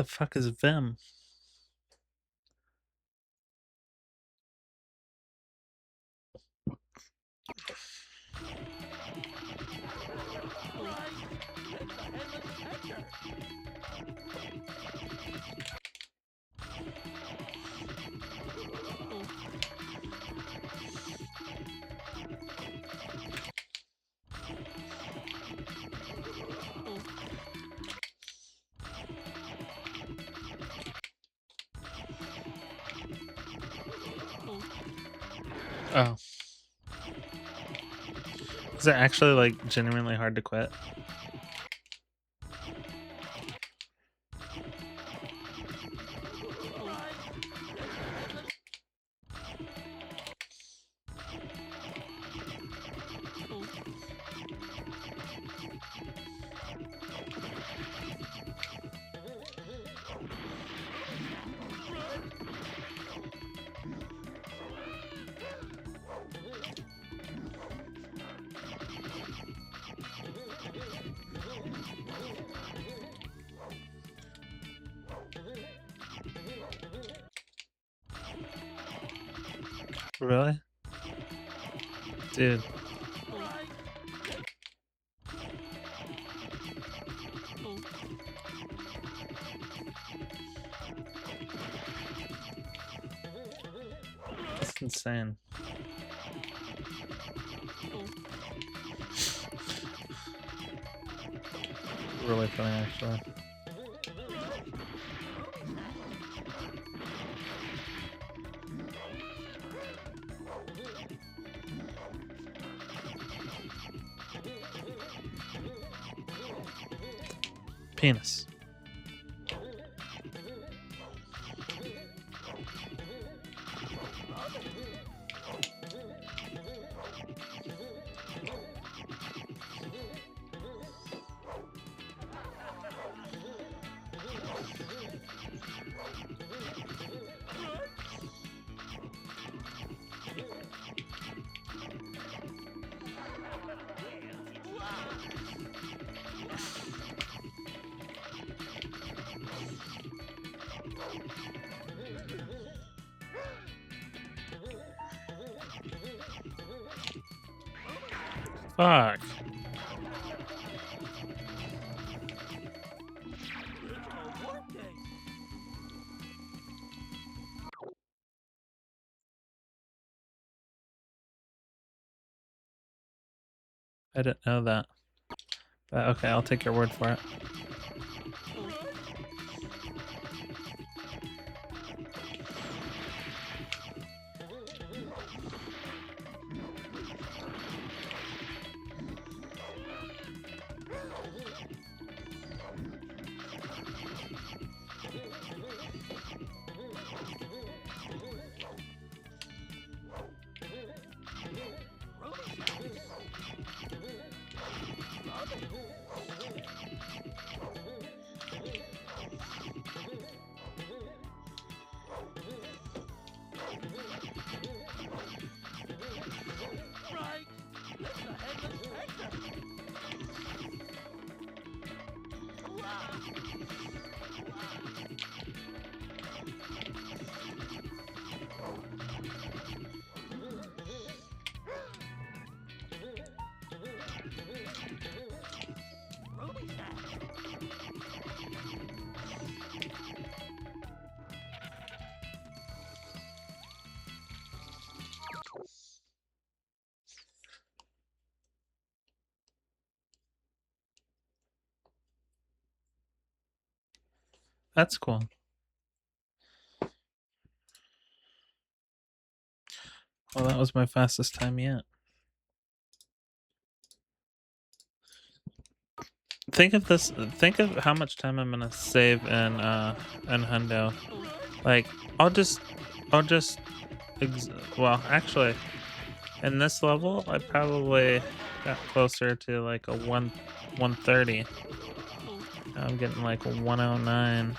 S1: fuck is Vim? Oh. Is it actually like genuinely hard to quit? Really? Dude. That's insane. Really funny, actually. Penis. Fuck. I didn't know that. But okay, I'll take your word for it. That's cool. Well, that was my fastest time yet. Think of this. Think of how much time I'm gonna save in Hundo. Like, I'll just. Well, actually, in this level, I probably got closer to like a 130. Now I'm getting like a 109.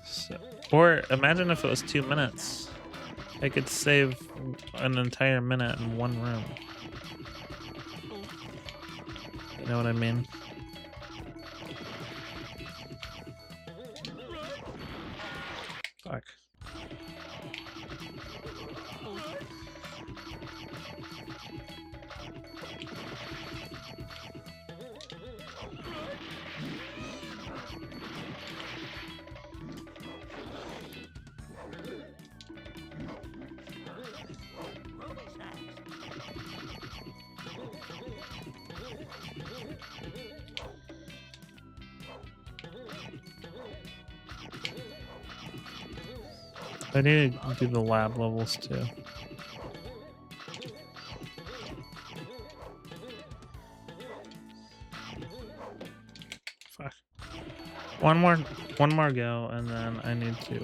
S1: So, or imagine if it was 2 minutes. I could save an entire minute in one room. You know what I mean? I need to do the lab levels too. Fuck. One more go, and then I need to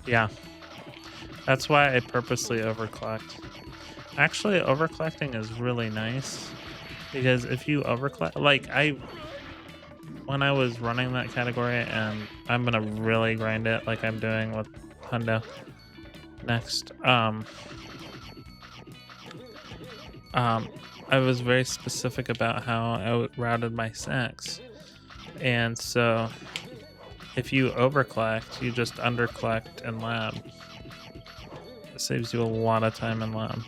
S1: yeah. That's why I purposely overclocked. Actually, overclocking is really nice because if you overclock, like when I was running that category, and I'm gonna really grind it like I'm doing with Hundo next. I was very specific about how I routed my sacks, and so if you overclocked, you just underclocked in lab. It saves you a lot of time in lab.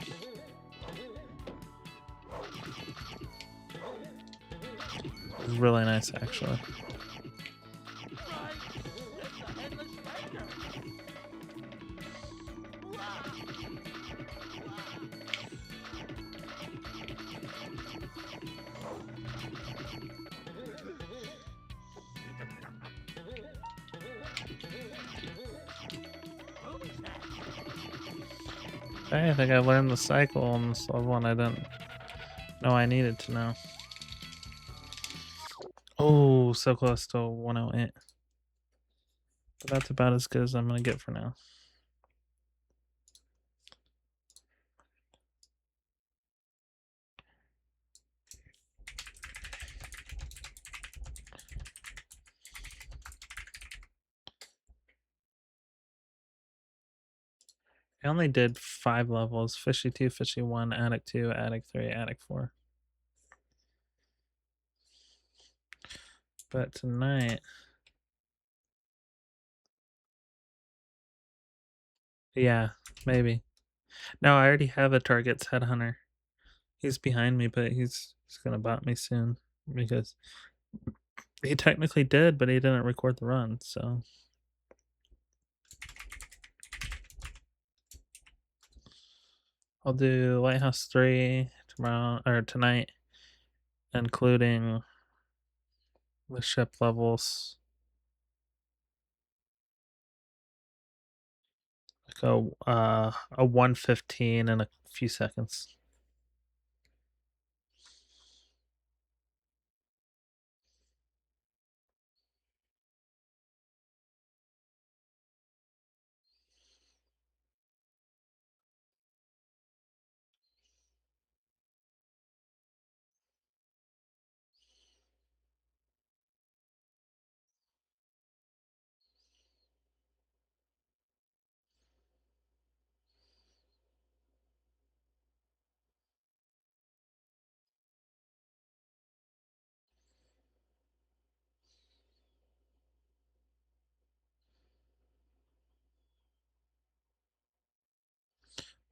S1: Really nice, actually. Okay, I think I learned the cycle on this level, and I didn't know I needed to know. Oh, so close to 108. But that's about as good as I'm going to get for now. I only did 5 levels: Fishy 2, Fishy 1, Attic 2, Attic 3, Attic 4. But tonight, yeah, maybe. No, I already have a target's headhunter. He's behind me, but he's gonna bot me soon because he technically did, but he didn't record the run, so. I'll do Lighthouse 3 tomorrow or tonight, including the ship levels. Like a 115 in a few seconds.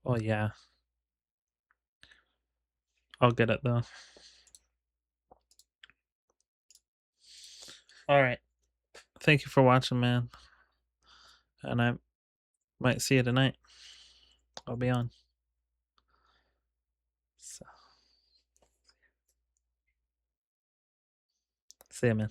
S1: Oh yeah. I'll get it though. All right. Thank you for watching, man. And I might see you tonight. I'll be on. So, see ya, man.